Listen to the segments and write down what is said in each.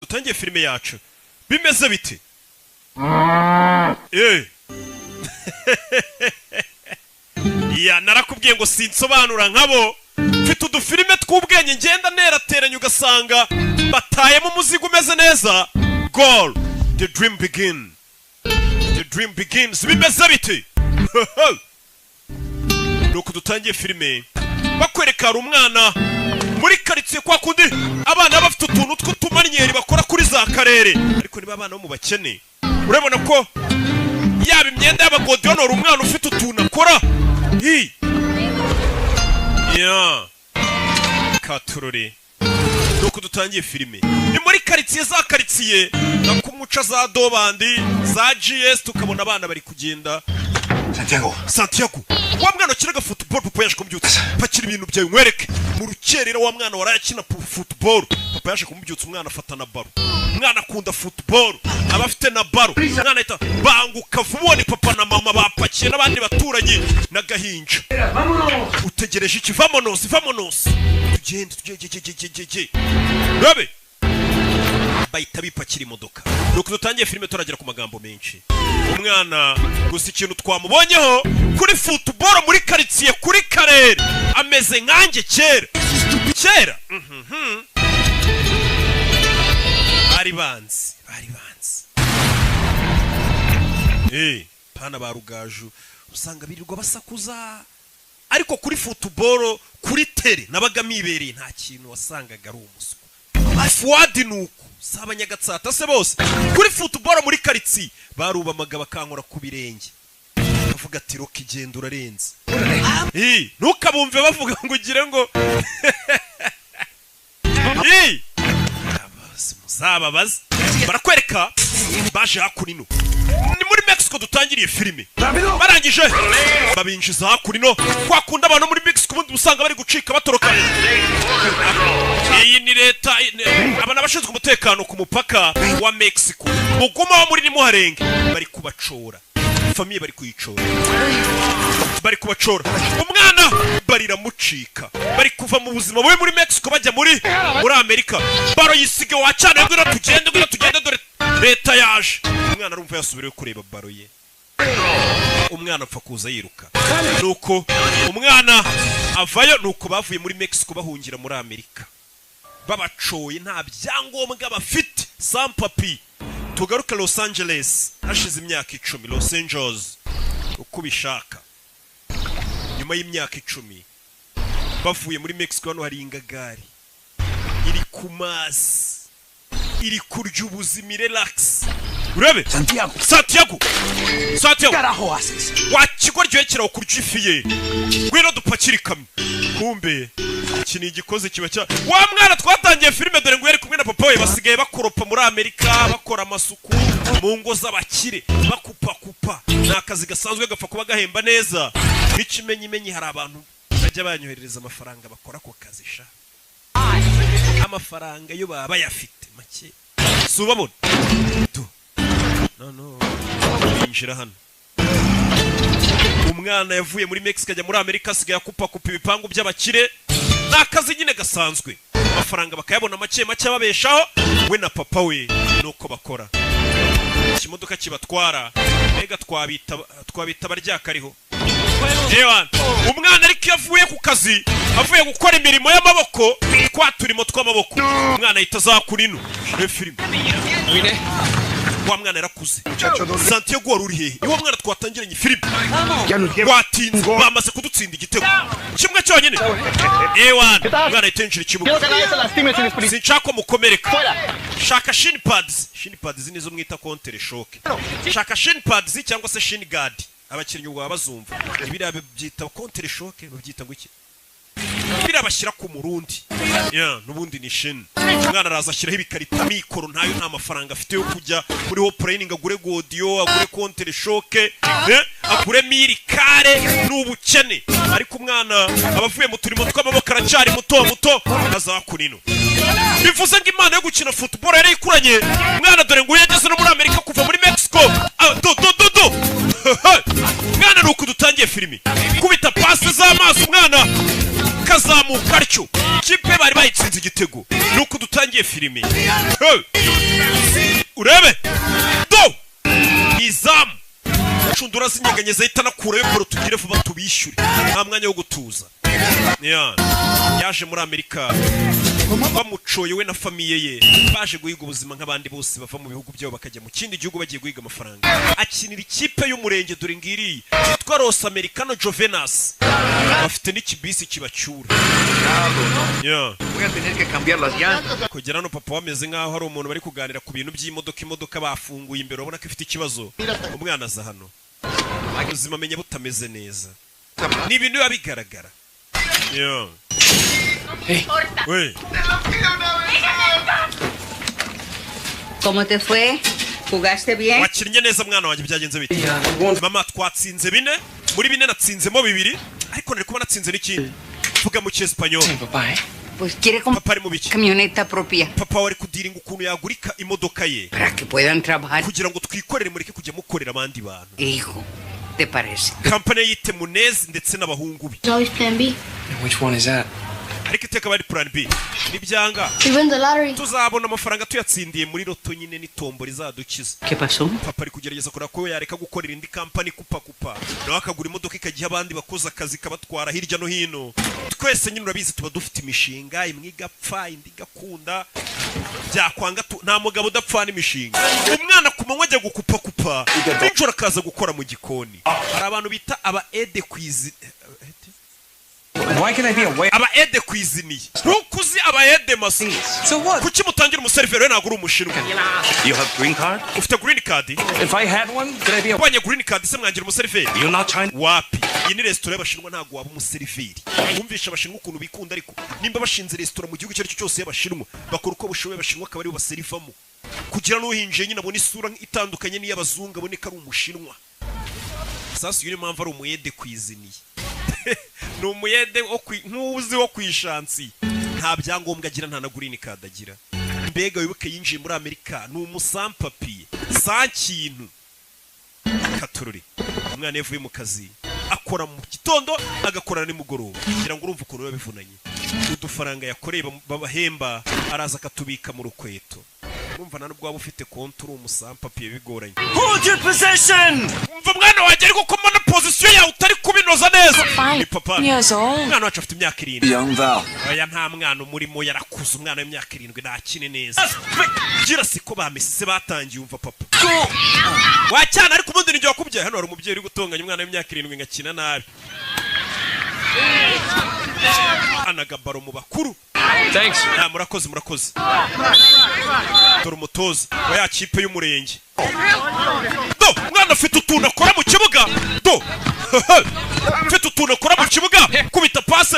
dutangiye filime yacu bimeze biti ya narakubwiye ngo sinsobanura nkabo mfite udufilime tw'ubwenge ngenda nerateranya ugasanga batayemo umuzigo umeze neza goal the dream begins bimeze biti nuko dutangiye filime bakwereka hari umwana muri karitsiye kwa kundi abana bafite utuntu tw'utumanyeri bakora kuri za karere ariko niba abana bo mu bakene urabona ko yaba imyenda y'abagodiyonora umwana ufite utuntu akora katurore nuko dutangiye filime ni muri karitsiye za karitsiye na kumuca za dobandi za GS tukabona abana bari kugenda Santiago wa mwana ukinaga football papa yaje kumubyutsa pakira ibintu byawe nkwereke mu rukerera wa mwana warayakina football papa yaje kumubyutsa umwana afata na baro umwana akunda football abafite na baro umwana ahita banguka vubone papa na mama bapakiye n'abandi baturanye n'agahinja utegereje iki vamonos tugende rabe bahita bipakira imodoka nuko dutangiye filime turagera ku magambo menshi umwana gusa ikintu twamubonyeho kuri football muri karitsiye kuri karere ameze nkanjye kera bari banzi pana barugaju usanga birirwa basakuza ariko kuri football kuri tele nabaga mibereye nta kintu wasangaga ari umuswa Fuadi nuko saba nyagatsata se bose kuri football muri karitsiye barubamaga bakankora ku birenge bavuga ati roki genda urarenze ntukabumve bavuga ngo ugire ngo muzababaza barakwereka baje hakurino ni muri Mexico dutangiriye filime barangije babinjiza hakurino kwakunda abantu muri Mexico ubundi usanga bari gucika batoroka iyi ni leta abana bashinzwe umutekano ku mupaka wa Mexico muguma wa muri nimuharenge bari kubacora famiye bari kubacora umwana barira mucika bari kuva mu buzima bubi muri Mexico bajya muri Amerika baro yisige wacana ngwira tugende dore leta yaje umwana arumva yasubireyo kureba baro ye umwana apfa kuza yiruka nuko umwana avayo nuko bavuye muri Mexico bahungira muri Amerika babacoye nta byangombwa bafite sans papier tugaruka Los Angeles hashize imyaka 10 Los Angeles uko bishaka nyuma y'imyaka 10 bavuye muri Mexico hano hari ingagari iri kumazi iri kurya ubuzima relax urabe Santiago carajo haces wakigoryo yekera ukurya ifiye gwino dupakira ikamyo kumbe iki ni igikoze kiba cya wa mwana twatangiye filime dore ngo yari kumwe na papa we basigaye bakoropa muri Amerika bakora amasuku mu ngo z'abakire bakupa nakazi gasanzwe gapfa kuba gahemba neza n'ikimenyimenyi hari abantu bajya banyoherereza amafaranga bakora ko kazi sha amafaranga yo baba yafite make subabona no injira hano umwana yavuye muri Mexico ajya muri Amerika asigaye akupa ibipangu by'abakire nakazi nyine gasanzwe amafaranga bakayabona make babeshaho we na papa we nuko bakora ikimodoka kibatwara mbega twabita baryakariho umwana ariko yavuye ku kazi avuye gukora imirimo y'amaboko twaturimo tw'amaboko umwana ahita zakurino filime wa mwana yarakuze Santiago wari uri hehe niwo mwana twatangiranye filime watinze bamaze kudutsinda igitego kimwe cyonyine mwana itenjira ikibuga sinshaka mukomereka shaka shin pads nizo mwita counter shock shaka shin pads cyangwa se shin guard abakinnyi ubwo bazumva ibira byita counter shock babyita ngo iki birabashyira ku murundi nubundi ni shin umwana araza ashyiraho ibikarita mikoro ntayo nta mafaranga afite yo kujya muri ho training agure godiyo agure counter shock agure mirikare n'ubukene ariko umwana abavuye mu turimo tw'amaboko aracyari muto azakurino bivuze ngo imana yo gukina football yari ikuranye umwana dore ngo yageze no muri Amerika kuva muri Mexico mwana nuko dutangiye filime kubita passe z'amaso umwana kazamuka arcyo kipe bari bayitsinze igitego nuko dutangiye filime urebe do izamu cundura zinyeganyeza ahita nakurayo boro tugire vuba tubishyure nta mwanya wo gutuza yaje muri Amerika bamucoye we na famiye ye baje guhiga ubuzima nk'abandi bose bava mu bihugu byabo bakajya mu kindi gihugu bagiye guhiga amafaranga akinira ikipe y'umurenge dore ngiri yitwa Los Americano Jovenas bafite n'ikibisi kibacyura kugera no papa wameze nk'aho hari umuntu bari kuganira ku bintu by'imodoka bafunguye imbere ubona ko ifite ikibazo umwana aza hano ubuzima amenye butameze neza ni ibintu biba bigaragara Hey. Wey. ¿Cómo te fue? ¿Jugaste bien? Wakinnye neza mwana wanjye byagenze bite? Mama twatsinze 4 muri 4 natsinzemo 2 ariko nari kuba natsinze n'ikindi. Vuga mu cyespanyo. Pues quiere comprar camioneta propia. Papa wari kudiringa ukuntu yagurika imodoka ye. Para que puedan trabajar. Kugira ngo twikorere mureke kujya mukorera abandi bantu. Hijo, ¿te parece? Company yite Munez ndetse n'abahungu bi. Always plan B. Which one is that? Ariko iteka bari plan B. Nibyanga. We win the lottery. Tuzabona amafaranga tuyatsindiye muri loto nyine n'itombo rizadukiza. ¿Qué pasó? Papa ari kugerageza kora ko yareka gukorera indi company kupa. Nawe akagura imodoka ikagiha abandi bakoza akazi kabatwara hirya no hino. Twese nyine urabizi tuba dufite imishinga imwe igapfa indi gakunda. Byakwanga nta mugabo udapfana imishinga. Umwana kumanywa ajya gukupa. N'injoro akaza gukora mu gikoni. Hari abantu bita aba aide kwizi. Why can I be away? Aba aide kwiziniye. Ntukuzi aba aide masi. So what? Kuki mutangira umuseriveri we nagura umushinwa? You have green card? Ufite green card? If I had one, could I be away? Wanye green card se mwangira umuseriveri? You're not China? Wapi? Iyi ni restaurant y'abashinwa ntago waba umuseriveri. Wumvisha abashinwa ukuntu bikunda ariko nimba bashinze restaurant mu gihugu cyo cyose y'abashinwa bakora uko bushoboye abashinwa akaba ari baserivamo. Kugira no hinje nyine abone isura itandukanye n'iy'abazungu aboneka ari umushinwa. Sasa yuri mpamvu ari umuyede kwiziniye. Ni umuyede nkuzi wo kwishansi nta byangombwa agira nta na green card agira mbega wibuke yinjiye muri Amerika ni umusampapiye sa kintu katururi umwana yavuye mu kazi akora mu gitondo agakorana nimugoroba kugira ngo urumve ukuntu babivunanye udufaranga yakoreye babahemba araza akatubika mu rukweto urumva nano bwaba ufite konti uri umusampapiye bigoranye Hold your possession! umva mwana wanjye ariko ko mbona position yawe utari kubinoza neza ni papa mwana wacu afite imyaka 7 Young Val. aya nta mwana umurimo yarakuze umwana w'imyaka 7 nakine neza gira siko bamese batangiye umva papa wacyana ariko ubundi nijye wakubyaye hano hari umubyeyi uri gutonganya umwana w'imyaka 7 ngakina nabi anagabaro mu bakuru Thanks. nta murakoze dore umutoza wa ya kipe y'umurenge do mwana afite utuntu akora mu kibuga do afite utuntu akora mu kibuga kubita pase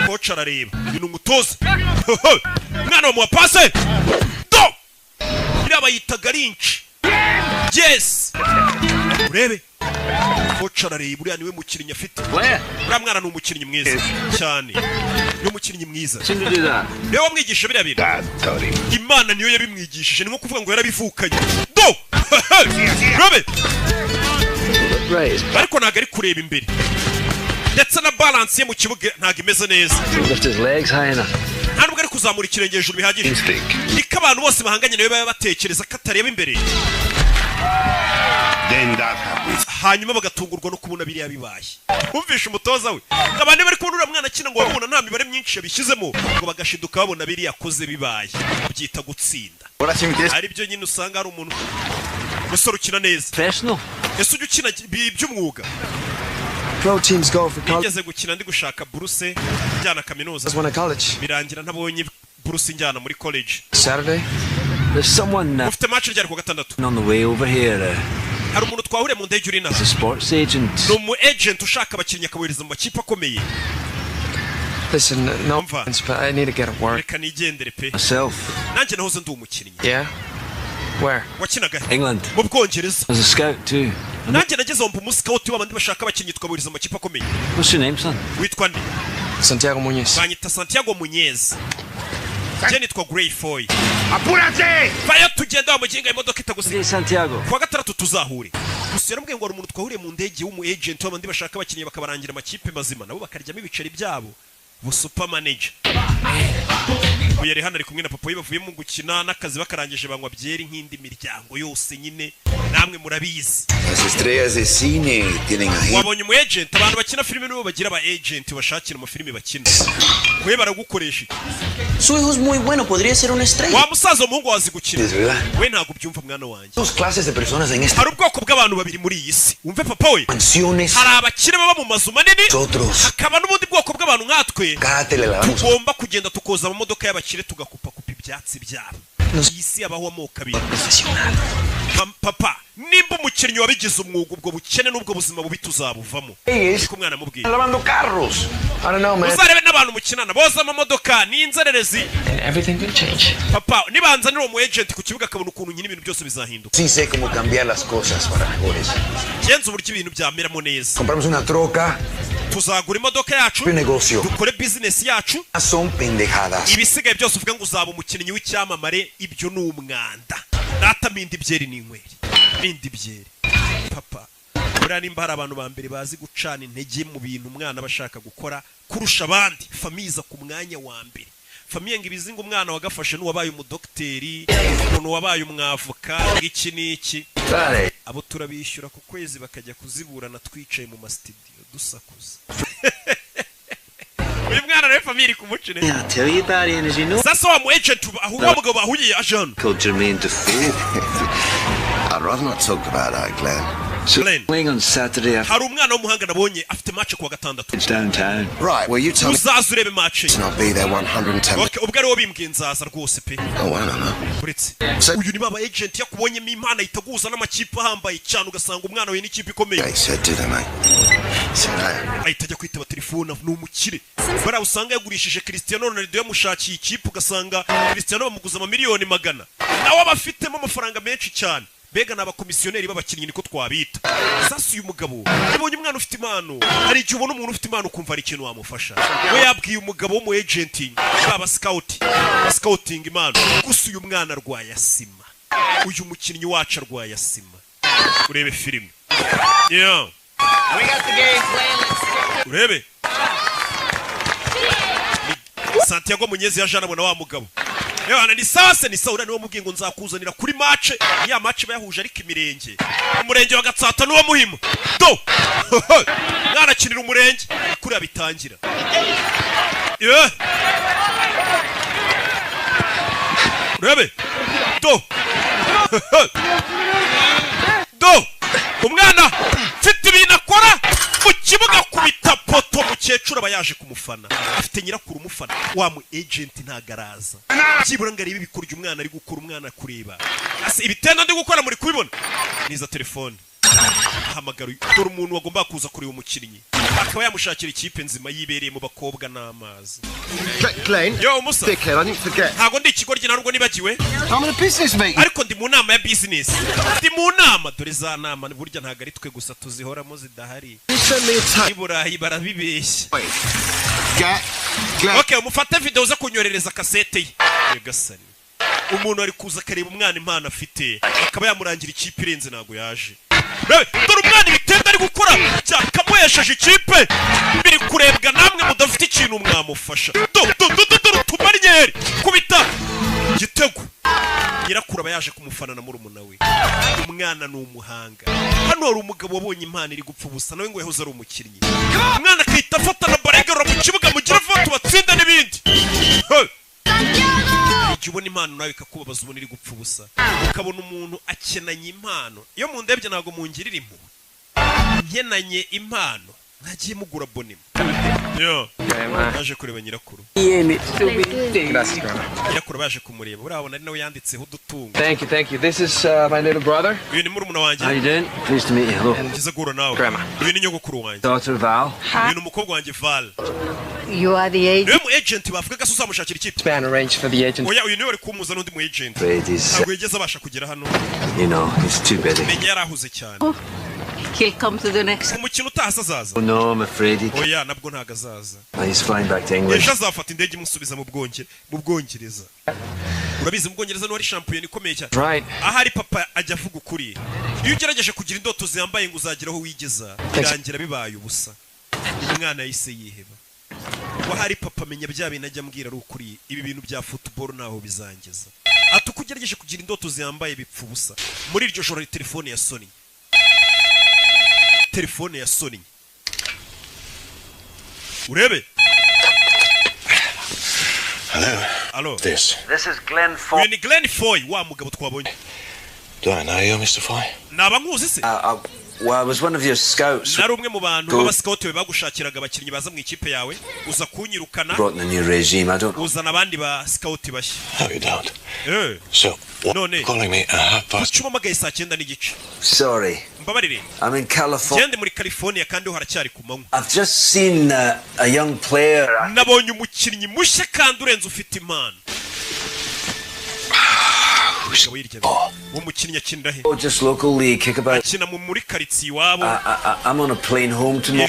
kocha arareba ni umutoza mwana wa pase do iraba yitaga rinci yes urebe kocha arareba uriya niwe mukinnyi afite uriya mwana ni umukinnyi mwiza cyane ni umukinnyi mwiza niwe wamwigisha biriya bintu Imana niyo yabimwigishije ni nko kuvuga ngo yarabivukanye do urebe ariko ntago ari kureba imbere ndetse na balance ye mu kibuga ntago imeze neza nta nubwo ari kuzamura ikirenge hejuru bihagije niko abantu bose bahanganye nawe baba batekereza ko atareba imbere hanyuma bagatungurwa no kubona biriya bibaye umvisha umutoza we abantu bari kubona uriya mwana akina ngo babona nta mibare myinshi yabishyizemo ngo bagashiduka babona biriya akoze bibaye babyita gutsinda ari byo nyine usanga hari umuntu umusore ukina neza ese ujya ukina by'umwuga Pro teams go for college. nigeze gukina ndi gushaka buruse njyana kaminuza That's when I college. birangira ntabonye buruse njyana muri college Saturday? There's someone ufite match ryari ku gatandatu on the way over here. hari umuntu twahuriye mu ndege uri naho He's a sports agent. ni umu agent ushaka abakinnyi akabohereza mu makipe akomeye Listen, no Umva. offense, but I need to get at work. reka nigendere pe Myself. nanjye nahoze ndi umukinnyi Yeah? Where? wakinaga England. mu Bwongereza As a scout too. nanjye nageze mu musikawuti w'abandi bashaka abakinnyi tukabohereza mu makipe akomeye What's your name, son? witwa nde Santiago Muñez. banyita Santiago Muñez njye nitwa Gray Foy vayo tugenda wa muginga imodoka itagusiga Santiago. kuwa gatandatu tuzahure gusa yarambwiye ngo hari umuntu twahuriye mu ndege w'umu agent w'abandi bashaka abakinnyi bakabarangira amakipe mazima nabo bakaryamo ibiceri byabo bu super manager uyu yari hano ari kumwe na papa we bavuye mu gukina n'akazi bakarangije banywa byeri nk'indi miryango yose nyine namwe murabizi. Las estrellas de cine tienen agente. Wabonye umu agent, abantu bakina filime nibo bagira aba agent bashakira mu filime bakina. We baragukoresha. Su hijo es muy bueno, podría ser una estrella. Wa musaza umuhungu wazi gukina. Es verdad. We ntago byumva mwana wanjye. Dos clases de personas en esta. Hari ubwoko bw'abantu babiri muri iyi si. Umve papa we. Mansiones. Hari abakire baba mu mazu manini. Nosotros. Hakaba n'ubundi bwoko bw'abantu nkatwe. Kátele la vamos. Tugomba kugenda tukoza amamodoka y'abakire tugakupa ibyatsi byabo. Iyi si abaho amoko abiri. Profesional. Papa, nimba umukinnyi wabigize umwuga ubwo bukene n'ubwo buzima bubi tuzabuvamo. Ko mwana mubwiye. Lavando carros. I don't know, man. Uzarebe n'abantu mukinana boza amamodoka n'inzererezi. And everything will change. Papa, nibanzanira uwo mu agent ku kibuga akabona ukuntu nyine ibintu byose bizahinduka. Sí sé cómo cambiar las cosas para mejores. Genza uburyo ibintu byameramo neza. Compramos una troca. Tuzagura imodoka yacu. Un negocio. Dukore business yacu. Son pendejadas. Ibisigaye byose uvuga ngo uzaba umukinnyi w'icyamamare ibyo ni umwanda. Data mindi byeri n'inkweri. Mindi byeri. Papa, buriya nimba hari abantu ba mbere bazi gucana intege mu bintu umwana bashaka gukora kurusha abandi, famiza ku mwanya wa mbere. Famiye ngo ibizinga umwana wagafashe n'uwabaye umudokiteri, umuntu wabaye umwavoka, iki n'iki. Abo turabishyura ku kwezi bakajya kuziburana twicaye mu mastudio dusakuza. Uyu mwana rero famiye iri kumucine. I'll tell you about it, as you know. Sasa wa mu agent ahuwa mugabo bahuye ajana. Called Jermaine Dufault. I'd rather not talk about that, Glenn. Glenn. Playing on Saturday after Hari umwana w'umuhanga nabonye afite match kuwa gatandatu. downtown. Right, well, you tell me. Uzaza urebe match. I'll be there 110. Okay, ubwo ari wo bimbwiye nzaza rwose pe. Oh, I don't know. Uretse uyu ni baba agent yakubonyemo imana itaguza n'amakipe ahambaye cyane ugasanga umwana we n'ikipe ikomeye. I said, did I, mate? Said I. Ahita ajya kwitaba telefone n'umukire. Bara usanga yagurishije Cristiano Ronaldo yamushakiye ikipe ugasanga Cristiano bamuguza amamiliyoni 100. Nawe abafitemo amafaranga menshi cyane. Bega n'abakomisiyoneri b'abakinnyi niko twabita. Sasa uyu mugabo yabonye umwana ufite impano. Hari igihe ubona umuntu ufite impano ukumva ari ikintu wamufasha. We yabwiye umugabo wo mu agent baba scouting impano. Gusa uyu mwana arwaye asima. Uyu mukinnyi wacu arwaye asima. Urebe filime. Yeah. We got the game playing. Let's go. Urebe. Santiago Munyezi yajana bona wa mugabo. Yohana ni sase ni saura niwo mubwiye ngo nzakuzanira kuri match. Ya match bayahuje ariko imirenge. Umurenge wa Gatsata nuwo muhimo. Do. Ngana kinira umurenge kuri abitangira. Yeah. Urebe. Do. Do. Umwana mfite ibintu akora mu kibuga kubita poto mukecuru aba yaje kumufana afite nyirakuru umufana wa mu agent ntagaraza kibura ngari ibi bikurya umwana ari gukura umwana kureba ase ibitendo ndi gukora muri kubibona niza telefone hamagara dore umuntu wagomba kuza kureba umukinnyi akaba yamushakira ikipe nzima yibereye mu bakobwa n'amazi. Glenn. Yo musa. Dickhead, I didn't forget. Ntago ndi ikigoryi narwo nibagiwe. I'm in a business meeting. Ariko ndi mu nama ya business. Ndi mu nama dore za nama burya ntago ari twe gusa tuzihoramo zidahari. Send me a tape. Iburayi barabibeshya. Glenn. Okay, umufate video uza kunyorereza kasete ye. Yegasani. Umuntu ari kuza kareba umwana impano afite akaba yamurangira ikipe irenze nago yaje. Dore umwana ibitenda ari gukora cyakamuhesheje ikipe biri kurebwa namwe mudafite ikintu mwamufasha. Tumarnyeri kubita gitego. Nyirakuru aba yaje kumufana na murumuna we. Umwana ni umuhanga. Hano hari umugabo wabonye impano iri gupfa ubusa nawe ngo yahoze ari umukinnyi. Umwana akahita afata na baragara mu kibuga mugira foto batsinda n'ibindi. Igihe ubona impano nawe ikakubabaza ubona iri gupfa ubusa ukabona umuntu akenanye impano iyo mu ndebye ntago mungirira impuhwe nkenanye impano ntagiye mugura bonima yo baje kureba nyirakuru nyirakuru baje kumureba urabona ari nawe yanditseho udutungo. Thank you. This is my little brother. Uyu ni murumuna wanjye. How you doing? Pleased to meet you. Hello. Ngize gura nawe. Grandma. Uyu ni nyogokuru wanjye. Daughter Val. Uyu ni umukobwa wanjye Val. You are the agent. Niwe mu agent bavuga ko uzamushakira ikipe. Span arranged for the agent. Oya uyu niwe ari kumuza n'undi mu agent. Ntabwo yigeze abasha kugera hano. You know, he's too busy. Menya yarahuze cyane. He'll come to the next. Umukino utaha azaza. Oh no, I'm afraid he. Oya nabwo ntago azaza. He's flying back to England. Ejo azafata indege imusubiza mu Bwongereza. Urabizi mu Bwongereza no ari champion ikomeye cyane. Right. Ahari papa ajya avuga ukuri. Iyo ugerageje kugira indoto ziyambaye ngo uzageraho wigeza birangira bibaye ubusa. Umwana yise yiheba. wahari papa menya bya bintu ajya ambwira ari ukuri ibi bintu bya football naho bizangeza ati uko ugerageje kugira indoto ziyambaye bipfa ubusa muri iryo joro telefone ya Sony urebe. Hello. This is Glenn Foy. Uyu ni Glenn Foy wa mugabo twabonye. Do I know you, Mr. Foy? Naba nkuzi se? Well, I was one of your scouts. Nari umwe mu bantu b'abascout be bagushakiraga abakinnyi baza mu ikipe yawe uza kunyirukana. Brought in a new regime. I don't. Uza nabandi ba scout bashya. No, you don't. So, none calling me Kuchuma magaye saa 9 n'igice. Sorry. Mbabarire. I'm in California. Gende muri California kandi ho haracyari ku manywa. I've just seen a young player. Nabonye umukinnyi mushya kandi urenze ufite impano. Just local league kickabout. I'm on a plane home tomorrow.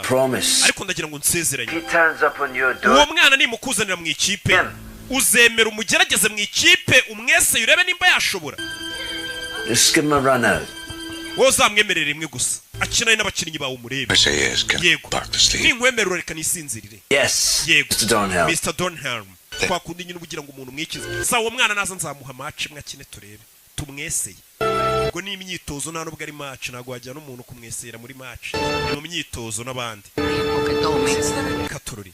Promise. He turns up on your door. Just give him a run out. I say yes, get back to sleep. Yes, Mr. Donhelm. Mr. Donhelm. Kwa kundi nyine ubugira ngo umuntu mwikize sawo mwana naza nzamuha match mwakine turebe tumweseye ubwo ni imyitozo nta nubwo ari match nago wajya no umuntu kumwesera muri match mu myitozo nabandi katorori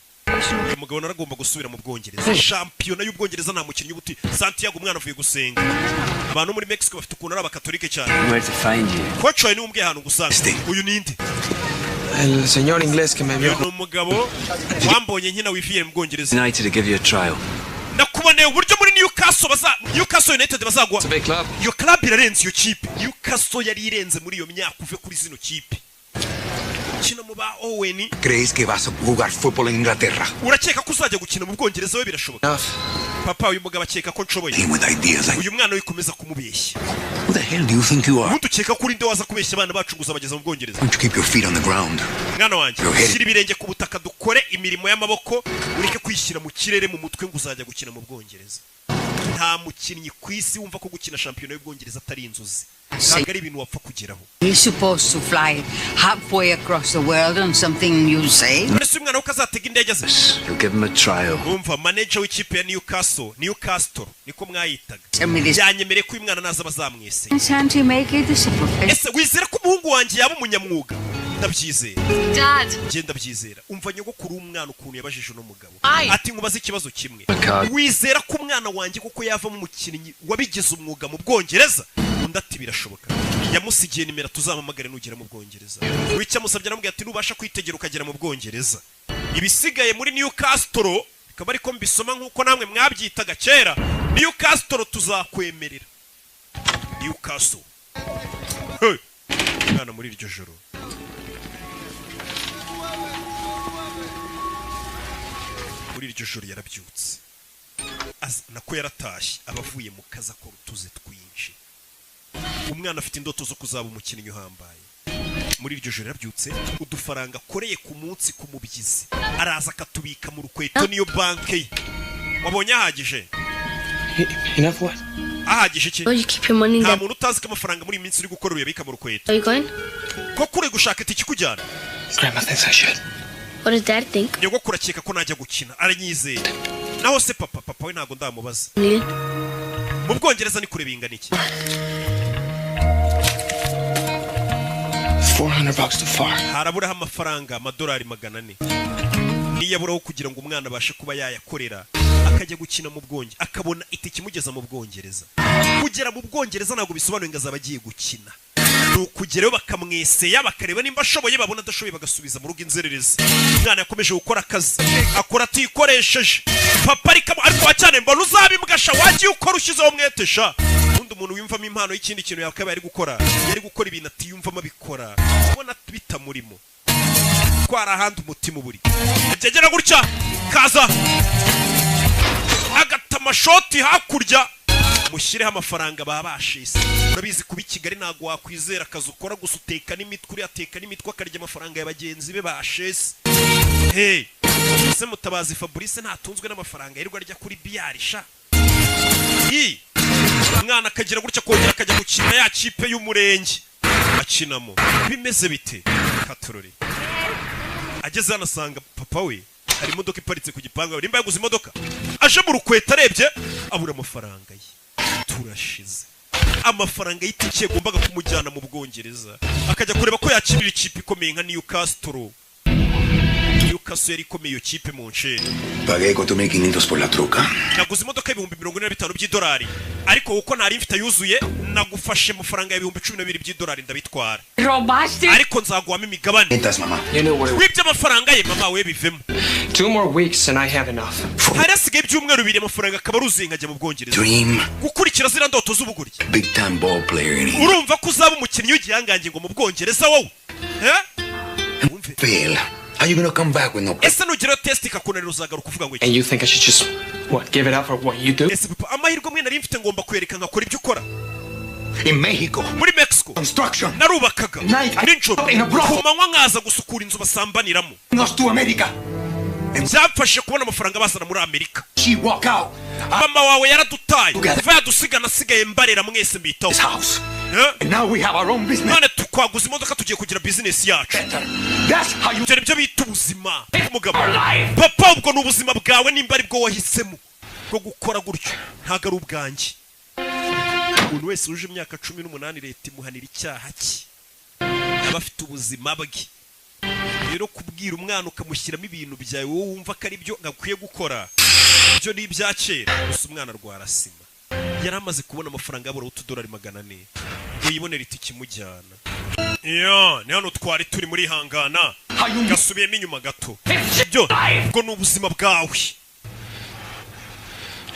umugabo naragomba gusubira mu Bwongereza champion y'Ubwongereza nta mukinnyi ubuti Santiago umwana avuye gusenga abantu muri Mexico bafite ukuntu ari abakatolike cyane Where to find you? Coach ni umbwe hano gusanga uyu ninde El señor inglés que me vio. No mugabo wambonye nkina wifiye mu Bwongereza. United to give you a trial. Nakuboneye uburyo muri Newcastle United bazagwa. It's a big club. Iyo club irarenze iyo kipe. Newcastle yari irenze muri iyo myaka uve kuri zino kipe. Kina mu ba Owen. ¿Crees que vas a jugar fútbol en Inglaterra? Urakeka ko uzajya gukina mu Bwongereza we birashoboka. Papa uyu mugabo akeka ko nshoboye. Uyu mwana wikomeza kumubeshya. Who the hell do you think you are? Utukeka kuri nde waza kubeshya abana bacu guza bageza mu Bwongereza. Don't you keep your feet on the ground? Mwana wanje shira ibirenge ku butaka dukore imirimo y'amaboko ureke kwishira mu kirere mu mutwe ngo uzajya gukina mu Bwongereza. Nta mukinnyi kwisi wumva ko gukina shampiyona y'Ubwongereza atari inzozi. Ntabwo ari ibintu wapfa kugeraho. You're supposed to fly halfway across the world on something you say. Ese umwana ukazatega indege ze. You give him a trial. Umva manager w'ikipe ya Newcastle niko mwayitaga. Yanyemereye ko uyu mwana naza bazamwese. Can't make it a profession? Ese wizera ko umuhungu wanjye yaba umunyamwuga? Ndabyizera. Dad. Genda byizera. Umva nyogokuru umwana ukuntu yabajije no mugabo. Ati nkubaza ikibazo kimwe. Wizera ko umwana wanjye kuko yava mu mukinnyi wabigize umwuga mu Bwongereza? Undati birashoboka. Yamusigiye nimero tuzamamagare nugera mu Bwongereza. Wica musabye namubwiye ati nubasha kwitegera ukagera mu Bwongereza. Ibisigaye muri Newcastle bikaba ariko mbisoma nkuko namwe mwabyitaga kera. Newcastle tuzakwemerera. Newcastle. Hey. Mwana muri iryo joro. Muri iryo joro yarabyutse. Nako yaratashye abavuye mu kaza ko rutuze twinshi. Umwana afite indoto zo kuzaba umukinnyi uhambaye. Muri iryo joro yarabyutse udufaranga koreye ku munsi ku mubyizi. Araza akatubika mu rukweto niyo banke. Wabonye ahagije? Enough what? Ahagije iki? You keep your money in nta muntu utazi ko amafaranga muri iminsi uri gukora uyabika mu rukweto. Are you going? Ko kure gushaka itiki kujyana? Grandma thinks I should. What does Dad think? Nyogokuru akeka ko najya gukina aranyizeye. Naho se papa we ntago ndamubaza. Mu Bwongereza ni kure bingana iki? $400 too far. Harabura amafaranga amadolari 400. Niyaburaho kugira ngo umwana abashe kuba yayakorera akajya gukina mu Bwongereza akabona itiki mugeza mu Bwongereza. Kugera mu Bwongereza ntago bisobanuye ngo azabagiye gukina. Nukugerayo bakamweseye bakareba nimba ashoboye babona adashoboye bagasubiza mu rugo inzererezi. Umwana yakomeje gukora akazi akora atikoresheje. Papa ariko wacyane mbona uzabimbwasha wagiye ukora ushyizeho mwetesha. Undi umuntu wimvamo impano y'ikindi kintu yakabaye ari gukora yari gukora ibintu atiyumvamo abikora. Ubona bitamurimo. Kwara ahandi umutima uburi. Agegera gutya kaza agatama shoti hakurya mushireho amafaranga babashise. Urabizi kuba Kigali ntago wakwizera akazi ukora gusa uteka n'imitwe uri ateka n'imitwe akarya amafaranga y'abagenzi be bashese. Hey, se Mutabazi Fabrice ntatunzwe n'amafaranga yirirwa arya kuri biyarisha. Umwana akagira gutya kongera akajya gukina ya kipe y'umurenge akinamo. Bimeze bite? Katorori ageze hano asanga papa we hari imodoka iparitse ku gipangu nimba yaguze imodoka aje mu rukweta arebye abura amafaranga ye turashize amafaranga y'itike yagombaga kumujyana mu Bwongereza akajya kureba ko yakirira ikipe ikomeye nka Newcastle yari ikomeye iyo kipe mu nsheri Pagué 4.500 por la truca. naguze imodoka y'ibihumbi 45 by'idolari ariko uko ntari mfite yuzuye nagufashe amafaranga y'ibihumbi 12 by'idolari ndabitwara ¿Robaste? ariko nzaguhamo imigabane Entas, mamá. You know what? wibye amafaranga ye mama we bivemo 2 more weeks and I have enough. hari hasigaye ibyumweru 2 amafaranga akaba aruzuye nkajya mu Bwongereza Dream. gukurikira zira ndoto z'ubuguryi Big time ball player in England. urumva ko uzaba umukinnyi w'igihangange ngo mu Bwongereza wowe wumve Fail. How you gonna come back with no play? ese nugeraho test ikakunanira uzagaruka uvuga ngo iki And you think I should just, what, give it up for what you do? ese papa amahirwe mwe nari mfite ngomba kwereka nkakora ibyo ukora In Mexico. muri Mexico Construction. narubakaga Night. nijoro In a brothel. ku manywa nkaza gusukura inzu basambaniramo Nos to America. byamfashe kubona amafaranga bazana muri Amerika She walk out. mama wawe yaradutaye kuva yadusiga nasigaye mbarera mwese mbitaho This house. And now we have our own business. none tukwaguza imodoka tugiye kugira business yacu That's how you ibyo nibyo bita ubuzima umugabo papa ubwo ni ubuzima bwawe nimba ari bwo wahisemo bwo gukora gutyo ntabwo ari ubwanjye umuntu wese uje imyaka 18 leta imuhanira icyaha cye aba afite ubuzima bwe rero kubwira umwana ukamushyiramo ibintu byawe wowe wumva ko ari byo gakwiye gukora ibyo ni ibya kera gusa umwana arwarasima yari amaze kubona amafaranga yabura $2 400 ngo yibonere itike imujyana ni hano twari turi muri hangana gasubiyemo inyuma gato ibyo ubwo ni ubuzima bwawe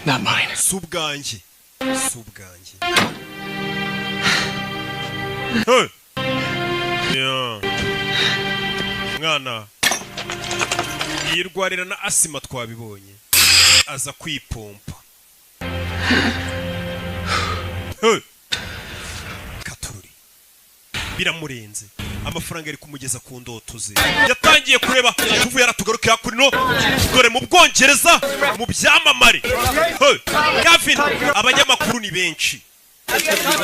Not mine. si ubwanjye si ubwanjye mwana yirwarira na asima twabibonye aza kwipompa katururi biramurenze amafaranga yari kumugeza ku ndoto ze yatangiye kureba tuvuye yaratugaruka kuri no dore mu Bwongereza mu byamamare Gavin abanyamakuru ni benshi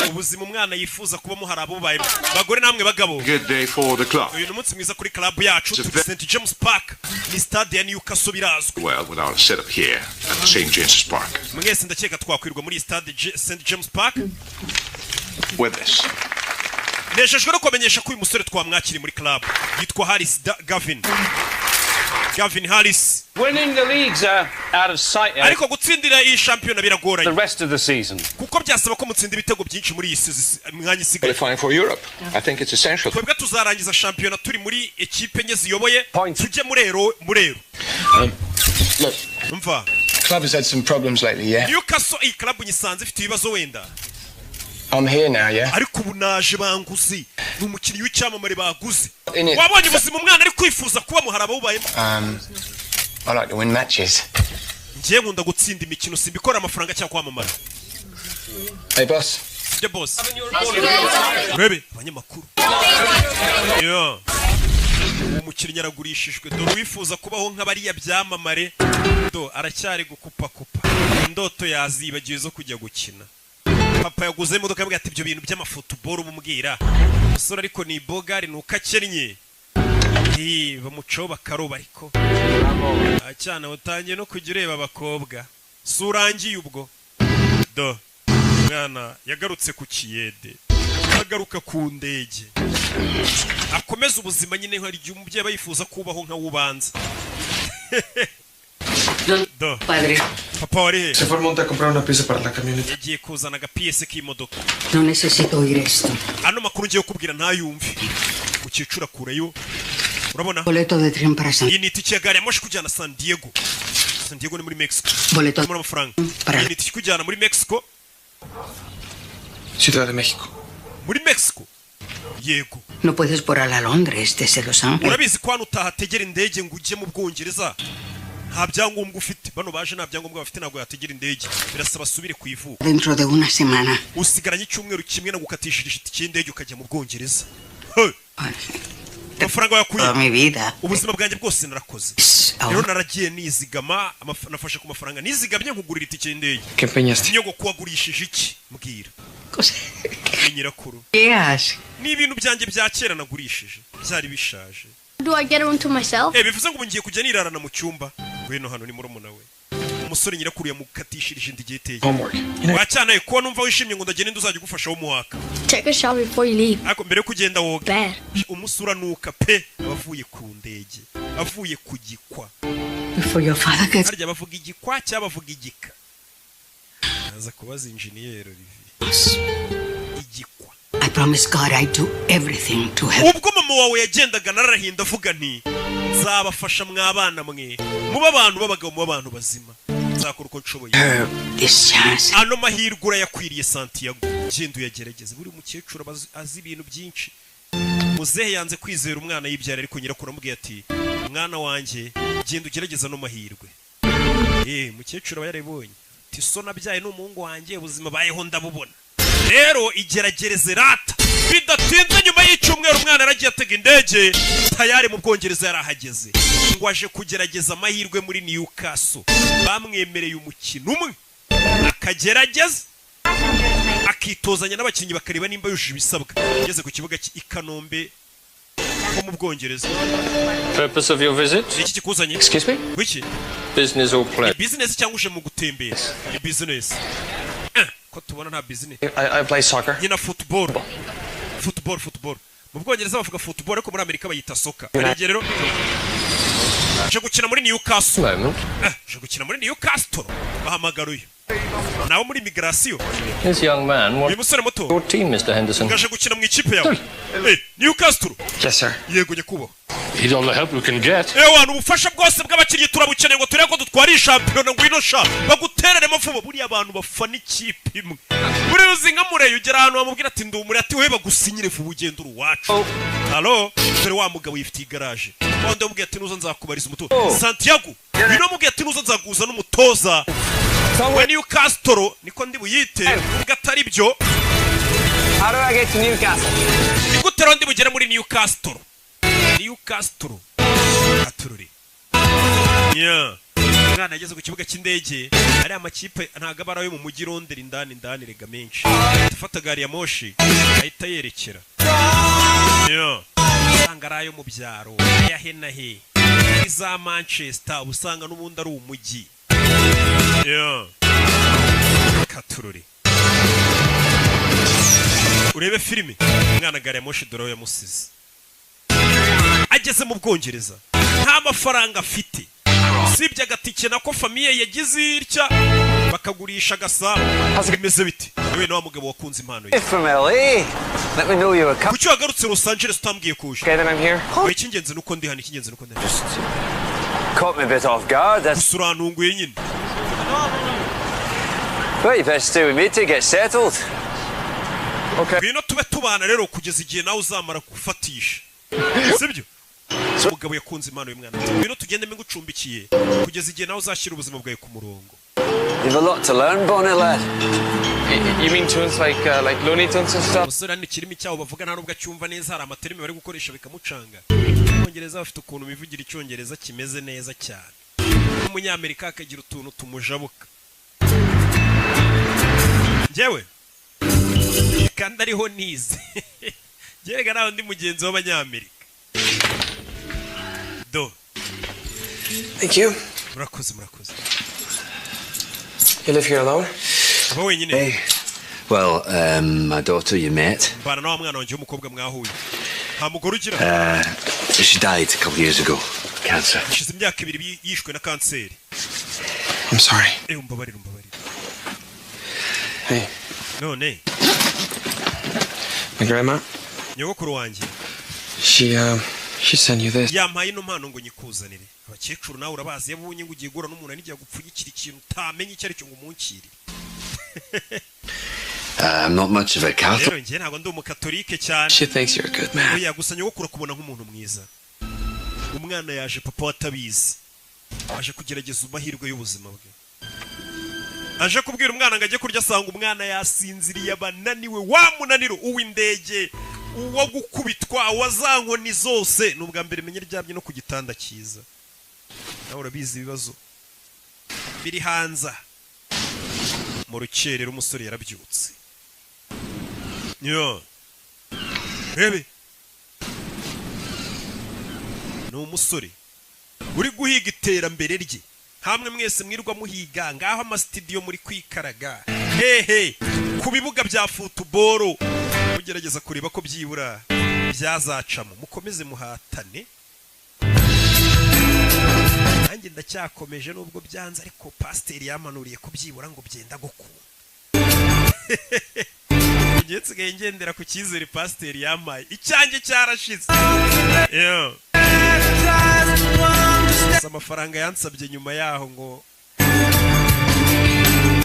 ubuzima umwana yifuza kubamo hari abo baye bagore namwe bagabo Good day for the club. uyu munsi mwiza kuri club yacu turi St James Park ni stade ya Newcastle birazwi Well, with our setup here at St. James's Park. mwese ndakeka twakwirwa muri stade St James Park With this. nejejwe no kumenyesha ko uyu musore twamwakiri muri club yitwa Harris Gavin Harris. Winning the leagues are out of sight. Ariko gutsindira iyi shampiyona biragoranye. The rest of the season. Kuko byasaba ko mutsinda ibitego byinshi muri iyi mwanya isigaye. Qualifying for Europe. I think it's essential. Twebwe tuzarangiza shampiyona turi muri ekipe enye ziyoboye tujye murero. Look. Umva. Club has had some problems lately, yeah? Newcastle iyi club nyisanze ifite ibibazo wenda. I'm here now, yeah? Ariko ubu naje banguzi. Ni umukinnyi w'icyamamare baguze. Wabonye ubuzima umwana ari kwifuza kuba muharaba bubayemo. I like to win matches. Ngiye nkunda gutsinda imikino simbikora amafaranga cyangwa kwamamara. Hey boss. The boss. Rebe abanyamakuru. Yeah. Umukinnyi aragurishijwe dore wifuza kubaho nk'abariya byamamare do aracyari gukupa indoto yazibagiwe zo kujya gukina. Papa yaguze imodoka yambwiye ati ibyo bintu by'amafootball ubumubwira umusore ariko ni bogari nuko akennye bamucaho bakaroba ariko acyana utangiye no kujya ureba abakobwa si urangiye ubwo do mwana yagarutse ku kiyede agaruka ku ndege akomeza ubuzima nyine hari igihe umubyeyi aba yifuza kubaho nka wubanza Do. Padre. Papa wari Se fue al monte a comprar una pieza para la camioneta. yagiye kuzana agapiyese k'imodoka. No necesito oír esto. Ano makuru ngiye kubwira ntayumve. Ukicura kureyo. Urabona? Boleto de tren para San. Iyi ni itike ya gari ya moshi kujyana San Diego. San Diego ni muri Mexico. Boleto. Muri amafaranga. Iyi ni itike kujyana muri Mexico. Ciudad de México. Muri Mexico. Yego. No puedes volar a Londres desde Los Ángeles. Urabizi ko hano utahategera indege ngo ujye mu Bwongereza. Nta byangombwa ufite. Bano baje nta byangombwa bafite ntabwo yategera indege. Birasaba subire ku ivuko. Dentro de una semana. Usigaranye icyumweru kimwe no gukatishije itike y'indege ukajya mu Bwongereza. Amafaranga yakuye. Toda mi vida. Ubuzima bwanjye bwose narakoze. Rero naragiye nizigama nafashe ku mafaranga nizigamye nkugurira itike y'indege. ¿Qué empeñaste? Niyo kuwagurishije iki mbwira. Nyirakuru. ¿Qué haces? Ni ibintu byanjye bya kera nagurishije. Byari bishaje. Do I get a room to myself? Bivuze ngo ngiye kujya nirarana mu cyumba. Ngwino hano ni murumuna we. Umusore nyirakuru yamukatishirije indi giteye. Wacyanaye ko numva wishimye ngo ndagenda nduzajya gufasha wo muhaka. Take a shower before you leave. Ako mbere kugenda woga. Bad. Umusura nuka pe abavuye ku ndege. Avuye kugikwa. Before your father gets. Harya bavuga igikwa cyaba bavuga igika. Aza kubaza engineer Olivier. Igikwa. I promise God I do everything to help. Ubwo mama wawe yagendaga narahinda avuga nti nzabafasha mwabana mwe. Muba abantu babagabo mu bantu bazima. Nzakora uko nshoboye. This chance. Ano mahirwe yakwiriye Santiago. Gendo yagerageze buri mukecuru azi ibintu byinshi. Muzehe yanze kwizera umwana yibyara ariko nyirakuru amubwiye ati mwana wanjye genda ugerageza no mahirwe. Mukecuru aba yarabonye. Ati so nabyaye n'umuhungu wanjye ubuzima bayeho ndabubona. Rero igeragereze rata. Bidatinze nyuma y'icyumweru umwana aragiye atega indege tayari mu Bwongereza yarahageze. Ngo aje kugerageza amahirwe muri Newcastle. Bamwemereye umukino umwe. Akagerageza. Akitozanya n'abakinnyi bakareba nimba yujuje ibisabwa. Yageze ku kibuga cy'i Kanombe ko mu Bwongereza. Purpose of your visit? Iki kikuzanye? Excuse me? Wiki? Business or pleasure? Business cyangwa uje mu gutembera? Business. Ko tubona nta business. I play soccer. Nyina football. Football. Mu Bwongereza bavuga football ariko muri Amerika bayita soccer. Arege rero je gukina muri Newcastle. Je gukina muri Newcastle. Bahamagaruye. Nawo muri migration. This young man, what your team, Mr. Henderson? Gaje gukina mu ikipe yawe. Newcastle. Yes, sir. Yego nyekubo. He's all the help we can get. Abantu ubufasha bwose bw'abakiriye turabukeneye ngo tureko dutwari champion ngwino sha baguterere mafubo buri abantu bafana ikipe imwe. Buri uzinga mureyo ugera ahantu bamubwira ati ndumure ati we bagusinyire fu bugenda uruwacu. Hallo, dore wa mugabo yifitiye garage. Wande mubwiye ati nuzo nzakubariza umutoza. Santiago, bino mubwiye ati nuzo nzaguza n'umutoza. We Newcastle niko ndi buyite gatari byo. How do I get to Newcastle? Nigutero ndi bugera muri Newcastle. Newcastle. Atururi. Mwana ageze ku kibuga cy'indege ari amakipe ntaga barayo mu mujyi Londres indani rega menshi. Tufata gari ya moshi ahita yerekera. Sangarayo mu byaro ya henahe. Iza Manchester usanga n'ubundi ari umujyi. Katururi. Urebe filime mwana gari ya moshi dore yamusize. Ageze mu Bwongereza nta mafaranga afite usibye agatike nako famiye yagize irya bakagurisha gasabo bimeze biti yewe no mugabo wakunze impano ye From LA. Let me know you were coming. Kuki wagarutse Los Angeles utambwiye kuje? Okay, then I'm here. Ikingenzi nuko ndi hano ikingenzi nuko ndi. Caught me a bit off guard. That's Suranunguye nyine. well, you better stay with me to get settled. Okay. Bino tube tubana rero kugeza igihe nawe uzamara gufatisha. Sibyo? Umugabo yakunze impano y'umwana. Bino tugende ngucumbikiye kugeza igihe nawe uzashyira ubuzima bwawe ku murongo. You've a lot to learn, Bonnie lad. You mean tunes like Looney Tunes and stuff? Musore ni kirimi cyawo bavuga nta nubwo acyumva neza hari amaterimi bari gukoresha bikamucanga. Abongereza bafite ukuntu bivugira icyongereza kimeze neza cyane. Umunyamerika akagira utuntu tumujabuka. Jewe kandi ariho nize. Jerega naho ndi mugenzi w'abanyamerika. Do. Thank you. Murakoze. You live here alone? Hey. Well, my daughter you met. Bana nawe mwana wanje w'umukobwa mwahuye. Nta mugore ugira. She died a couple years ago. Cancer. Ishize imyaka 2 yishwe na kanseri. I'm sorry. Umbabarira. Hey. None. My grandma? Nyogokuru wanje. She sent you this. Yampaye no mpano ngo nyikuzanire. Abakecuru nawe urabazi yabunye ngo ugiye gura n'umuntu anijya gupfunyikira ikintu utamenye icyo ari cyo ngo umunkire. I'm not much of a Catholic. Rero nje ntabwo ndi umukatolike cyane. She thinks you're a good man. Oya gusa nyogokuru kubona nk'umuntu mwiza. Umwana yaje papa watabizi. Aje kugerageza amahirwe y'ubuzima bwe. Aje kubwira umwana ngo ajye kurya asanga umwana yasinziriye abananiwe wamunaniro uw'indege uwo gukubitwa wazankoni zose nubwa mbere menye ryabye no ku gitanda cyiza. Nawe urabizi ibibazo biri hanza mu rukerero umusore yarabyutse. Bebe ni umusore uri guhiga iterambere rye. Hamwe mwese mwirwa muhiga ngaho amastudio muri kwikaraga hehe ku bibuga bya football mugerageza kureba ko byibura byazacamo. Mukomeze muhatane, nanjye ndacyakomeje nubwo byanze, ariko pasiteri yamanuriye ko byibura ngo byenda gukunda. Ngiye ngendera ku cyizere pasiteri yamaye, icyanjye cyarashize. Amafaranga yansabye nyuma yaho ngo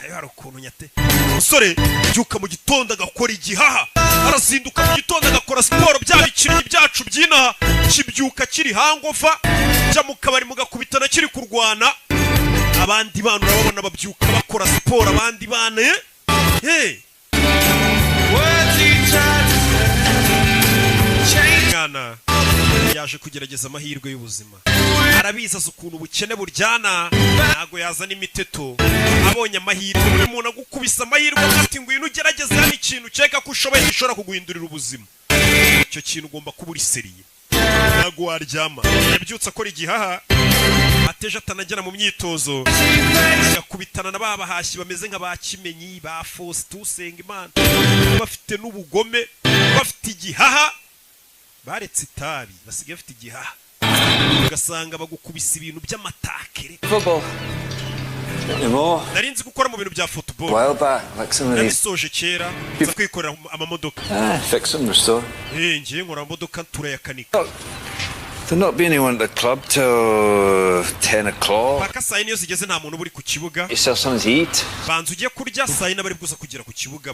ayo hari ukuntu nyate. Umusore byuka mu gitondo agakora igihaha, arazinduka mu gitondo agakora siporo, bya bikiri byacu byinaha kibyuka kiri hangova, jya mu kabari mugakubitana kiri kurwana. Abandi bana urababona babyuka bakora siporo, abandi bana mwana yaje kugerageza amahirwe y'ubuzima, arabizaza ukuntu ubukene buryana, ntago yazana imiteto. Abonye amahirwe, buri muntu agukubisa amahirwe ati ngwino ugerageze hano ikintu ukeka ko ushoboye gishobora kuguhindurira ubuzima. Icyo kintu ugomba kuba uri seriye, ntago waryama. Yabyutse akora igihaha, ateje atanagera mu myitozo, agakubitana na babahashyi bameze nka ba Kimenyi, ba Faustin Usengimana, bafite n'ubugome, bafite igihaha, baretse itabi basigaye bafite igihaha, ugasanga bagukubisa ibintu by'amatakere. Narinzi gukora mu bintu bya football, nabisoje kera nza kwikorera amamodoka. Ngiye nkora amamodoka turayakanika. There'll not be anyone at the club till 10 o'clock. Paka saa yine iyo zigeze nta muntu uri ku kibuga. Yourself something to eat. Banza ugiye kurya saa yine bari kuza kugera ku kibuga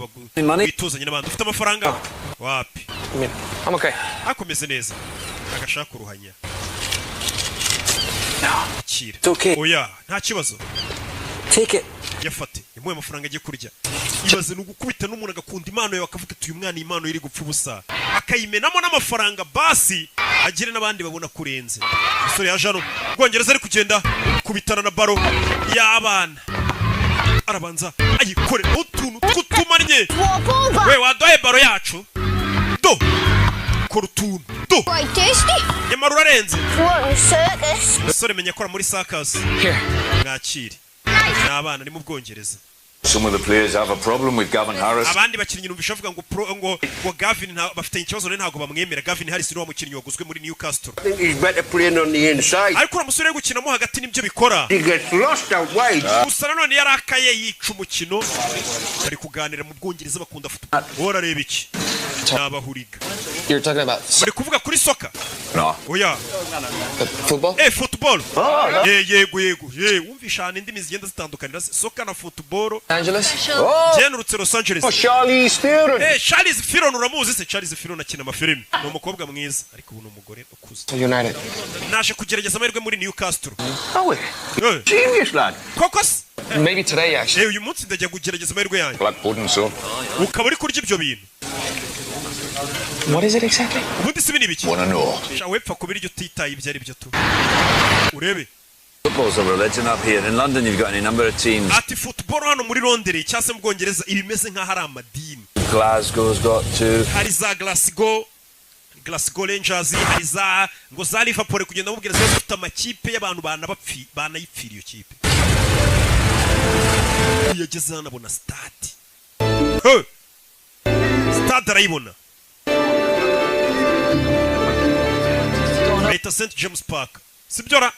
bituzanye n'abandi. Ufite amafaranga? Wapi? I'm okay. Akomeze neza. Agashaka uruhanya. Kira. It's okay. Oya, nta kibazo. Take it. Yafate. Yamuye amafaranga agiye kurya. Ibaze n'ugukubita n'umuntu agakunda impano yawe akavuga ati uyu mwana impano iri gupfa ubusa. Akayimenamo n'amafaranga basi agire n'abandi babona kurenze. Umusore yaje hano Bwongereza ari kugenda kubitana na baro y'abana, arabanza ayikore utuntu tw'utumanye. We wadoye baro yacu do kora utuntu do nyamara urarenze. Umusore menya akora muri circus. Mwakire n'abana ni mu Bwongereza. Some of the players have a problem with Gavin Harris. Abandi bakinnyi numvisha avuga ngo Gavin bafite ikibazo ntago bamwemera. Gavin Harris ni wa mukinnyi waguzwe muri Newcastle. I think he's better playing on the inside. Ariko umusore uri gukinamo hagati nibyo bikora. He gets lost out wide. Gusa nanone yarakaye yica umukino. Bari kuganira mu Bwongereza bakunda football. Bora reba iki? Nabahuriga. You're talking about bari kuvuga kuri soccer? No. Oya. Football? Football. Yego. Wumvisha indimi zigenda zitandukanira soccer na football. Angeles? Jenurutse Los Angeles. Charlize Theron. Charlize Theron uramuzi se? Charlize Theron akina amafilimi. Ni umukobwa mwiza ariko ubu ni umugore ukuze. United. Naje kugerageza amahirwe muri Newcastle. Oh, genius lad. Kokos? Maybe today actually. Uyu munsi ndajya kugerageza amahirwe yanjye. Black pudding so. Ukaba uri kurya ibyo bintu. What is it exactly? Ubundi si bini biki? Wanna know? Wepfa kubiryo titaye ibyo ari byo tu. Urebe. Football's a religion up here. In London, you've got any number of teams. Ati football hano muri Londres cyase mu Bwongereza ibimeze nka hari amadini. Glasgow's got two. Hari za Glasgow Rangers, hari za ngo za Liverpool kugenda mu Bwongereza bafite amakipe y'abantu banayipfira iyo kipe. Yageze hano abona stade. Stade arayibona. Leta St James Park. Sibyora.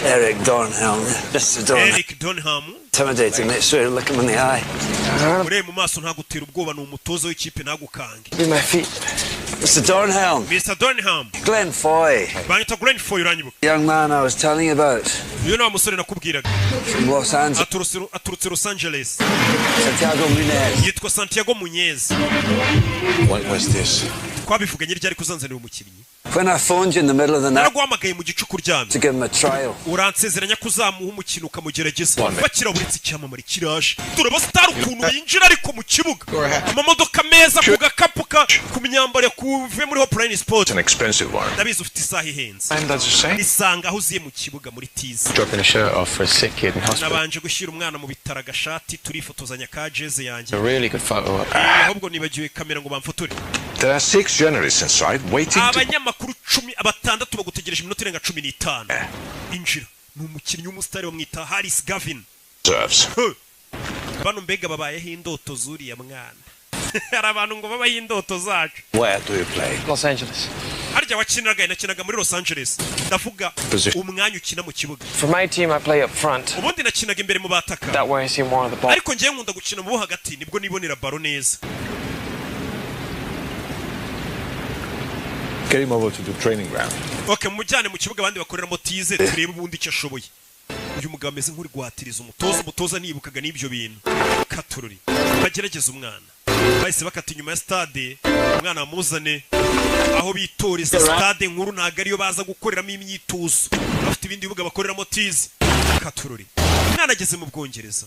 Eric Dornhelm. Eric Dornhelm. Intimidating. Let's look him in the eye. Ure mu maso ntagutera ubwoba ni umutozo w'ikipe nagukange. Be my feet. Mr. Dornhelm. Mr. Dornhelm. Glenn Foy. Banyita Glenn Foy uranyibuka. Young man I was telling you about. You know umusore nakubwiraga. From Los Angeles. Aturutse Los Angeles. Santiago Munez. Yitwa Santiago Munez. What was this? Twabivuganye ryari kuzanzanira umukinnyi. When I phoned you in the middle of the night. Naguhamagaye mu gicuku ryamye. To give him a trial. Uransezeranya kuzamuha umukino ukamugerageza. Bakira buritse icyamamare kiraje. Turaba star ukuntu yinjira ariko mu kibuga. Amamodoka meza ku gakapuka ku myambaro kuve muri Hopline Sport. An expensive one. Ndabizi ufite isaha ihenze. And that's the same. Isanga aho uziye mu kibuga muri tizi. Dropping a shirt off for a sick kid in hospital. Nabanje gushyira umwana mu bitaro agashati turifotozanya ka jeze yanjye. A really good photo. Ahubwo nibagiwe kamera ngo bamfotore. There are 6 journalists inside waiting to... abanyamakuru 10 abatandatu bagutegereje iminota irenga 15 injira ni umukinnyi w'umusitari wamwita Harris Gavin bano mbega babayeho indoto zuriya mwana hari abantu ngo babayeho indoto zacu. Where do you play? Los Angeles. harya wakinaga muri Los Angeles ndavuga umwanya ukina mu kibuga. For my team I play up front. ubundi nakinaga imbere mu bataka. That way I see more of the ball. ariko ngiye nkunda gukina mu bo hagati nibwo nibonera baro neza. Get him over to the training ground. Okay, mujyane mu kibuga abandi bakoreramo tize turebe ubundi icyo ashoboye. uyu mugabo ameze nk'uri guhatiriza umutoza nibukaga n'ibyo bintu. Katururi bagerageza umwana bahise bakata inyuma ya stade umwana amuzane aho bitoreza stade nkuru ntago ariyo baza gukoreramo imyitozo bafite ibindi bibuga bakoreramo tize. Katururi umwana ageze mu Bwongereza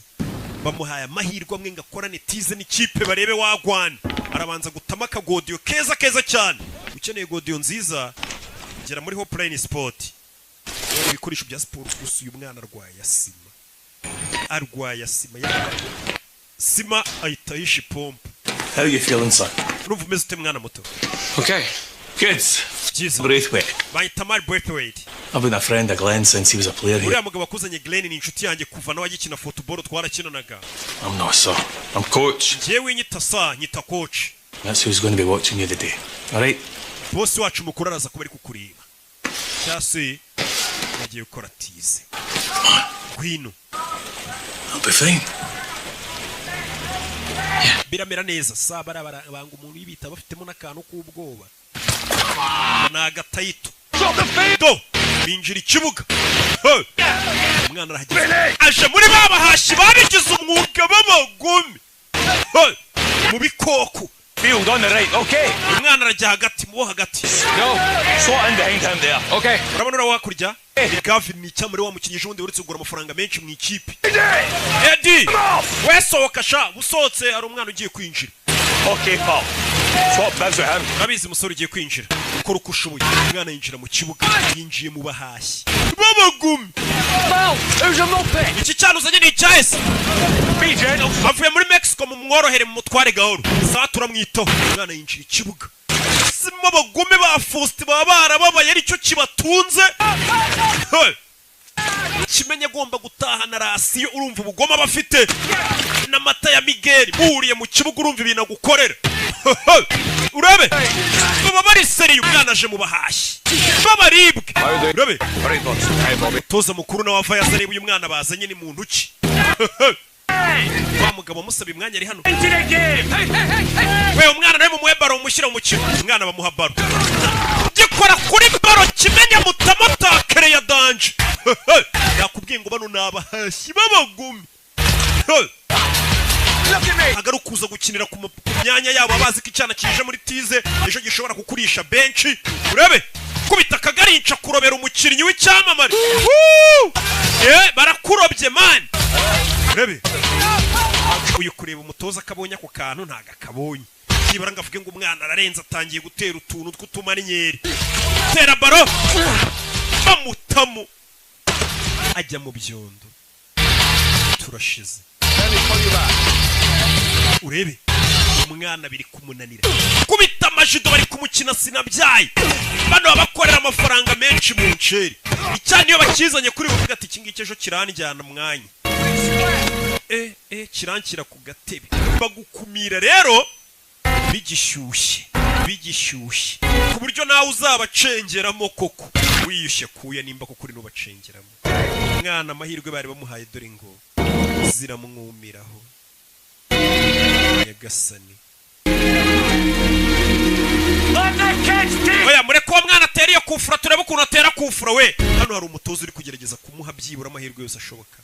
bamuhaye amahirwe amwe ngakorane tize n'ikipe barebe wagwana arabanza gutama akagodiyo keza cyane. ukeneye godiyo nziza gera muri Hopline Sport ibikoresho bya sport gusa uyu mwana arwaye sima ahita yishe pompe. How you feeling, son? urumva umeze ute mwana muto? Okay, good. Braithwaite. bahita Mark Braithwaite. I've been a friend of Glenn since he was a player here. uriya mugabo akuzanye Glenn ni inshuti yanjye kuva nawe agikina football twarakinanaga. I'm not sir, I'm coach. Njyewe nyita coach. That's who's going to be watching you today. All right? boss wacu mukuru araza kuba ari kukureba cyase nagiye gukora tize gwino. I'll be fine. biramera neza sabara banga umuntu yibita bafitemo n'akantu k'ubwoba nagatayito do binjira ikibuga umwana arahageze aje muri babahashi babigize umwuga b'abagome mu bikoko. Field on the right, okay. umwana arajya hagati mu hagati. No, swat in behind him there. Okay. urabona ura wakurya Gavin ni cyamuri wa mukinyije wundi uretse kugura amafaranga menshi mu ikipe. Eddie wesohoka sha busotse hari umwana ugiye kwinjira. Okay pal, swap beds with him. nabizi umusore ugiye kwinjira ukora uko ushoboye. umwana yinjira mu kibuga yinjiye mu bahashyi babagumi. iki cyane uzanye ni icyahise avuye muri Mexico mu mworohere mu mutware gahoro saa turamwitaho. umwana yinjira ikibuga sima abagome ba Faustin baba barababaye aricyo kibatunze. kimenye agomba gutahana rasiyo urumva ubugoma bafite n'amata ya Miguel buriye mu kibuga urumva ibintu agukorera. urabe baba bari seriye umwana aje mu bahashyi babaribwe. urabe toza mukuru na wava yazareba uyu mwana bazanye ni muntu ki. wa mugabo musaba imwanya ari hano. we umwana nawe mumuhe baro umushyira mu mukino umwana bamuha baro gikora kuri baro kimenye mutamotakere ya danje. yakubwiye ngo bano nabahashyi babagumi. agaruka kuza gukinira ku myanya yabo abazi ko icyana kije muri tize ejo gishobora kukurisha benshi. urabe kubita akagarinca kurobera umukinnyi w'icyamamare. barakurobye man. urabe uyu kureba umutoza akabonye ako kantu ntago akabonye. nibara ngavuge ngo umwana ararenze atangiye gutera utuntu tw'utumarinyeri tera baro bamutamo ajya mu byondo. turashize urebe umwana biri kumunanira kubita amajido bari kumukina sinabyaye. bano babakorera amafaranga menshi mu nceri icyane iyo bakizanye kuri buvuga ati iki ngiki ejo kiranjyana mwanya kirankira ku gatebe bagukumira rero bigishyushye ku buryo nawe uzabacengeramo koko wiyushye kuya nimba ko kuri nubacengeramo. umwana amahirwe bari bamuhaye dore ngo ziramwumiraho nyagasani. oya mureke uwo mwana atera iyo kufura turebe ukuntu atera kufura we. hano hari umutoza uri kugerageza kumuha byibura amahirwe yose ashoboka.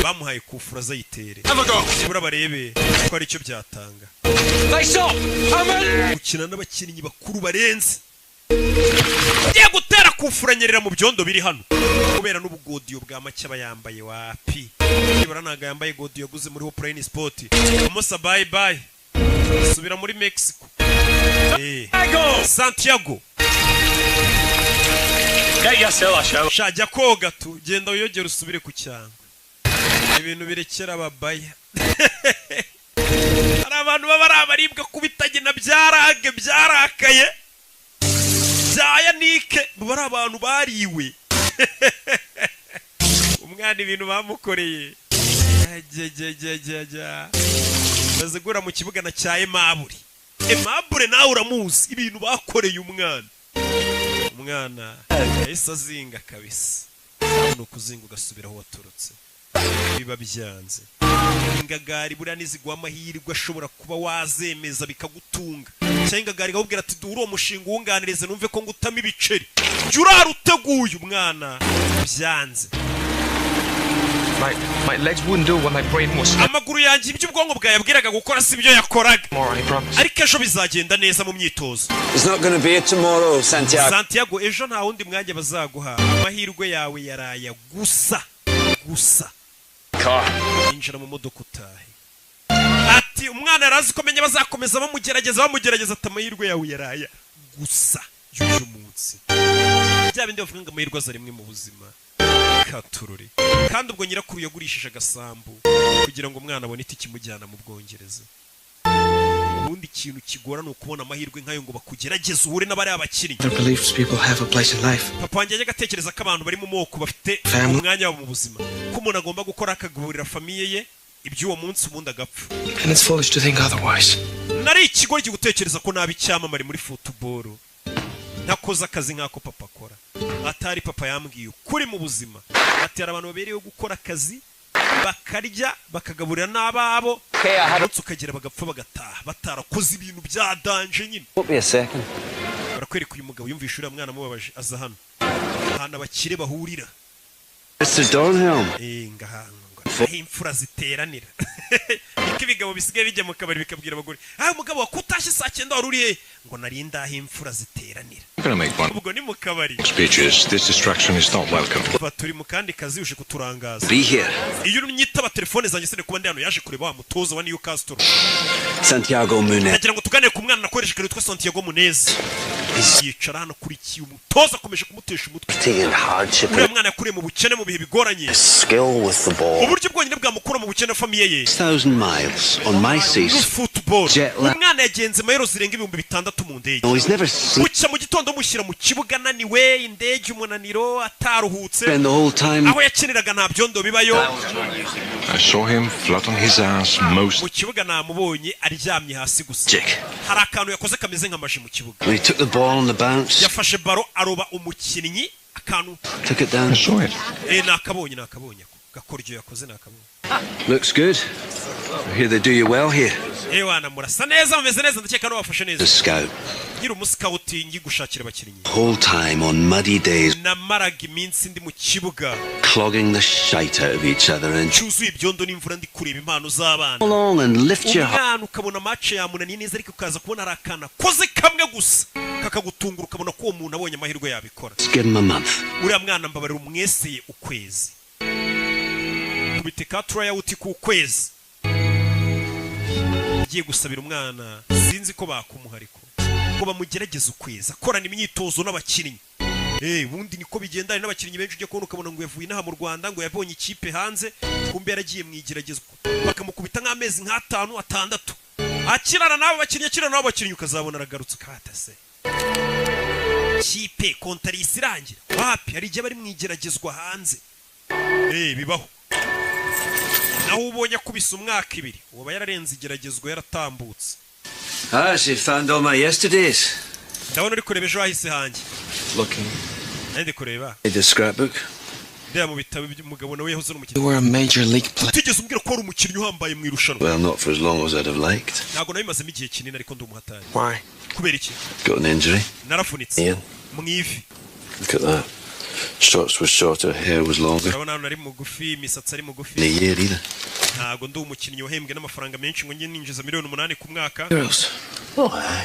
bamuhaye kufura azayitere byibura barebe ko ari icyo byatanga. gukina n'abakinnyi bakuru barenze ugiye gutera kufura nyerera mu byondo biri hano kubera n'ubugodiyo bwa make aba yambaye wapi. byibura ntago yambaye godiyo yaguze muri Hopline Sport. amusa bye bye subira muri Mexico. Santiago shajya koga tu genda wiyogera usubire ku cyangwa ibintu birekera ababaya. hari abantu baba ari abaribwa kubitanye nabyo byarakaye byaya nike bari abantu bariwe umwana ibintu bamukoreye bazigura mu kibuga na cya Aimable nawe uramuzi ibintu bakoreye umwana yahise azinga kabisa no kuzinga ugasubira aho waturutse biba byanze ingagari buriya nizigwa amahirwe ashobora kuba wazemeza bikagutunga cyangwa ingagari gahubwira ati uri uwo mushinga uwunganirize numve ko ngutama ibiceri jya uraruteguye umwana byanze My legs wouldn't do what my brain was. Amaguru yanjye ibyo ubwonko bwawe yabwiraga gukora si byo yakoraga. Ariko ejo bizagenda neza mu myitozo. It's not going to be tomorrow, Santiago. Santiago, ejo nta wundi mwanya bazaguha. Amahirwe yawe yaraya gusa. Injira mu modoka utahe. Ati umwana arazi ko menye bazakomeza bamugerageza ati amahirwe yawe yaraya gusa. Y'uyu munsi. Bya bindi bavuga ngo amahirwe aza rimwe mu buzima. Katururi. Kandi ubwo nyirakuru yagurishije agasambu kugira ngo umwana abone itike imujyana mu Bwongereza. Ubundi ikintu kigora no kubona amahirwe nkayo ngo bakugerageze uhure n'abari abakiri. Papa wanjye yajya gatekereza ko abantu bari mu moko bafite umwanya wabo mu buzima. Ko umuntu agomba gukora akagaburira famiye ye iby'uwo munsi ubundi agapfa. And it's foolish to think otherwise. Nari ikigoryi gutekereza ko nabi cyamamare muri football. Nakoze akazi nk'ako papa akora. Atari papa yambwiye kuri mu buzima. Ati abantu babereyeho gukora akazi bakarya bakagaburira n'ababo arutse ukagira bagapfa bagataha batarakoze ibintu bya danje nyine. Barakwereka uyu mugabo yumvisha uriya mwana mubabaje aza hano abakire bahurira. Mr. Dornhelm. Ngahanga imfura ziteranira. Iki bigabo bisigaye bijya mu kabari bikabwira abagore umugabo wakutashye saa 9 wari uri he ngo nari ndahe imfura ziteranira. Ubwo ni mu kabari. Speeches, this distraction is not welcome. Baturi mu kandi kazi uje kuturangaza. Be here. Iyo unyitaba telefone zanjye sene kuba ndi hano yaje kureba wa mutozo wa Newcastle. Santiago Munez. Nagira ngo tuganire ku mwana nakoresheje kare witwa Santiago Munez. Yicara hano kuri kiyo umutoza akomeje kumutesha umutwe. Uriya mwana yakuriye mu bukene mu bihe bigoranye. Uburyo bwonyine bwamukura mu bukene famiye ye. 1000 miles on my seas. Football. Umwana yagenze mayero zirenga 6,000 mu ndege. Bucya mu gitondo mushyira mu kibuga naniwe indege umunaniro ataruhutse. Aho yakiniraga nta byondo bibayo. I saw him flat on his ass most. Mu kibuga namubonye aryamye hasi gusa. Hari akantu yakoze kameze nk'amaji mu kibuga. We took the ball on the bounce. Yafashe baro aroba umukinnyi akantu. Took it down. I saw it. Nakabonye gakoryo yakoze nakabonye. Looks good. I hear they do you well here. Ewana murasa neza mumeze neza ndakeka no bafashe neza. The scout. Nyiri umuscouting gushakira abakinnyi. Whole time on muddy days. Namaraga iminsi ndi mu kibuga. Clogging the shite out of each other and cyuzuye ibyondo n'imvura ndi kureba impano z'abana. Along and lift your heart. Ukabona match ya munani neza ariko ukaza kubona arakana koze kamwe gusa kakagutungura ukabona ko uwo muntu abonye amahirwe yabikora. Give him a month. Uriya mwana mbabarira umweseye ukwezi. Kubiteka tryout ku kwezi. Giye gusabira umwana sinzi ko bakumuhariko ko bamugerageza ukwezi akorana imyitozo n'abakinnyi. Bundi niko bigendana n'abakinnyi benshi ujye kubona ukabona ngo yavuye inaha mu Rwanda ngo yabonye ikipe hanze kumbe yaragiye mwigeragezwa bakamukubita nk'amezi nk'5 6 akirana n'abo bakinnyi ukazabona aragarutse katase kipe kontarisi irangira wapi hari igihe bari mwigeragezwa hanze. Bibaho naho ubonye kubisa umwaka 2 uba yararenze igeragezwa yaratambutse. She found all my yesterdays. Ndabona uri kureba ejo hahise hanjye. Looking. Ndi kureba. The scrapbook. Ndaya mu bitabo by'umugabo nawe yahoze n'umukinnyi. You were a major league player. Tigeze umbwira ko ari umukinnyi uhambaye mu irushanwa. Well, not for as long as I'd have liked. Ntago nabimazemo igihe kinini ariko ndi umuhatari. Why? Kubera iki? Got an injury. Narafunitse. Mu ivi. Look at that. Shorts were shorter, hair was longer. Ndabona nari mugufi, imisatsi ari mugufi. In a year either. Ntago ndi umukinnyi wahembwe n'amafaranga menshi ngo njye ninjiza $8,000,000 ku mwaka.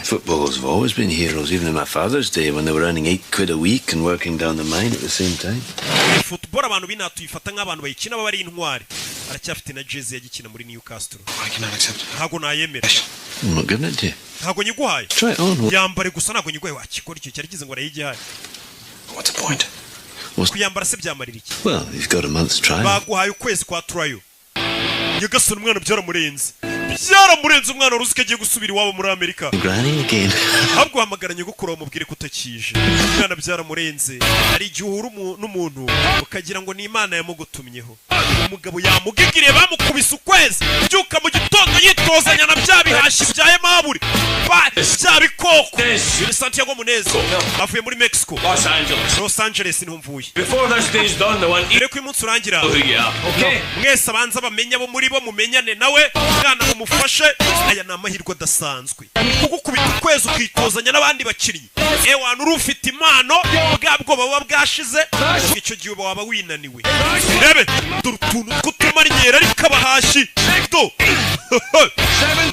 Footballers have always been heroes, even in my father's day when they were earning £8 a week and working down the mine at the same time. Football abantu binatuyifata nk'abantu bayikina baba ari intwari. Aracyafite na jersey yagikina muri Newcastle. I cannot accept. Ntago nayemera. I'm not giving it to you. Ntago nyiguhaye. Try it on. Yambare gusa ntago nyiguhaye wakikora icyo cyari kize ngo arayigihaye. What's the point? Kuyambara se byamarira iki? Well, you've got a month's trial. Baguhaye ukwezi kwa trial. Nyagasani umwana byaramurenze. byaramurenze umwana rusike agiye gusubira iwabo muri Amerika. Granny again. Ahubwo hamagaranye gukura umubwire kutakije. Umwana byaramurenze. Ari igihe uri n'umuntu ukagira ngo ni Imana yamugutumyeho. Umugabo yamugigiriye bamukubise ukwezi. Byuka mu gitondo yitozanya na bya bihashi byaye maburi. Bya bikoko. Ni Santiago Muneza. Avuye muri Mexico. Los Angeles ntumvuye. Before this day is done, the one Rero ko umunsi urangira. Okay. Mwese abanza bamenya bo muri bo mumenyane nawe. Mwana mumufashe. Aya ni amahirwe adasanzwe. Kugukubita ukwezi ukitozanya n'abandi bakinnyi. Ewana urufite impano bwabwo baba bwashize. Icyo gihe waba winaniwe. Rebe utuntu tw'utumara inyera ariko abahashi. Do.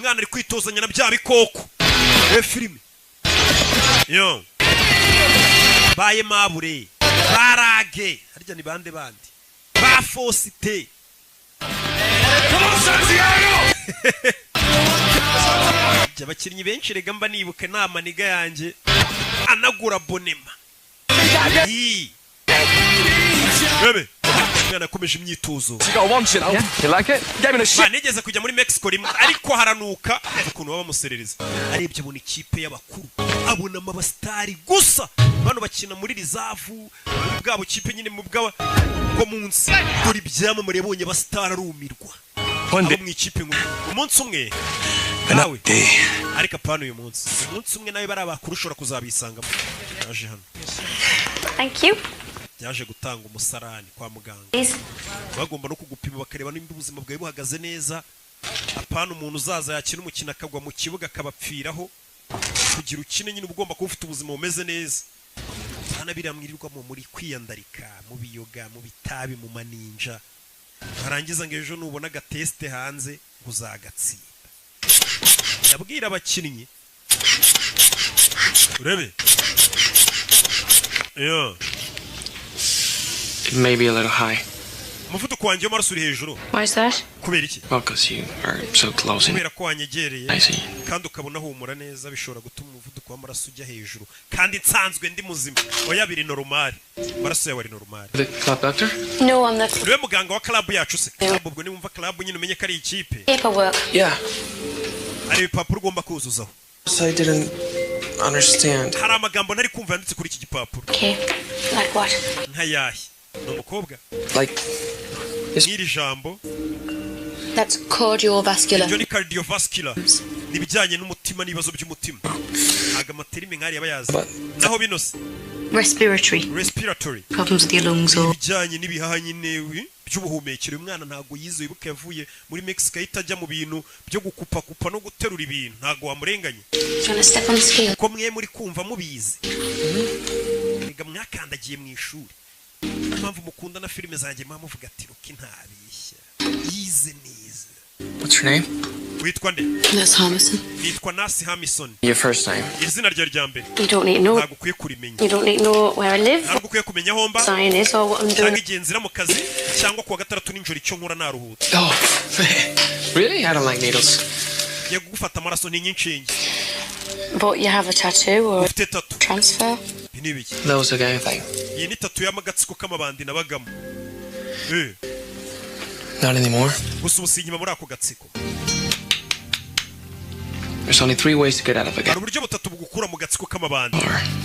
Mwana ari kwitozanya na bya bikoko. Filime. Yo. Baye mabure. Barage. Harya ni bande bandi. Ba Fosite. Come on, Santiago! Abakinnyi benshi rega mba nibuke nama niga yanjye anagura bonema. Bebe. Mwana akomeje imyitozo. Nigeze kujya muri Mexico rimwe ariko haranuka ukuntu baba muserereza. Arebye abona ikipe y'abakuru. Abona amabastari gusa. Bano bakina muri rizavu bwabo kipe nyine mu bwa munsi. Dore ibyamamare yabonye abastari arumirwa. Abo mu ikipe umunsi umwe nawe ariko apana uyu munsi. Umunsi umwe nawe bari abakuru ushobora kuzabisangamo. Yaje hano. Thank you. Yaje gutanga umusarani kwa muganga. Bagomba no kugupima bakareba nimba ubuzima bwawe buhagaze neza. Apana umuntu uzaza yakina umukino akagwa mu kibuga akabapfiraho. Kugira ukine nyine ugomba kuba ufite ubuzima bumeze neza. Hana biramwirirwamo muri kwiyandarika, mu biyoga, mu bitabi, mu maninja. Barangiza ngo ejo nubona gateste hanze uzagatsinda. Yabwira abakinnyi. Urebe. Yeah. It may be a little high. Umuvuduko wanjye w'amaraso uri hejuru. Why is that? Kubera iki? Well, because you are so close in. Kubera ko wanyegereye kandi ukabona humura neza bishobora gutuma umuvuduko w'amaraso ujya hejuru. Kandi nsanzwe ndi muzima. Oya biri normal. Amaraso yawe ari normal. The club doctor? No, I'm not. Uriwe muganga wa club yacu se. Club ubwo nimumva club nyine umenye ko ari ikipe. Paperwork. Yeah. Ari ibipapuro ugomba kuzuzaho. So I didn't understand. Hari amagambo ntari kumva yanditse kuri iki gipapuro. Okay. Like what? Nkayahe. N'umukobwa. Like N'iri jambo. That's cardiovascular. Ibyo ni cardiovascular. Nibijyanye n'umutima n'ibibazo by'umutima. Aga materime nkari yabayazi. Naho binose. Respiratory. Problems with your lungs or bijyanye n'ibihaha nyine by'ubuhumekero. Umwana ntago yize wibuka yavuye muri Mexico itajya mu bintu byo gukupa no guterura ibintu. Ntago wamurenganye. Ko mwe muri kumva mubizi. Ega mwakandagiye mu ishuri. Mpamvu mukunda na filime zanjye muvuga ati ruki ntabishya. Yize neza. What's your name? Witwa nde? Nurse Hamison. Nitwa Nurse Hamison. Your first name? Izina rya mbere. You don't need to know. Ntabwo ukwiye kurimenya. You don't need to know where I live. Ntabwo ukwiye kumenya aho mba. Sign is or what I'm doing. Cyangwa igihe nzira mu kazi cyangwa kuwa gatandatu n'ijoro icyo nkora naruhutse. Oh, really? I don't like needles. Ye gufata amaraso ni nyinshinge. But you have a tattoo or Ufite tattoo. transfer? Binibiki. That was the gang thing. Iyi ni tattoo y'amagatsiko k'amabandi nabagamo. Not anymore. Gusa ubusinyima muri ako gatsiko. There's only 3 ways to get out of a Hari gang. uburyo butatu bugukura mu gatsiko k'amabandi.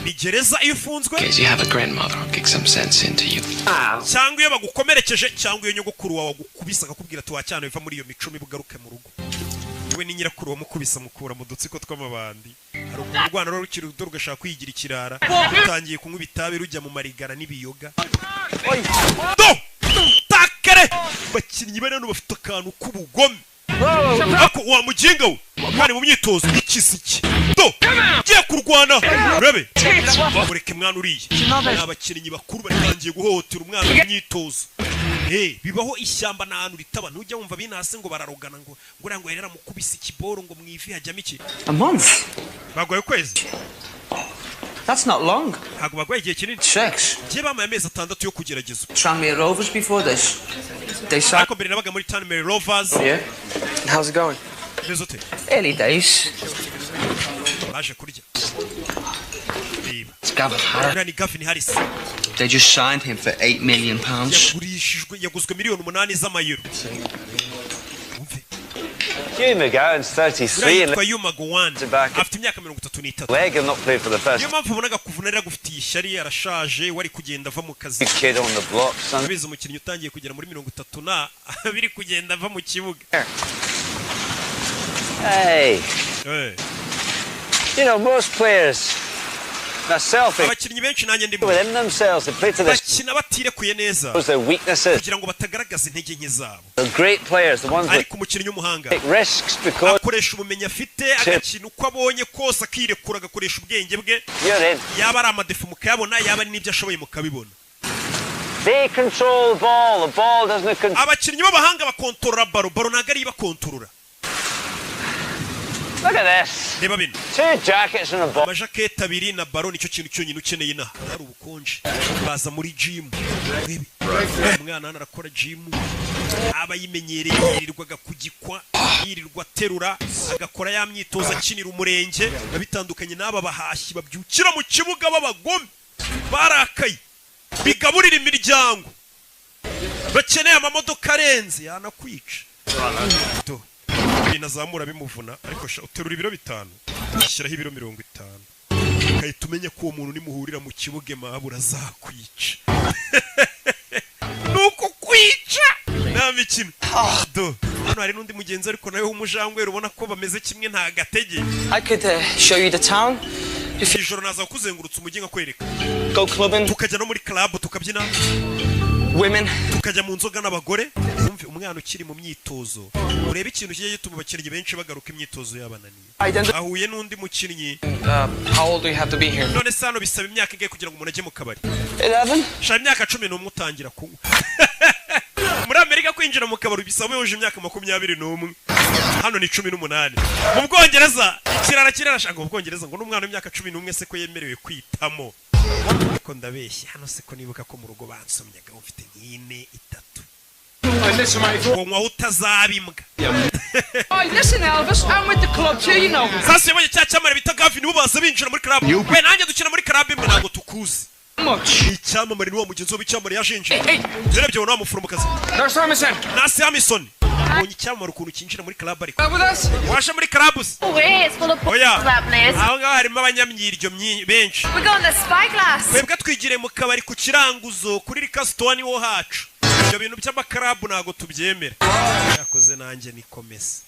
Ni gereza iyo ufunzwe. Case you have a grandmother who kicks some sense into you. Cyangwa iyo bagukomerekeje cyangwa iyo nyogokuru wawe agukubisa akakubwira ati wacyane biva muri iyo mico mibugaruke mu rugo. We ni nyirakuru wamukubisa mukura mu dutsiko tw'amabandi. Hari urwana rero rukiri rudo rugashaka kwigira ikirara. Utangiye kunywa ibitabi rujya mu marigara n'ibiyoga. Do! Takare! Bakinnyi bane bafite akantu k'ubugome. Ako wa mujinga we. Mwari mu myitozo ikisiki. Do! Giye kurwana. Rebe. Mureke mwana uriye. Abakinnyi bakuru batangiye guhohotera umwana mu myitozo. Bibaho ishyamba n'ahantu ritaba ntujya wumva binase ngo bararogana ngo ngo yerera mukubisa ikiboro ngo mwivi hajyamo iki. A month? Bagwaye kwezi. That's not long. Ntabwo bagwaye igihe kinini. 6. Giye bamaye amezi 6 yo kugerageza. Tranmere Rovers before this. They signed. Ako mbere nabaga muri Tranmere Rovers. Yeah. How's it going? Rezote. Early days. Baje kurya. It's Gavin Harris. Ni Gavin Harris. They just signed him for £8 million. Yaguzwe miliyoni 8 z'amayero. Hugh McGowan's 33 and Hugh McGowan afite imyaka 33 leg will not play for the first. Niyo mpamvu ubonaga kuvunira gufitiye ishyari arashaje wari kugenda ava mu kazi Kid on the block, son. Bize umukinnyi utangiye kugera muri 30 na biri kugenda ava mu kibuga. Hey. Hey. You know, most players they're selfish. Abakinnyi benshi nanjye ndimo. Within themselves, they play to their bakina batirekuye neza. Their weaknesses. Kugira ngo batagaragaza intege nke zabo. The great players, the ones ariko umukinnyi w'umuhanga. Take risks because akoresha ubumenyi afite agakina uko abonye kose akirekura agakoresha ubwenge bwe. Yaba ari amadefu mukayabona yaba ari n'ibyo ashoboye mukabibona. They control the ball doesn't control. Abakinnyi b'abahanga bakontorora baro ntago ari bakontorora. Look at this. Reba bino. Two jackets and a ball. Amajaketi abiri na baro nicyo kintu cyonyine ukeneye na. Hari ubukonje. Baza muri gym. Umwana arakora gym. Aba yimenyereye yirirwaga kugikwa, yirirwa terura, agakora ya myitozo akinira umurenge, bitandukanye n'aba bahashyi babyukira mu kibuga b'abagome. Barakaye. Bigaburira imiryango. Bakeneye amamodoka arenze yanakwica. Inazamura bimuvuna ariko uterura ibiro 5 ushyiraho ibiro 50 kahita umenya ko uwo muntu nimuhurira mu kibuge mabura zakwica nuko kwica nta mikino hano hari n'undi mugenzi ariko nawe w'umujangwe ubona ko bameze kimwe nta gatege. I could show you the town. Ijoro naza kuzengurutsa umujyi nkakwereka. Go clubbing. Tukajya no muri club tukabyina. Women. Tukajya mu nzoga n'abagore. Umve umwana ukiri mu myitozo. Urebe ikintu kigiye gituma abakinnyi benshi bagaruka imyitozo yabananiye. Ahuye n'undi mukinnyi. How old do you have to be here? None sano bisaba imyaka ingahe kugira ngo umuntu ajye mu kabari? 11. Sha imyaka 11 utangira kunywa. Muri Amerika kwinjira mu kabari bisaba yuje imyaka 21. Hano ni 18. Mu Bwongereza kirarashaka mu Bwongereza ngo n'umwana w'imyaka 11 se ko yemerewe kwitamo. Ko ndabeshya hano se ko nibuka ko mu rugo bansomyaga ufite nk'ine 3. Ngo utazabimbwa. Oh, listen Elvis, I'm with the club too, you know. Sasa yabonye cyamara bita Gavin ubaza binjira muri club. We nanjye dukina muri club imwe ntago tukuzi. Icyamamare ni wa mugenzi w'icyamamare yashinje. Zirebye wona muforomokazi. Nasi Amison. Bonye icyamamare ukuntu kinjira muri club ariko. Washa muri clubs. Oya. Aho ngaho harimo abanyamyiryo benshi. We go on the spyglass. Twebwe twigire mu kabari ku kiranguzo kuri Rikastoni wo hacu. Ibyo bintu by'amakarabu ntago tubyemera. Yakoze nanjye nikomeza.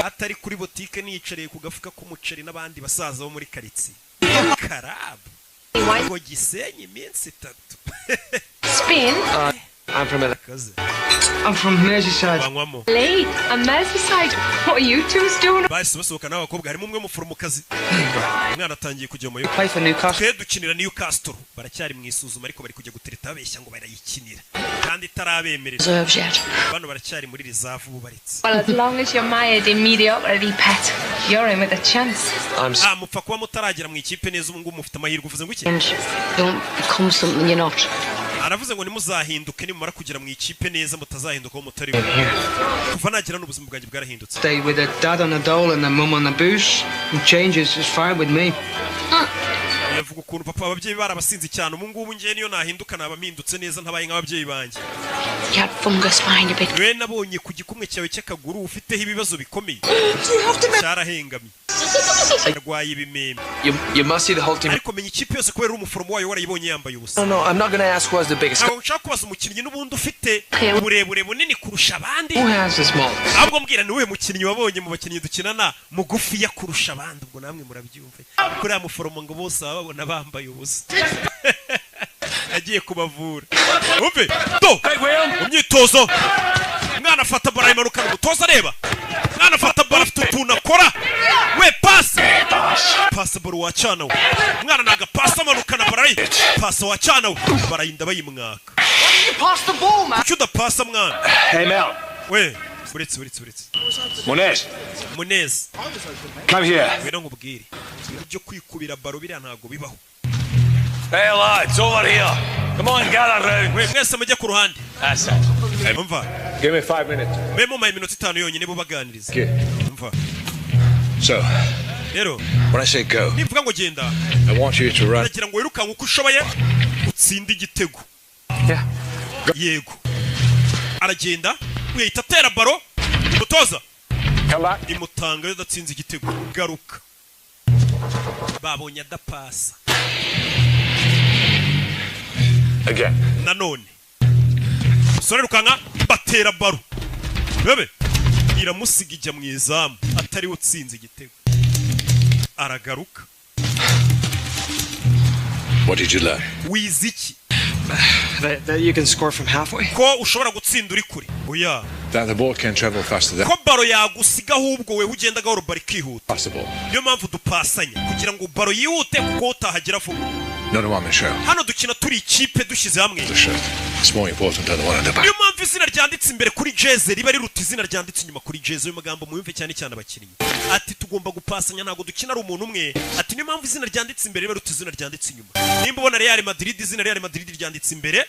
Atari kuri botike niyicareye ku gafuka k'umuceri n'abandi basaza bo muri karitsiye. Karabu. Ngo Gisenyi iminsi 3. Spain? I'm from Merseyside. Lee, and Merseyside. What are you two doing? Bahise basohoka n'abakobwa harimo umwe muforomokazi. Umwana atangiye kujya mu Play for Newcastle. dukinira Newcastle. Baracyari mu isuzuma ariko bari kujya gutereta abeshya ngo barayikinira. Kandi itarabemerera. Bano baracyari muri reserve bubaritse. Well, as long as you're mired in mediocrity, pet, you're in with a chance. Mupfa kuba mutaragera mu ikipe neza ubu ngubu mufite amahirwe uvuze ngo iki? Don't become something you're not. Aravuze ngo nimuzahinduke nimumara kugera mu ikipe neza mutazahinduka aho mutari. Kuva nagira n'ubuzima bwanjye bwarahindutse. Stay with a dad on a dole and a mum on a booze. And changes is fine with me. Yavuga ukuntu papa ababyeyi barabasinzi cyane ubu ngubu ngiye niyo nahinduka nabamindutse neza ntabaye nk'ababyeyi banjye. You had fungus behind a bit. We nabonye ku gikumwe cyawe cy'akaguru ufiteho ibibazo bikomeye. Cyarahengamye. Yarwaye ibimeme. You must see the whole team. Ariko menya ikipe yose kubera umuforomo wayo warayibonye yambaye ubusa. No, I'm not going to ask who has the biggest. Ntabwo nshaka kubaza umukinnyi n'ubundi ufite uburebure bunini kurusha abandi. Who has the smallest? Ahubwo mbwira ni we mukinnyi wabonye mu bakinnyi dukinana mugufi ya kurusha abandi ubwo namwe murabyumva. Kuri ya muforomo ngo bose babona bambaye ubusa. Agiye kubavura. Umve. To. Umyitozo. Mwana afata bara imanuka n'umutoza reba. Mwana afata bara afite utuntu akora. We pass. Pass baro wacana we. Mwana naga pass amanuka na bara. Pass wacana we. Barayinda bayimwaka. Pass the ball, man. Kuki udapasa mwana? Hey Mel. We. Uretse. Munez. Come here. Wera nkubwire. Ibyo kwikubira baro biriya ntago bibaho. Hey lads, over here. Come on, gather round. We mwese mujye ku ruhande. That's it. Umva. Give me 5 minutes. Memo my minutes 5 yonyine bo baganiriza. Umva. So, Rero. when I say go, Nivuga ngo genda. I want you to run. Ndagira ngo wirukanka uko ushoboye utsinde igitego. Yeah. Yego. Aragenda, uyita tera baro. Umutoza. imutanga yo datsinze igitego garuka babonye adapasa Again. Nanone sore rukanga batera baro bebe iramusiga ijya mu izamu atari utsinze igitego aragaruka. What did you learn? Wiziki That you can score from halfway. Ko ushobora gutsinda uri kure. Oya. That the ball can travel faster than ko baro yagusiga ahubwo we ugenda gahoro bari kihuta. possible. Niyo mpamvu dupasanya kugira ngo baro yihute kuko utahagera vuba. Not a one man show. Hano dukina turi ikipe dushyize hamwe. It's more important than the one at the back. Niyo mpamvu izina ryanditse imbere kuri jeze riba riruta izina ryanditse inyuma kuri jeze. Uyu magambo muyumve cyane cyane abakinnyi. Ati tugomba gupasanya ntago dukina ari umuntu umwe. Ati niyo mpamvu izina ryanditse imbere riba riruta izina ryanditse inyuma. Nimba ubona Real Madrid izina Real Madrid ryanditse imbere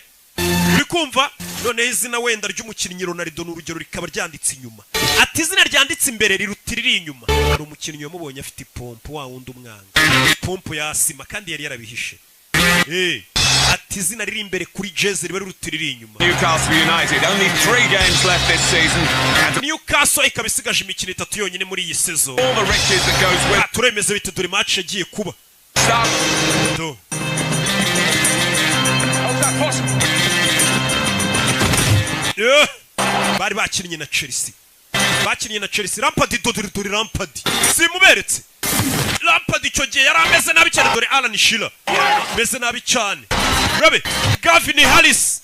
uri kumva none izina wenda ry'umukinnyi Ronaldo n'urugero rikaba ryanditse inyuma. Ati izina ryanditse imbere riruta riri inyuma. Hari umukinnyi yamubonye afite ipompo wa wundi umwanga. Ipompo ya sima kandi yari yarabihishe. Ati izina riri imbere kuri jeze riba riruta riri inyuma. Newcastle United, only 3 games left this season. Newcastle ikaba isigaje imikino 3 yonyine muri iyi season. All the riches that goes with. Turemeze bite dore match yagiye kuba. Stop. Do. How's that possible? Bari bakinnye na Chelsea. Bakinnye na Chelsea. Lampard dore Lampard. Simuberetse. Lampard icyo gihe yari ameze nabi cyane dore Alan Shearer. Meze nabi cyane. Rabe, Gavin Harris.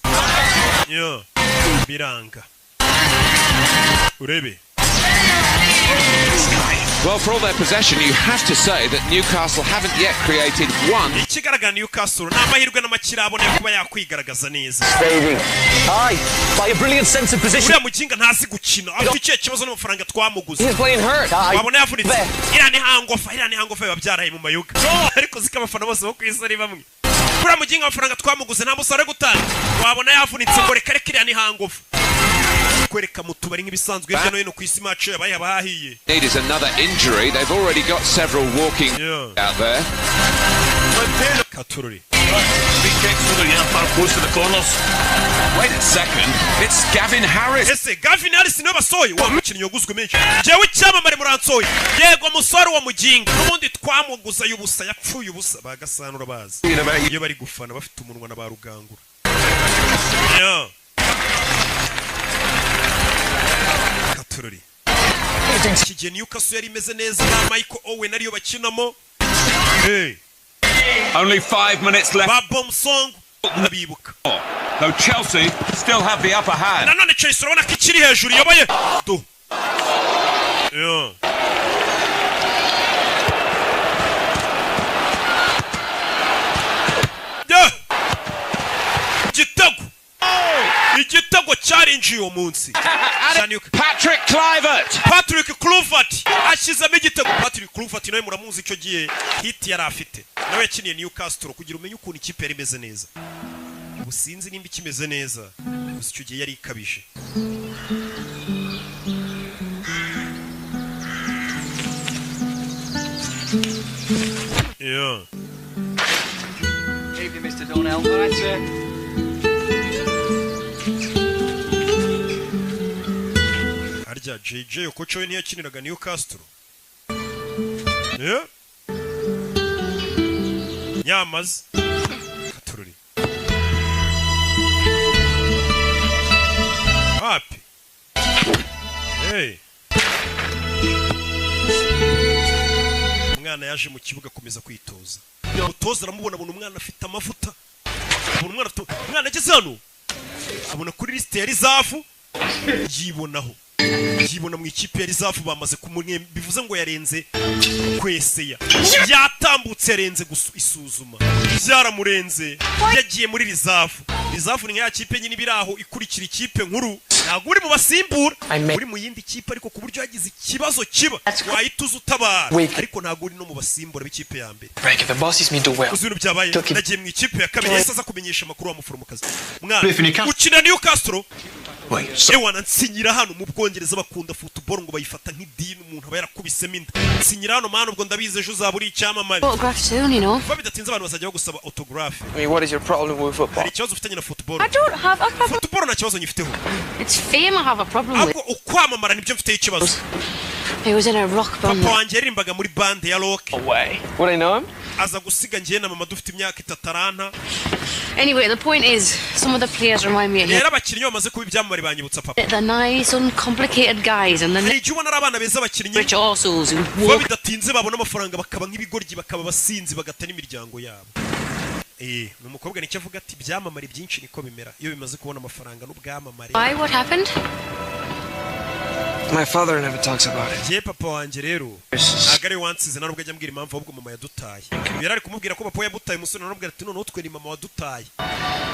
Biranga. Urebe. Well, for all their possession, you have to say that Newcastle haven't yet created one. Ikigaragara Newcastle n'amahirwe n'amakira abone kuba yakwigaragaza neza. Aye, by a brilliant sense of position. Uriya muginga ntazi gukina. Afite ikihe kibazo n'amafaranga twamuguze. He's playing hurt. Wabona yavunitse. Irani hangofa babyaraye mu mayuga. Ariko zikabafana bose bo kwisari bamwe. Uriya muginga amafaranga twamuguze nta musare gutanga. Wabona yavunitse ngo reka irani hangofa. Kwereka mu tubari nk'ibisanzwe hirya no hino ku isi match yabaye abahiye. Need is another injury. They've already got several walking out there. Katururi. Big kicks for the far close to the corners. Wait a second. It's Gavin Harris. Ese Gavin Harris niwe basoye wa mukinnyi yaguzwe menshi. Jewe cyamamare muransoye. Yego musore wa muginga. N'ubundi twamuguza y'ubusa yapfuye ubusa bagasanura bazi. Iyo bari gufana bafite umunwa na barugangura. Katururi. Kigiye Newcastle yari imeze neza na Michael Owen ariyo bakinamo. Only 5 minutes left. Babom Song nabibuka. Though Chelsea still have the upper hand. Nanone Chelsea urabona ko ikiri hejuru yoboye. Do. Igitego cyarinjiye uwo munsi. Patrick Kluivert ashyizemo igitego. Patrick Kluivert nawe muramuzi icyo gihe hit yari afite. Nawe yakiniye Newcastle kugira umenye ukuntu ikipe yari imeze neza. Ubusinzi nimba ikimeze neza. Gusa icyo gihe yari ikabije. Evening, Mr. Donnell. That's it. Arya JJ Okocha we ntiyakiniraga Newcastle. Nyamaze. Katururi. Happy. Hey. Umwana yaje mu kibuga komeza kwitoza. Umutoza aramubona abona umwana afite amavuta. Umwana ageze hano. Abona kuri liste ya Rizafu. Yibonaho. Yibona mu ikipe ya Rizafu bamaze kumwe bivuze ngo yarenze kweseya. Yatambutse yarenze isuzuma. Byaramurenze. Yagiye muri Rizafu. Rizafu ni nka kipe nyine biraho ikurikira ikipe nkuru. Ntabwo uri mu basimbura. Uri mu yindi kipe ariko ku buryo yagize ikibazo kiba. Wahituza utabara. Ariko ntabwo uri no mu basimbura b'ikipe ya mbere. Break the bosses me do well. Uzuru byabaye. Nagiye mu ikipe ya kabiri yesa kumenyesha makuru wa muforomokazi. Mwana ukina Newcastle. Ewana nsinyira hano mu Bwongereza bakunda football ngo bayifata nk'idini umuntu aba yarakubisemo inda. Nsinyira hano mana ubwo ndabize ejo uzaburi icyamamare. Autograph soon, you know. Kuba bidatinze abantu bazajya gusaba autograph. I mean, what is your problem with football? Hari ikibazo ufitanye na football. I don't have a problem. Football nta kibazo nyifiteho. It's fame I have a problem with. Ahubwo ukwamamara nibyo mfite ikibazo. He was in a rock band. Papa wanjye yarimbaga muri band ya rock. Away. Would I know him? Aza gusiga njye na mama dufite imyaka 3 Anyway, the point is, some of the players remind me of him. Rero abakinnyi bamaze kuba ibyamamare banyibutsa papa. They're nice, uncomplicated guys, and then igihe ubona ari abana beza abakinnyi rich assholes who kuba walk. bidatinze babona amafaranga bakaba nk'ibigoryi bakaba basinzi bagata n'imiryango yabo. Numukobwa nicyo avuga ati byamamare byinshi niko bimera iyo bimaze kubona amafaranga n'ubwamamare. Why? What happened? My father never talks about it. Je papa wanje rero agare wansize narubwo ajya mbwira impamvu ahubwo mama yadutaye. Yarari kumubwira ko papa yabutaye umusore narubwo ati none utwe ni mama wadutaye.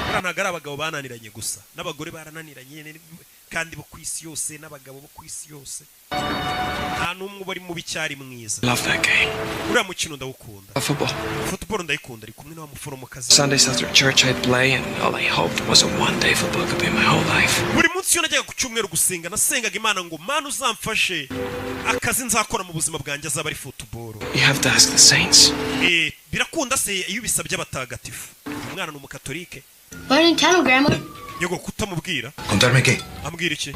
Bura ntagara abagabo bananiranye gusa n'abagore barananiranye kandi bo kwisi yose n'abagabo bo kwisi yose. Nta numwe bari mu bicyari mwiza. Love that game. Uriya mukino ndawukunda. Football ndayikunda ari kumwe n'abamuforomokazi. Sundays after church I'd play and all I hoped was a one-day football could be my whole life. Buri munsi yo najyaga ku cyumweru gusenga nasengaga Imana ngo Mana uzamfashe akazi nzakora mu buzima bwanjye azaba ari football. You have to ask the saints. Birakunda se iyo bisabye abatagatifu. Umwana ni umukatolike. Learning Tamil, Grandma. Yego kutamubwira. Contarme qué? Ambwira iki?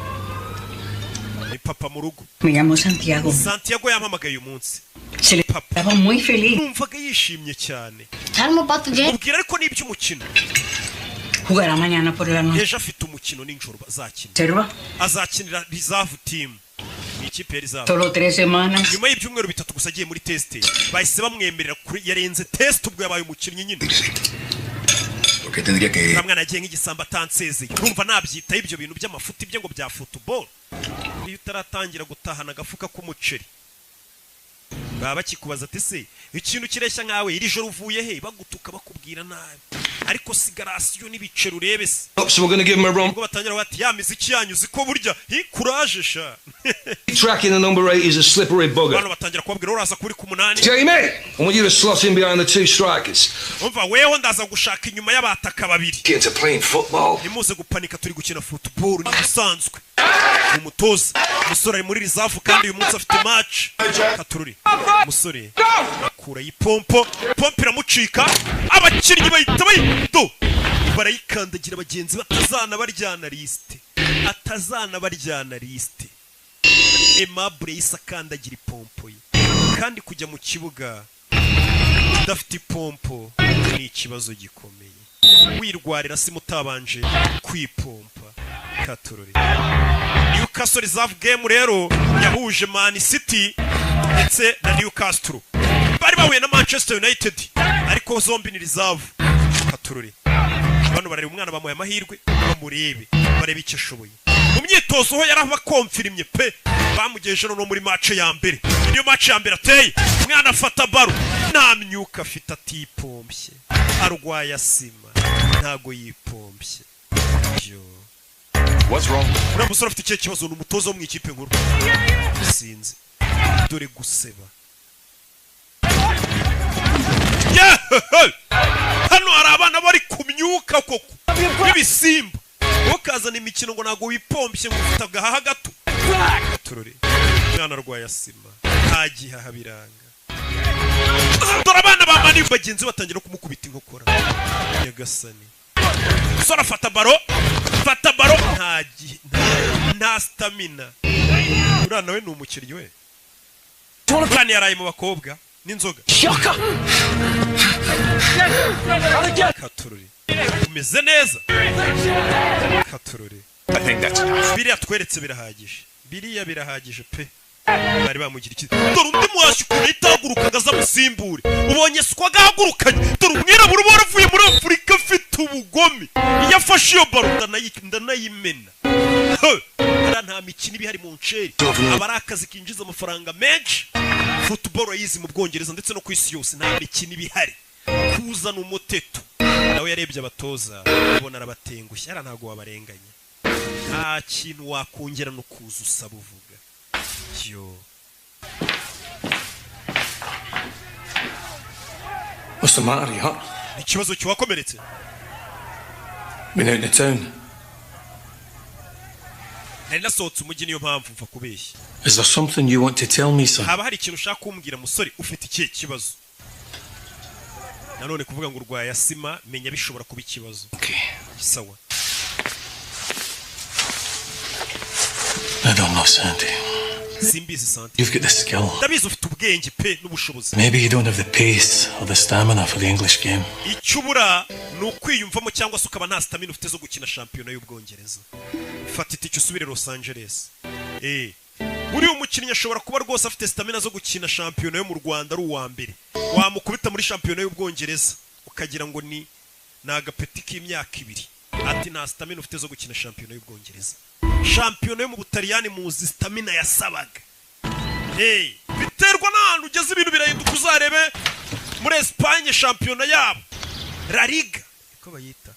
Ni papa mu rugo. Me llamo Santiago. Santiago yampamagaye umunsi. Se le estaba muy feliz. Numvaga yishimye cyane. Tell him about the game. Mubwira ariko n'iby'umukino. Jugará mañana por la noche. Ejo afite umukino n'injoro azakina. Serva. Azakinira reserve team. Ikipe reserve. Solo 3 semanas. Nyuma y'ibyumweru bitatu gusa agiye muri test. Bahise bamwemerera kuri yarenze test ubwo yabaye umukinnyi nyine. Porque tendría que Ramwana agiye nk'igisamba atansezeye. Urumva nabyita ibyo bintu by'amafuti bye ngo bya football. Iyo utaratangira gutahana agafuka k'umuceri. Baba bakikubaza ati se ikintu kireshya nkawe iri joro uvuye he bagutuka bakubwira nabi. Ariko sigarasiyo n'ibicero urebe se. So we're going to give him a run. Ubwo batangira bati ya miziki yanyuze ko burya courage sha. Tracking the number 8 is a slippery bugger. Bano batangira kubabwira uraza kuri ku 8. Jamie, I want you to slot in behind the 2 strikers. Umva weho ndaza gushaka inyuma y'abataka babiri. Kids are playing football. Nimuze gupanika turi gukina football ni bisanzwe. Umutoza umusore ari muri reserve kandi uyu munsi afite match. Katururi. Umusore akura yipompo, pompo iramucika, abakinnyi bahita bayito. Barayikandagira bagenzi batazana baryana liste. Atazana baryana liste. Aimable isakandagira ipompo ye. Kandi kujya mu kibuga udafite ipompo ni ikibazo gikomeye. Wirwarira si mutabanje kwipompa. Katururi. Newcastle reserve game rero yahuje Man City ndetse na Newcastle. Bari bahuye na Manchester United ariko zombi ni reserve. Katururi. Bano barari umwana bamuye amahirwe bamurebe barebe icyo ashoboye. Mu myitozo ho yarabakonfirimye pe bamugeje no muri match ya mbere. Niyo match ya mbere ateye umwana afata baro nta myuka afite atipompye. Arwaye asima ntago yipompye. What's wrong? Uriya musore afite ikihe kibazo ni umutoza wo mu ikipe nkuru. Sinzi. Dore guseba. Hano hari abana bari kumyuka koko. N'ibisimba. Ukazana imikino ngo ntago wipompye ngo ufite agahaha gato. Turore. Mwana arwaye asima. Nta gihaha biranga. Dore abana ba Mani bagenzi batangira kumukubita inkokora. Nyagasani. Sora fata baro nta stamina. Uriya nawe ni umukinnyi we. Kandi yaraye mu bakobwa n'inzoga. Katururi. Umeze neza. Katururi. Biriya tweretse birahagije. Biriya birahagije pe. Bari bamugira iki? Dore undi mwashyi ukuntu itagurukaga azamusimbure. Ubonye siko agahagurukanye. Dore umwirabura uba waravuye muri Afurika afite ubugome. Iyo afashe iyo baro ndanayimena. Nta mikino ibihari mu nceri. Aba ari akazi kinjiza amafaranga menshi. Football yizi mu Bwongereza ndetse no ku isi yose nta mikino ibihari. Kuzana umuteto. Nawe yarebye abatoza ubona arabatengushye ara ntago wabarenganye. Nta kintu wakongera no kuza usaba uvuga. What's the matter, you hurt? Ikibazo kiwakomeretse. Been out in the town. Nasohotse umujyi niyo mpamvu mva kubeshya. Is there something you want to tell me, son? Haba hari ikintu ushaka kumbwira musore ufite ikihe kibazo? Nanone kuvuga ngo urwaye asima menya bishobora kuba ikibazo. Okay. Sawa. I don't know, Sandy. simbizi sante You've got the skill. ndabizi ufite ubwenge pe n'ubushobozi Maybe you don't have the pace or the stamina for the English game. icyubura ni ukwiyumvamo cyangwa se ukaba nta stamina ufite zo gukina shampiyona y'ubwongereza fata itike usubire Los Angeles uriya umukinnyi ashobora kuba rwose afite stamina zo gukina shampiyona yo mu Rwanda ari uwa mbere wamukubita muri shampiyona y'ubwongereza ukagira ngo ni agapeti k'imyaka 2 ati nta stamina ufite zo gukina shampiyona y'ubwongereza shampiyona yo mu Butaliyani muzi stamina yasabaga biterwa n'ahantu ugeze ibintu birahinduka uzarebe muri Espagne shampiyona yabo La Liga ko bayita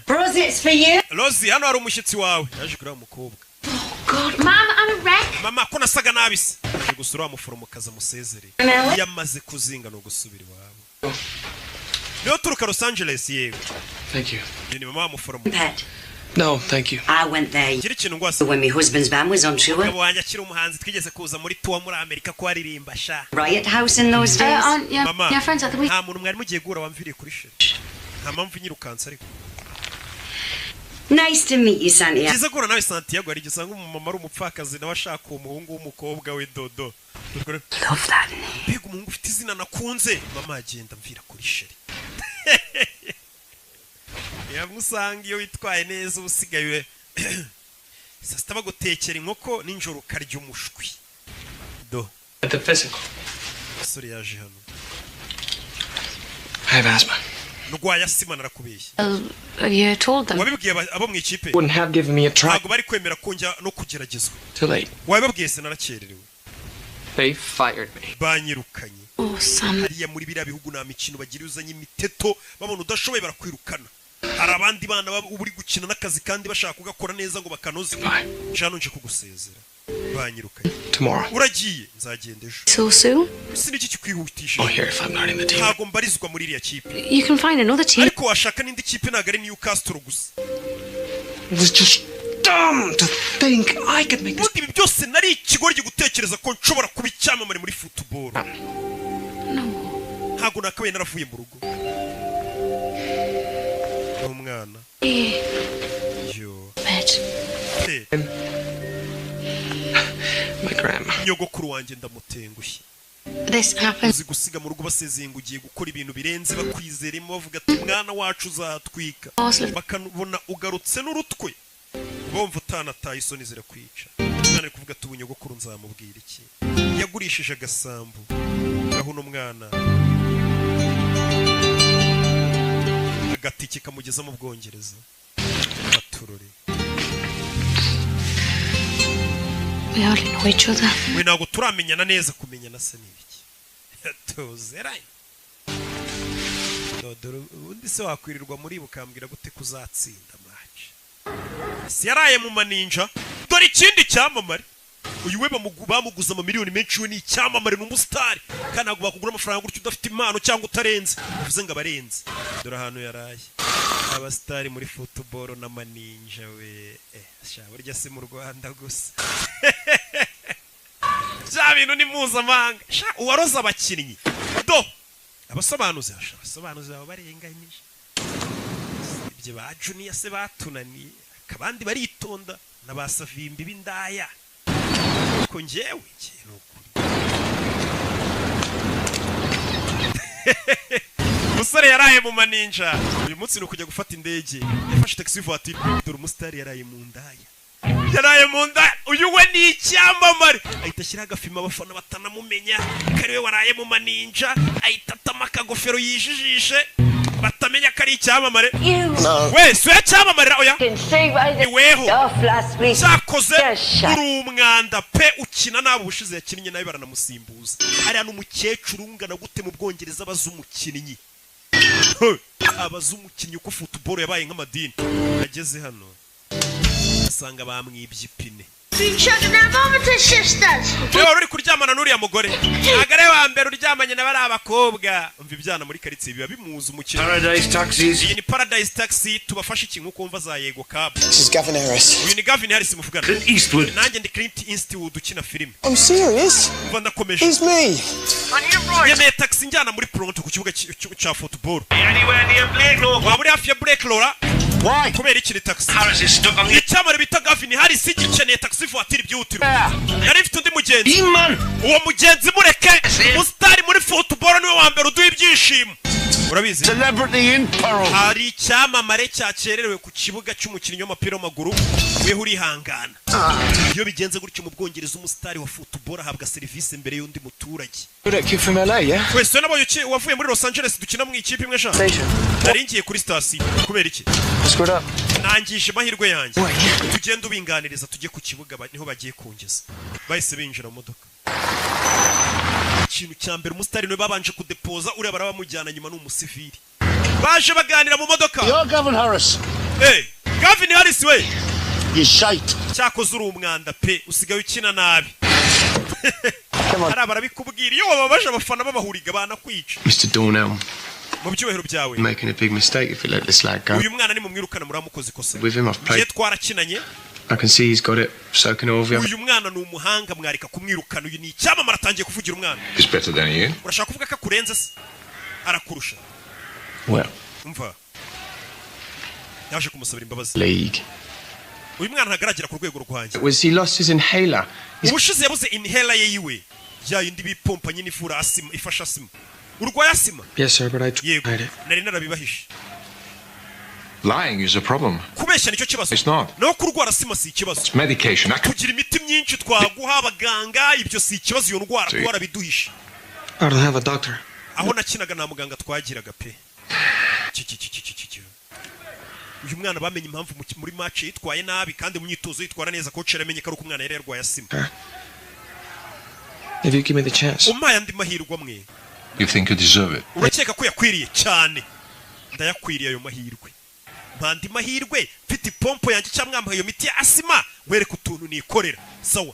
Rosie, it's for you. Rosie, hano hari umushyitsi wawe yaje kuri umukobwa. God, Mama, I'm a wreck. Mama, ko nasaga nabise. Yaje gusura umuforomokazi amusezere. Yamaze kuzinga no gusubira iwabo. Niyo turuka Los Angeles yego. Thank you. Ni mama w'umuforomo. No, thank you. I went there when my husband's band was on tour. Wanya kiri umuhanzi twigeze kuza muri tour muri Amerika ko aririmba sha. Riot House in those days. Yeah, friends at the week. Nta muntu mwari mugiye gura wamviriye kuri sheri. Nta mpamvu nyirukansa ariko. Nice to meet you, Santiago. Kiza gura nawe Santiago ari gisanga umumama ari umupfakazi nawe ashaka umuhungu w'umukobwa we Dodo. Love that name. Bego umuhungu ufite izina nakunze. Mama agenda mvira kuri sheri. Yamusanga iyo witwaye neza usigaye sasa bagutekera inkoko ninjoro karya umushwi. Do. At the physical. Sorry yaje hano. I have asthma. Nugwaya sima narakubeshye. You told them. Wabibwiye abo mu ikipe. Wouldn't have given me a try. Ntabwo bari kwemera konja no kugeragezwa. Too late. Wabibwiye se narakererewe. They fired me. Banyirukanye. Oh, son. Hariya muri biriya bihugu na mikino bagira uzanye imiteto babona udashoboye barakwirukana. Hari abandi bana uri gukina n'akazi kandi bashaka kugakora neza ngo bakanoze. Jano nje kugusezera. Banyirukanye. Tomorrow. Uragiye nzagenda ejo. So soon? Siniki kikwihutisha. Oh, here if I'm not in the team. Ntago mbarizwa muri iriya kipe. You can find another team. Ariko washaka n'indi kipe ntago ari Newcastle gusa. It was just dumb to think I could make this. Ibi byose nari ikigoryi gutekereza ko nshobora kuba icyamamare muri football. No. Ntago nakabaye naravuye mu rugo. Umwana. Yo. My grandma. Nyogokuru wanjye ndamutengushye. This happens. Uzi gusiga mu rugo basezenga ugiye gukora ibintu birenze bakwizeremo bavuga ati mwana wacu uzatwika. Bakabona ugarutse n'urutwe. Bumva utanataye isoni zirakwica. Umwana ari kuvuga ati ubunyogokuru nzamubwira iki. Yagurishije agasambu. Aho no mwana. Agatiki kamugeza mu Bwongereza. Baturore. We hardly know each other. We ntabwo turamenyana neza kumenyana se n'ibiki. Tuzeraye. Dodoro undi se wakwirirwa muri bukambwira gute kuzatsinda match. Si yaraye mu maninja. Dore ikindi cyamamare. Uyu we bamuguza amamiliyoni menshi we ni icyamamare n'umustar. Kandi ntabwo bakugura amafaranga gutyo udafite impano cyangwa utarenze. Uvuze ngo abarenze. Dore ahantu yaraye. Abastari muri football na maninja we. Sha burya se mu Rwanda gusa. Ja bintu ni mpuzamahanga. Sha uwaroza abakinnyi. Do. Abasobanuzi abo barenganyije. Ibyo ba Junior se batunaniye. Kabandi baritonda nabasavimbi b'indaya. Ko njyewe kintu. Musore yaraye mu maninja. Uyu munsi no kujya gufata indege. Yafashe taxi voiture. Dore umustari yaraye mu ndaya. Yaraye mu ndaya. Uyu we ni icyamamare. Ahita ashyira agafima abafana batanamumenya. Kariwe waraye mu maninja. Ahita atama akagofero yijijishe. Batamenya kari icyamamare. We suya cyamamarira oya. Iweho. Cyakoze uri umwanda pe ukina nabo bushize yakinnye nabi baranamusimbuza. Hari n'umukecuru ungana gute mu Bwongereza bazumukinnyi. Abaza umukinnyi uko football yabaye nk'amadini. Ageze hano asanga bamwibye ipine. Wewe uri kuryamana n'uriya mugore. Agare wa mbere uryamanye na bari abakobwa. Umva ibyana muri karitsiye biba bimuza umukino. Paradise Taxis. Iyi ni Paradise Taxi tubafashe ikintu kumva za Yego Cab. This is Gavin Harris. Uyu ni Gavin Harris muvugana. Clint Eastwood. Nanjye ndi Clint Eastwood ukina filime. I'm serious. Umva ndakomeje. It's me. Yemeye taxi njyana muri Toronto ku kibuga cya football. Anywhere near Blake Law. Waba uri hafi ya Blake Law? Why? Kubera iki taxi? Harris is stuck on the... Icyamare bita Gavin Harris igikeneye taxi voiture byihutirwa. Yari ifite undi mugenzi. Uwo mugenzi mureke. Mustari muri football niwe wa mbere uduha ibyishimo. Urabizi? Celebrity in peril. Hari icyamamare cyakererewe ku kibuga cy'umukinnyi w'umupira w'amaguru. Weho urihangana. Iyo bigenze gutyo mu Bwongereza umustari wa football ahabwa serivisi imbere y'undi muturage. Kid from LA, yeah? Wese nabo wavuye muri Los Angeles dukina mu ikipe imwe sha. Naringiye kuri station kubera iki? Screwed up. Nangije mahirwe yanjye. Tugenda ubinganiriza tujye ku kibuga niho bagiye kungeza. Bahise binjira mu modoka. Ikintu cyambere umustari niwe babanje kudepoza uri barabamujyana nyuma n'umusivili. Baje baganira mu modoka. Yo Gavin Harris. Gavin Harris we. You shite. Cyakoze uri umwanda pe usigaye ukina nabi. Ara barabikubwira iyo wababaje abafana babahuriga banakwica. Mr. Dornell. Mu byuhero byawe. Making a big mistake if you let this lad go. Uyu mwana ni mumwirukana muramukoze kosa. With him I've played. Twarakinanye. I can see he's got it. Soaking all of you. Uyu mwana ni umuhanga mwarika kumwirukana uyu ni icyamamara atangiye kuvugira umwana. He's better than you. Urashaka kuvuga ko akurenze se? Arakurusha. Well. Umva. Yaje kumusabira imbabazi. League. Uyu mwana ntagaragera ku rwego rwanjye. Was he lost his inhaler? Ubushize yabuze inhaler ye yiwe. Ya yindi bipompa nyine ifura asima ifasha asima. Urwaye asima? Yes sir, but I tried it. Nari narabibahishe. Lying is a problem. Kubeshya nicyo kibazo. It's not. No kurwara asima si ikibazo. It's medication. Kugira imiti myinshi twaguha abaganga ibyo si ikibazo iyo ndwara twara biduhishe. I don't have a doctor. Aho nakinaga na muganga twagiraga pe. Uyu mwana bamenye impamvu muri match yitwaye nabi kandi mu myitozo yitwara neza coach aramenye ko ari umwana yari yarwaye asima. If you give me the chance. Umaya ndi mahirwa amwe. You think you deserve it? Urakeka ko yakwiriye cyane. Ndayakwiriye ayo mahirwe. Mpandi mahirwe mfite pompo yanjye cyamwambaye iyo miti ya asima wereka utuntu nikorera. Sawa.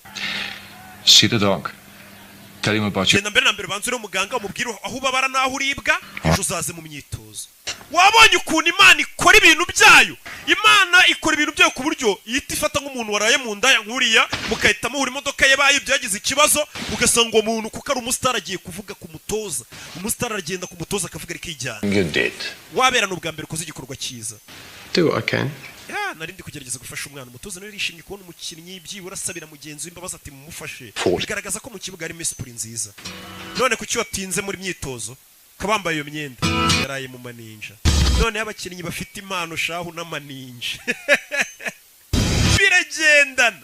See the dog. Tell him about you. Genda mbere na mbere banzure umuganga umubwire aho ubabara naho uribwa uzaze mu myitozo. Wabonye ukuntu Imana ikora ibintu byayo. Imana ikora ibintu byayo ku buryo yita ifata nk'umuntu waraye mu nda yankuriya mukahitamo uri modoka ye baye byagize ikibazo ugasanga umuntu kuko ari umustar agiye kuvuga ku mutoza. Umustar aragenda ku mutoza akavuga rikijyana. You did. Wabera n'ubwa mbere ukoze igikorwa cyiza. Do what I can. Narindi kugerageza gufasha umwana umutoza nawe yishimye kubona umukinnyi byibura asabira mugenzi w'imbabazi ati mumufashe. Bigaragaza ko mu kibuga ari Messi nziza. None kuki watinze muri myitozo kabambaye iyo myenda yaraye mu maninja. None abakinnyi bafite impano shahu n'amaninja. Biragendana.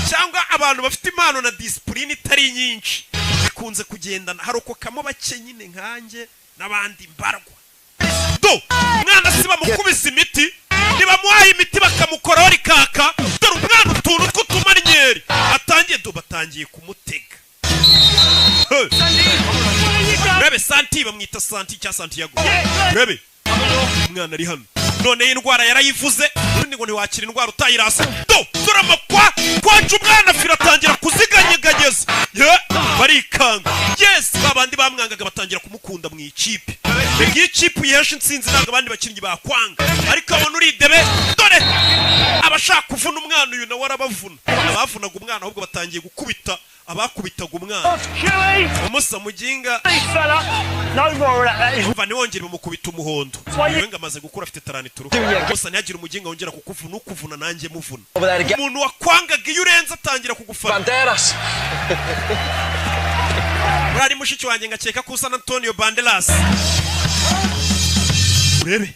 Cyangwa abantu bafite impano na discipline itari nyinshi bikunze kugendana haroko kamo bake nyine nkanjye n'abandi mbarwa. Do mwana siba mukubise imiti nibamuhaye imiti bakamukoraho rikaka dore umwana utuntu tw'utumanyeri batangiye kumutega. Rebe Santi bamwita Santi cya Santiago. Rebe umwana ari hano none indwara yarayivuze ubundi ngo ntiwakira indwara utayirasa. Do dore amakwa kwacu umwana firatangira kuziganyegageza barikanga. Yes babandi bamwangaga batangira kumukunda mu ikipe. Iyi kipe yesha insinzi ntabwo abandi bakinnyi bakwanga ariko abona uridebe dore abashaka kuvuna umwana uyu nawe arabavuna. Abavunaga umwana ahubwo batangiye gukubita abakubitaga umwana. Umusa muginga umva niwongere bamukubita umuhondo. Wenga amaze gukura afite tarani turu. Gusa ntihagire umuginga wongera kukuvuna ukuvuna nanjye muvuna. Umuntu wakwangaga iyo urenze atangira kugufana. Banderas. Rari mushiki wanjye ngakeka ko San Antonio Banderas. Urebe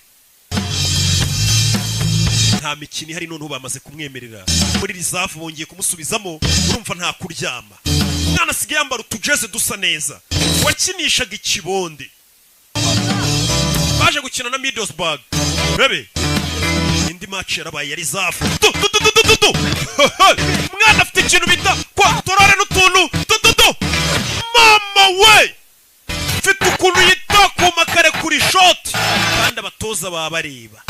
nta mikini hari none bamaze kumwemerera muri reserve bongeye kumusubizamo urumva nta kuryama. Mwana asigaye yambara utujeze dusa neza wakinishaga ikibonde. Baje gukina na Middlesbrough. Urebe indi match yarabaye ya reserve. Mwana afite ikintu bita kwa torare n'utuntu. Mama we mfite ukuntu yita ku makare kuri shot kandi abatoza babareba.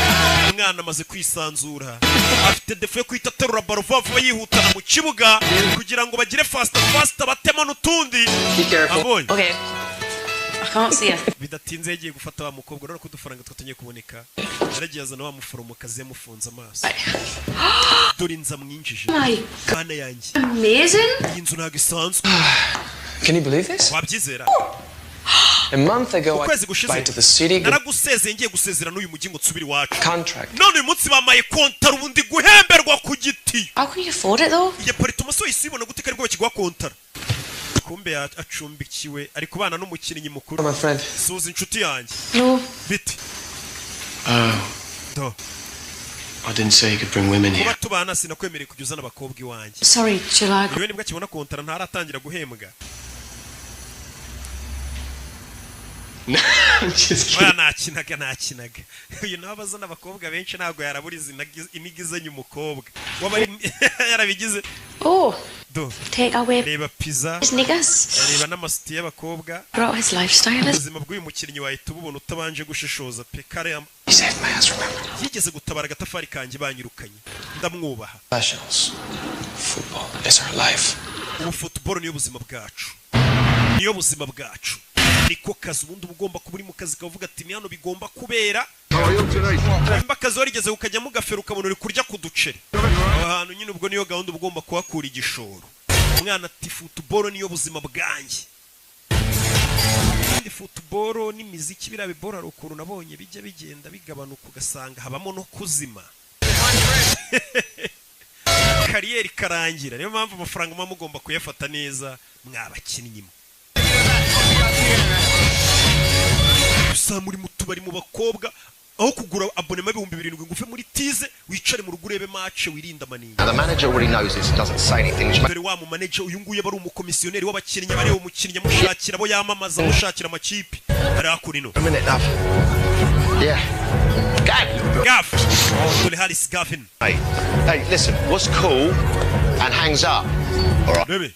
Umwana amaze kwisanzura afite defo yo kwita terura baro vuba yihutana mu kibuga kugira ngo bagire fast batema n'utundi. Abonye Okay. I can't see her. Bidatinze yagiye gufata wa mukobwa rero kudufaranga twatangiye kuboneka. Yaragiye azana wa muforomokazi yamufunze amaso. Dore inza mwinjije. Kana yanjye. Amazing. Inzu ntago isanzwe. Can you believe this? Wabyizera? A month ago, I ukwezi gushize went to the city. naragusezeye ngiye gusezerana n'uyu mujyi ngo nsubire iwacu Contract. none uyu munsi bamaye kontara ubundi guhemberwa ku giti. How can you afford it though? Iyo paritoma so isibona gute kari bwo bakigwa kontara. Kumbe acumbikiwe ari kubana n'umukinnyi mukuru. My friend. Suza inshuti yanjye. No. Biti. Oh. I didn't say you could bring women here. Kuba tubana sinakwemereye kujya uzana abakobwa iwanjye. Sorry, July. Iyo nibwo akibona kontara ntaratangira guhembwa. Oya nakinaga. Uyu nawe abazana abakobwa benshi ntabwo yaraburiza inigizanye umukobwa. Waba yarabigize. Oh. Do. Take away. Reba pizza. His niggas. Reba n'amasiti y'abakobwa. Brought his lifestyle. Ubuzima bw'uyu mukinnyi wahita ububona utabanje gushishoza pe kare. Yigeze gutabara agatafari kanjye banyirukanye. Ndamwubaha. Professionals. Football is our life. Ubu football niyo buzima bwacu. Niyo buzima bwacu. Niko kazi ubundi ugomba kuba uri mu kazi kavuga ati ni hano bigomba kubera. Mba kazi warigeze ukajya mu gafero ukabona uri kurya ku duceri. Aho hantu nyine ubwo niyo gahunda ugomba kuhakura igishoro. Umwana ati football niyo buzima bwanjye. Football n'imiziki birabibora ukuntu nabonye bijya bigenda bigabanuka ugasanga habamo no kuzima. Kariyeri karangira niyo mpamvu amafaranga mama mugomba kuyafata neza mwabakinnyi. Gusa muri mutubari mu bakobwa aho kugura abonema 2700 ngufe muri tize wicare mu rugo urebe match wirinda manini. The manager already knows this and doesn't say anything. Dore wa mu manager uyu nguye bari umukomisiyoneri w'abakinnyi bareba umukinnyi mushakira bo yamamaza mushakira amakipe ari akurino. A minute enough. Yeah. Gaff. Dole Harris Gaffin. Hey, listen, what's cool and hangs up? All right. Baby.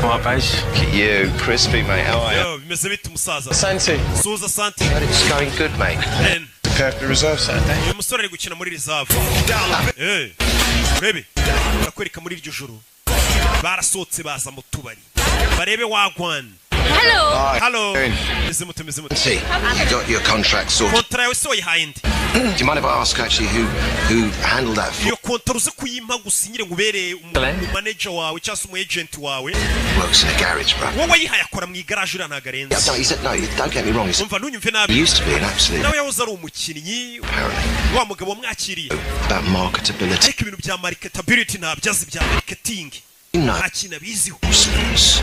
What, base? Look at you, crispy, mate. How are you? Yo, bimeze bite musaza? Santi. Suza Santi. It's going good, mate. And prepare for the reserve Saturday. Uyu musore ari gukina muri reserve. Hey. Baby. Bakwereka muri iryo joro. Barasotse baza mu tubari. Barebe wagwan. Hello. Hello. Mizimute. See, you got your contract sorted. Kontra yawe so yihayindi. Do you mind if I ask actually who handled that for? Iyo kontra uze kuyimpa gusinyire ngubere manager wawe cyangwa umu agent wawe. Works in a garage, bro. Wowe yihaye akora mu garage ura nagarenze. No, he said no, don't get me wrong. Umva ntunyumve nabi. He used to be an absolute. Nawe yahoze ari umukinnyi. Wa mugabo wamwakiriye. About marketability. Ariko ibintu bya marketability ntabyazi bya marketing. Ntakina biziho.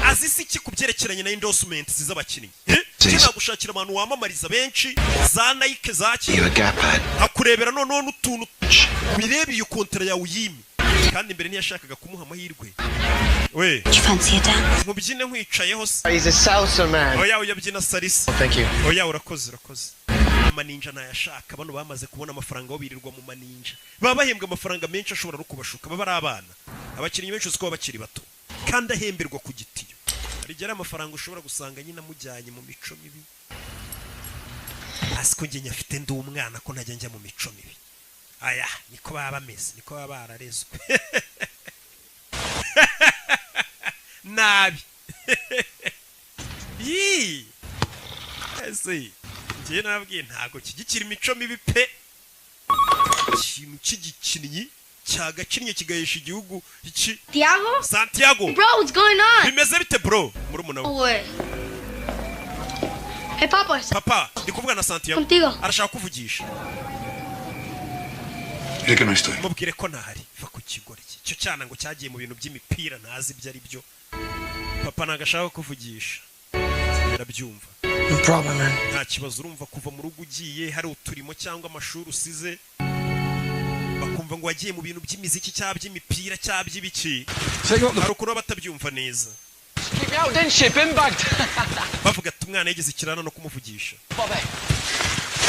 Azisi iki kubyerekeranye na endorsement z'abakinnyi. Cyangwa gushakira abantu wamamariza benshi za Nike zaki. Akurebera none n'utuntu birebe iyo kontra yawe yimi. Kandi mbere ntiyashakaga kumuha amahirwe. We. Mubyine nkwicayeho se. He's a salsa man. Oya uyabyina salisa. Thank you. Oya urakoze. Amaninja nayashaka bano bamaze kubona amafaranga aho birirwa mu maninja. Baba bahembwa amafaranga menshi ashobora no kubashuka baba ari abana. Abakinnyi benshi uko bakiri bato. Kandi ahemberwa ku gitiyo. Rigera amafaranga ushobora gusanga nyina mujyanye mu mico mibi. Asiko nge nyafite ndi umwana ko ntajya njya mu mico mibi. Aya niko baba bameze niko baba bararezwe. Nabi. Yi. Ese ngiye nabwiye ntago kigikira imico mibi pe. Ikintu cy'igikinnyi cyagakinnye kigahesha igihugu iki Santiago. Bro, what's going on? Bimeze bite bro? Murumuna we. Hey Papa, ndikuvuga na Santiago. Arashaka kuvugisha. Reka no estoy. Mubwire ko ntahari. Va ku kigori iki. Cyo cyana ngo cyagiye mu bintu by'imipira ntazi ibyo ari byo. Papa nagashaka kuvugisha. Ndabyumva. No problem, man. Nta kibazo urumva kuva mu rugo ugiye hari uturimo cyangwa amashuri usize. Bakumva ngo wagiye mu bintu by'imiziki cyangwa by'imipira cyangwa by'ibiki. Hari ukuntu batabyumva neza. Keep me out, then ship him back. Bavuga ati umwana yigeze ikirana no kumuvugisha.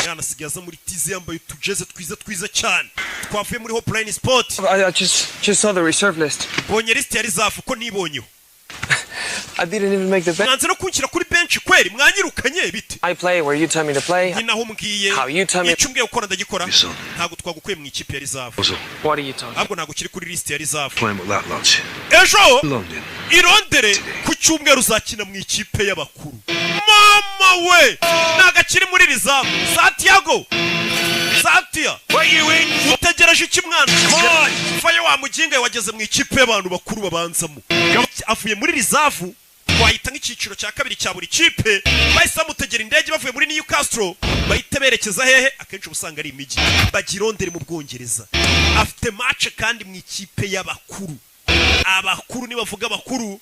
Yana sigaza muri tize yambaye utujeze twiza cyane. Twavuye muri Hopline Sport. I just saw the reserve list. Bonye list yari zafu ko nibonyeho. I didn't even make the bench. Mwanze no kunshyira kuri bench kweri mwanyirukanye bite? I play where you tell me to play. Ninaho mbwiye. How you tell me. Icumbwe ukora ndagikora. Ntago twagukuye mu ikipe yari zafu. What are you talking? Ahubwo ntago kiri kuri list yari zafu. Playing with that lunch. Ejo irondere ku cyumweru uzakina mu ikipe y'abakuru. Mama we nagakiri muri rizamu. Santiago. Santia. Utegereje iki mwana? Faye wa mujinga wageze mu ikipe y'abantu bakuru babanzamo. Avuye muri rizavu wahita nk'icyiciro cya kabiri cya buri kipe bahise bamutegera indege bavuye muri Newcastle bahita berekeza hehe akenshi ubusanga ari imijyi bagirondere mu Bwongereza afite match kandi mu ikipe y'abakuru abakuru nibavuga abakuru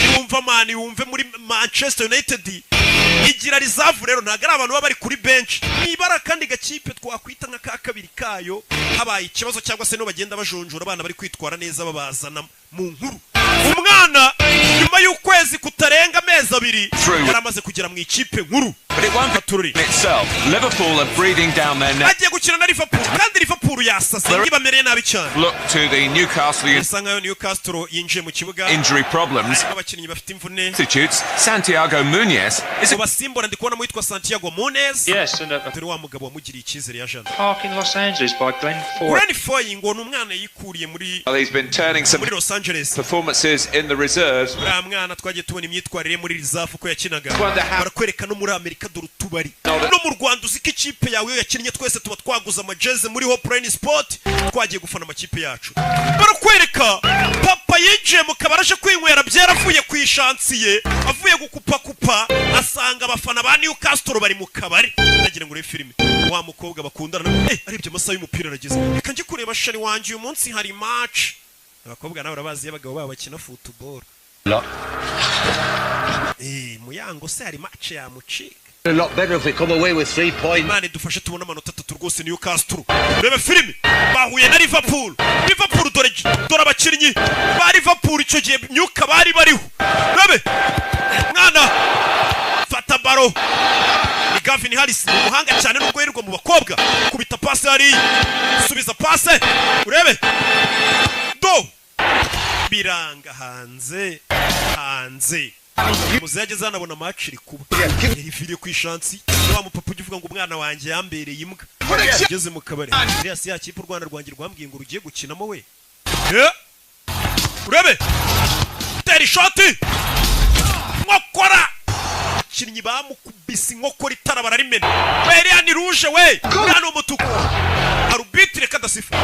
niwumva mani wumve muri Manchester United igira rizavu rero ntago ari abantu baba bari kuri bench nibara kandi gakipe twakwita nka ka kabiri kayo habaye ikibazo cyangwa se no bagenda bajonjora abana bari kwitwara neza babazana mu nkuru umwana nyuma y'ukwezi kutarenga amezi abiri yaramaze kugera mu ikipe nkuru Liverpool are breathing down their neck. agiye gukina na Liverpool kandi Liverpool yasase ngibamereye nabi cyane Look to the Newcastle usanga Newcastle yinjiye mu kibuga injury problems abakinnyi bafite imvune substitutes Santiago Munez is basimbora ndikubona mu yitwa Santiago Munez yes and turi wa mugabo wamugiriye icyizere ya Jana Park in Los Angeles by Glenn Foy ngo n'umwana yikuriye muri he's been turning some muri Los Angeles performances in the reserves mwana twagiye tubona imyitwarire muri reserve ko yakinaga barakwereka no muri Amerika dore tubari no mu Rwanda uziko ikipe yawe yakinnye twese tuba twaguza amajeze muri Hope Rain Sport twagiye gufana amakipe yacu barakwereka papa yinjiye mu kabaraje kwinywera byaravuye ku ishansiye avuye gukupa asanga abafana ba Newcastle bari mu kabari nagira ngo filime wa mukobwa bakundana arebye amasaha y'umupira arageze reka nje kureba shari wanje uyu munsi hari match abakobwa nawe barabazi y'abagabo babo bakina football muyango se hari match ya mucika A lot better if we come away with 3 points. Mane dufashe tubona amanota 3 rwose Newcastle. Rebe filime bahuye na Liverpool. Liverpool dore abakinnyi ba Liverpool icyo gihe myuka bari bariho. Rebe mwana fata baro. Ni Gavin Harris umuhanga cyane nubwo yirirwa mu bakobwa. Kubita pass hari. Subiza pass. Urebe. Do. Biranga hanze. Muzaje zanabona match iri kuba yari ku ishansi wa mupapa ugivuga ngo umwana wanjye yambereye imbwa ageze mu kabari Elias yakipe u Rwanda rwangira rwambwiye ngo rugiye gukinamo we urebe teri shoti nkokora kinnyi bamukubise inkokora itara bararimena Elian Rouge we mwana umutuku arbitre kadasifu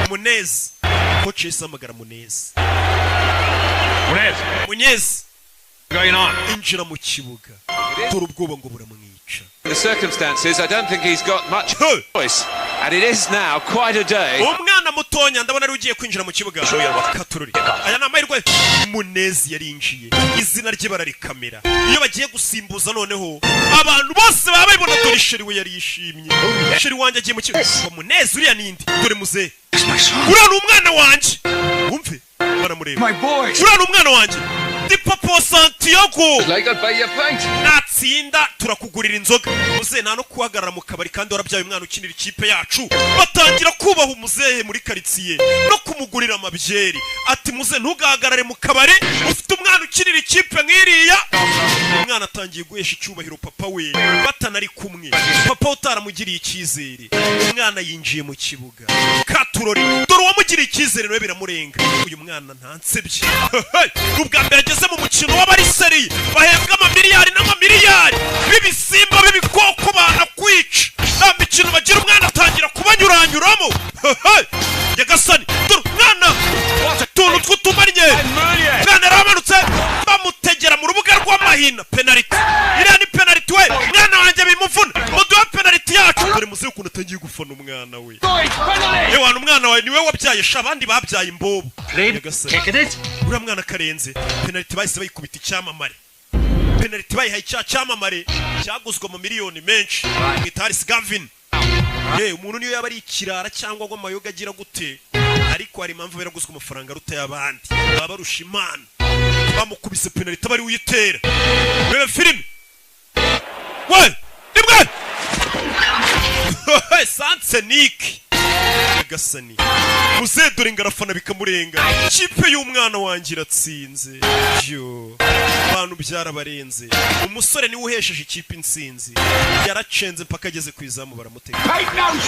Munez coach isamagara Munez going on injira mu kibuga dore ubwoba ngo buramwica the circumstances I don't think he's got much choice and it is now quite a day umwana mutonya ndabona ari ugiye kwinjira mu kibuga katururi aya namahirwe Munezi yarinjiye izina rye bararikamera iyo bagiye gusimbuza noneho abantu bose baba babibona dore sheri we yari yishimye sheri wanje agiye mu kibuga Munezi uriya nindi dore muze urana umwana wanje umve baramureba urana umwana wanje Di Papa Santiago natsinda turakugurira inzoga muze nta no kuhagarara mu kabari kandi warabyaye umwana ukinira ikipe yacu batangira kubaha umuzehe muri karitsiye no kumugurira amabyeri ati muze ntugahagarare mu kabari ufite umwana ukinira ikipe nk'iriya umwana atangiye guhesha icyubahiro papa we batanari kumwe papa utaramugiriye icyizere umwana yinjiye mu kibuga katurori dore uwamugiriye icyizere nawe biramurenga uyu mwana ntansebye ubwa mbere ageze mu mukino w'abariseri bahembwa amamiliyari n'amamiliyari b'ibisimba b'ibikoko banakwica nta mikino bagira umwana atangira kubanyuranyuramo yagasani dore umwana utuntu tw'utumanye umwana yaramanutse bamutegera mu rubuga rw'amahina penaliti iriya ni penaliti we umwana wanjye bimuvuna muduhe penaliti yacu dore muze ukuntu atangiye gufana umwana we yewe umwana wawe niwe wabyaye sha abandi babyaye imbobo uriya mwana karenze penaliti bahise bayikubita icyamamare penaliti bayihaye icyamamare cyaguzwe mu miliyoni menshi mwita Harris Gavin umuntu niyo yaba ari ikirara cyangwa ngo amayoga agira gute ariko hari impamvu biraguzwe amafaranga arutaye abandi baba barusha imana bamukubise penaliti bari uyitera rebe filime we nibwe Sansenik gasani muze dore ingarafana bikamurenga ikipe y'umwana wanjye iratsinze abantu byarabarenze umusore niwe uhesheje ikipe insinzi yaracenze mpaka ageze ku izamu baramutega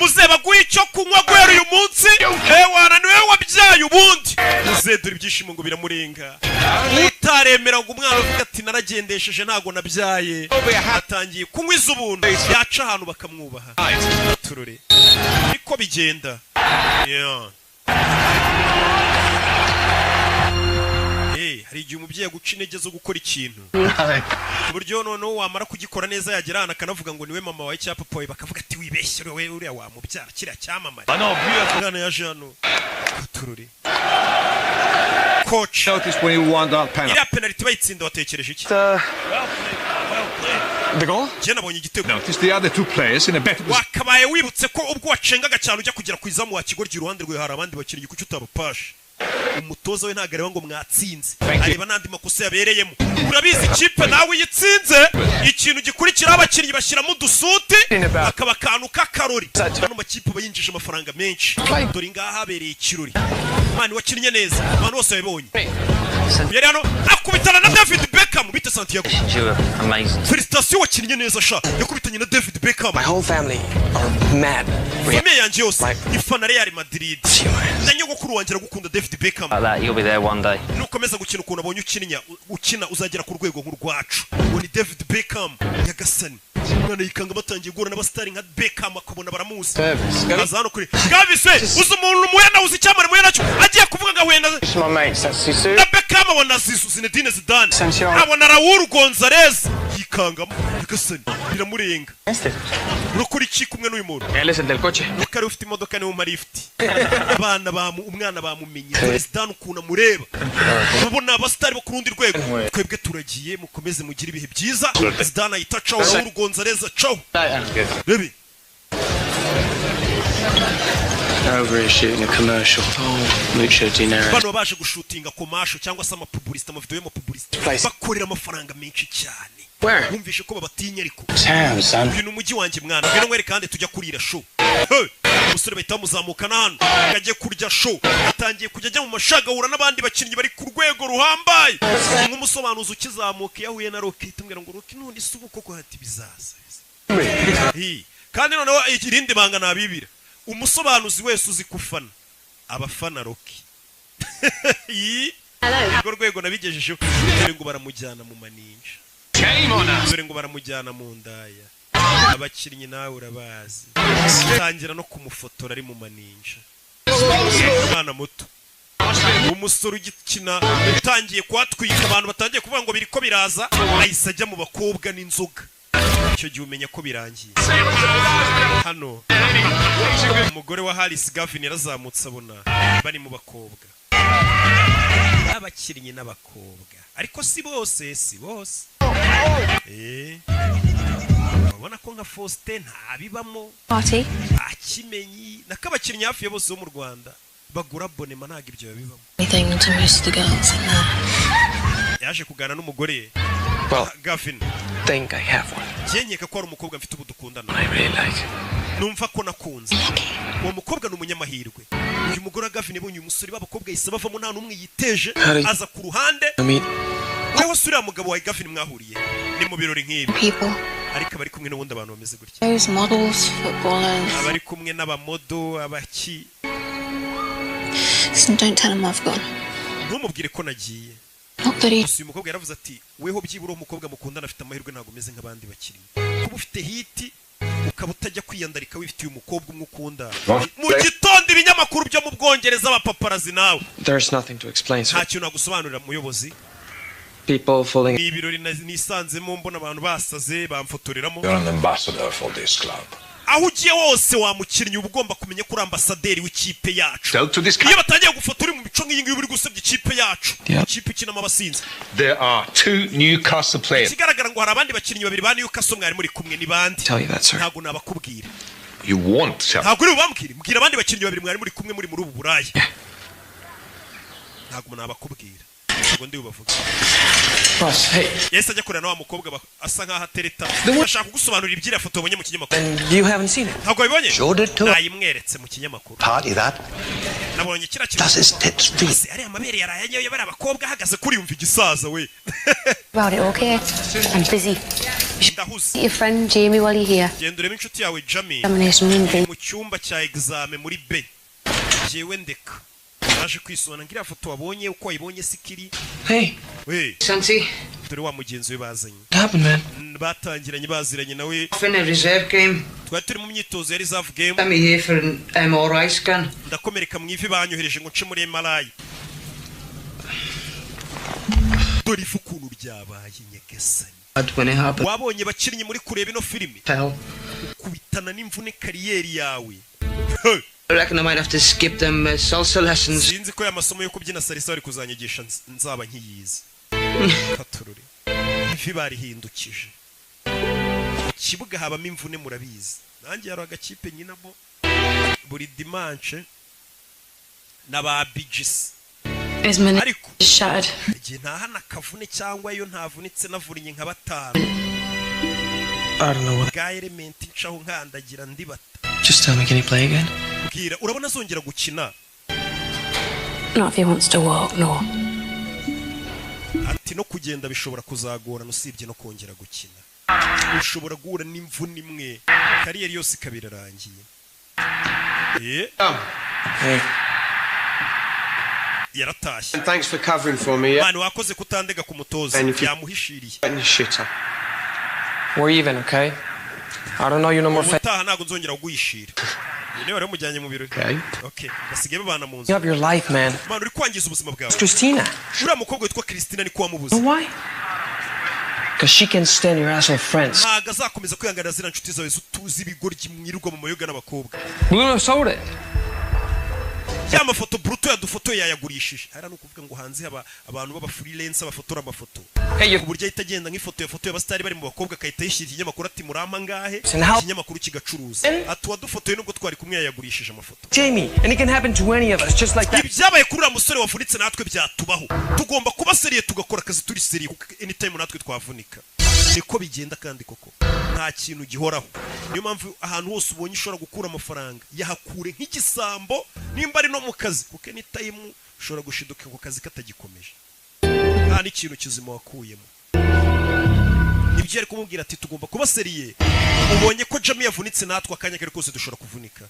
muze baguye icyo kunywa guhera uyu munsi wana niwe wabyaye ubundi muze dore ibyishimo ngo biramurenga utaremera ngo umwana avuga ati naragendesheje ntago nabyaye atangiye kunywa iz'ubuntu yaca ahantu bakamwubaha turore niko bigenda hari igihe umubyeyi aguca intege zo gukora ikintu buryo noneho wamara kugikora neza yagera ahantu akanavuga ngo niwe mama wawe cyangwa papa wawe bakavuga ati wibeshye we uriya wamubyara kiriya cyamamare mwana yaje hano tururi coach iriya penalty bayitsinda watekereje iki The goal? wakabaye wibutse ko ubwo wacengaga cyane ujya kugera ku izamu wa kigoryi iruhande rwe hari abandi bakinnyi kuki utabapashe umutoza we ntabwo areba ngo mwatsinze areba n'andi makosa yabereyemo urabizi ikipe nawe yitsinze ikintu gikurikiraho abakinnyi bashyiramo udusuti akaba akantu k'akarori hano makipe bayinjije amafaranga menshi dore ngaha habereye ikirori mani wakinnye neza abantu bose babibonye yari hano akubitana na David Beckham bite Santiago felicitation wakinnye neza sha yakubitanye na David Beckham My whole family are mad. Famille yanjye yose ifana Real Madrid na nyogokuru wanjye aragukunda David Beckham You'll be there one day. nukomeza gukina ukuntu abonye ukina uzagera ku rwego nk'urwacu uwo ni David Beckham nyagasani umwana yikanga batangiye guhura n'abastari nka Beckham akabona baramuzi aza hano kuri Gavise uzi umuntu muyana uzi icyamare muyana cyo agiye kuvuga ngo wenda na Beckham abona Zinedine Zidane abona Raul Gonzalez yikangamo nyagasani biramurenga urukuri iki kumwe n'uyu muntu Él es el del coche. ukari ufite imodoka niwe marifti umwana bamumenye Zidane ukuntu amureba ubona abastari bo ku rundi rwego twebwe turagiye mukomeze mugire ibihe byiza Zidane ayita cawo Raul Gonzalez cawo baby Over shooting a commercial. Mucho dinero. bano baje gushutinga commercial cyangwa se amapublicity amavideo y'amapublicity bakorera amafaranga menshi cyane wumvishe ko babatinya ariko ibintu umujyi wanjye mwana ngeno mwere kandi tujya kurira show umusore bahita bamuzamukana hano akajya kurya show atangiye kujya ajya mu mashagahura n'abandi bakinnyi bari ku rwego ruhambaye nk'umusobanuzi ukizamuka yahuye na Rocket tumwira ngo Rocket none isubu koko hati bizaza kandi noneho irindi banga nabibira umusobanuzi wese uzi kufana abafana Rocky urwo rwego nabigejejeho dore ngo baramujyana mu maninja dore ngo baramujyana mu ndaya abakinnyi nawe urabazi tangira no kumufotora ari mu maninja umwana muto umusore ugikina utangiye kwatwika abantu batangiye kuvuga ngo biriko biraza ahise ajya mu bakobwa n'inzoga icyo gihe umenya ko birangiye hano umugore wa Harris Gavin yarazamutse abona bari mu bakobwa abakinnyi n'abakobwa ariko si bose ubona ko nka Faustin ntabibamo akimenyi nakabakinnyi hafi ya bose bo mu Rwanda bagura abonema ntago ibyo babibamo yaje kugana n'umugore Gavin think I have one. Yenyeka ko ari umukobwa mfite ubudukundana I really like. Numva ko nakunze. Uwo mukobwa ni umunyamahirwe. Uyu mugore Gavin yabonye umusore b'abakobwa yise bavamo nta numwe yiteje aza ku ruhande. Wewe sura mugabo wa Gavin mwahuriye ni mu birori nk'ibi. Ariko bari kumwe n'ubundi abantu bameze gutya. Those models, footballers. Abari kumwe n'abamodo abaki. Don't tell him I've gone. Ntumubwire ko nagiye. Uyu mukobwa yaravuze ati weho byibura umukobwa mukundana afite amahirwe ntago meze nk'abandi bakiri kuba ufite hiti ukaba utajya kwiyandarika wifitiye umukobwa umwe ukunda mu gitondo ibinyamakuru byo mu Bwongereza abapaparazi nawe There's nothing to explain. Nta kintu nagusobanurira muyobozi People falling. Ni ibirori nisanzemo mbona abantu basaze bamfotoreramo. You're an ambassador for this club. Aho ugiye wose wamukinnyi uba ugomba kumenya ko uri ambasaderi w'ikipe yacu. Iyo batangiye gufotora mu bico nk'iyi ngiyi uri gusebya ikipe yacu. Ikipe ikinamo abasinzi. There are 2 Newcastle players. Kigaragara ngo hari abandi bakinnyi babiri ba Newcastle mwari muri kumwe ni bandi. Ntago nabakubwira. You want to. Ntago uri bambwira. Mbwira abandi bakinnyi babiri mwari muri kumwe muri ubu burayi. Ntago nabakubwira. Ngo ndi ubavuga. Yes, ajya kurana wa mukobwa asa nkaho atereta. Ashaka kugusobanurira ibyira foto wabonye mu kinyamakuru. And you haven't seen it. Ntago wabibonye? Nayimweretse mu kinyamakuru. Party that. Nabonye kira kintu. Das ist tits feet. Ari amabere yaraye yabara abakobwa ahagaze kuri yumva igisaza we. About it, okay? I'm busy. Ndahuze. Your friend Jamie while you're here. Genda urebe inshuti yawe Jamie. Mu cyumba cya examen muri B. Jewe ndeka. Naje kwisona ngira foto wabonye uko wayibonye sikiri. Hey. We. Santi. Dore wa mugenzi we bazanye. Happened, man. Batangiranye baziranye nawe. In a reserve game. Twari turi mu myitozo ya reserve game. I'm here for an MRI scan. Ndakomereka mu ivi banyohereje ngo nce muri MRI. dore ifu ukuntu ryabaye nyagasani when it happened. wabonye bakinnyi muri kureba ino filimi kubitana n'imvune kariyeri yawe. I reckon I might have to skip them salsa lessons. Sinzi ko amasomo yo kubyina salsa bari kuzanyigisha nzaba nkiyizi. Katurure. Ivi barihindukije. Kibuga habamo imvune murabizi. Nanjye yaro agakipe nyinamo buri dimanche n'aba Bigis. Ariko igihe ntahana kavune cyangwa yo ntavunitse navurinye nka batanu. I don't know what. Ga element ncaho nkandagira ndibata. Just tell me, can he play again? Bwira urabona azongera gukina. Not if he wants to walk, no. Ati no kugenda bishobora kuzagora nusibye no kongera gukina. Ushobora guhura n'imvune imwe kariyeri yose kabirarangiye. Hey. Yaratashye. And thanks for covering for me. Mani wakoze kutandega ku mutoza yamuhishiriye. We're even, okay? I don't know you no more. Mutaha nago nzongera kugwishira. Niwe wari mujyanye mu biro. Okay. Basigaye babana mu nzu. You have your life, man. Mani uri kwangiza ubuzima bwawe. Christina. Uriya mukobwa witwa Christina ni kuwamubuza. Why? Because she can stand your ass with friends. Ntago azakomeza kwihangana zira nshuti zawe zutuzi ibigoryi mwirirwa mu mayoga n'abakobwa. Bruno sold it. Ya mafoto bruto yadufoto yayagurishije. Hari no kuvuga ngo hanze abantu baba freelance abafotora amafoto. Ku buryo itagenda nk'ifoto y'abastari bari mu bakobwa kayita yishira ikinyamakuru ati murama ngahe ikinyamakuru kigacuruza. Ati wadufotoye nubwo twari kumwe yayagurishije amafoto. Jamie, and it can happen to any of us just like that. Ibyabaye kuri uriya musore wavunitse natwe byatubaho. Tugomba kuba seriye tugakora akazi turi seriye anytime natwe twavunika. Niko bigenda kandi koko nta kintu gihoraho. Niyo mpamvu ahantu hose ubonye ushobora gukura amafaranga yahakure nk'igisambo nimba ari no mu kazi kuko ni time ushobora gushiduka ku kazi katagikomeje. Nta n'ikintu kizima wakuyemo. Nibyo ari kumubwira ati tugomba kuba seriye. Ubonye ko Jamie yavunitse natwe akanya kare kose dushobora kuvunika.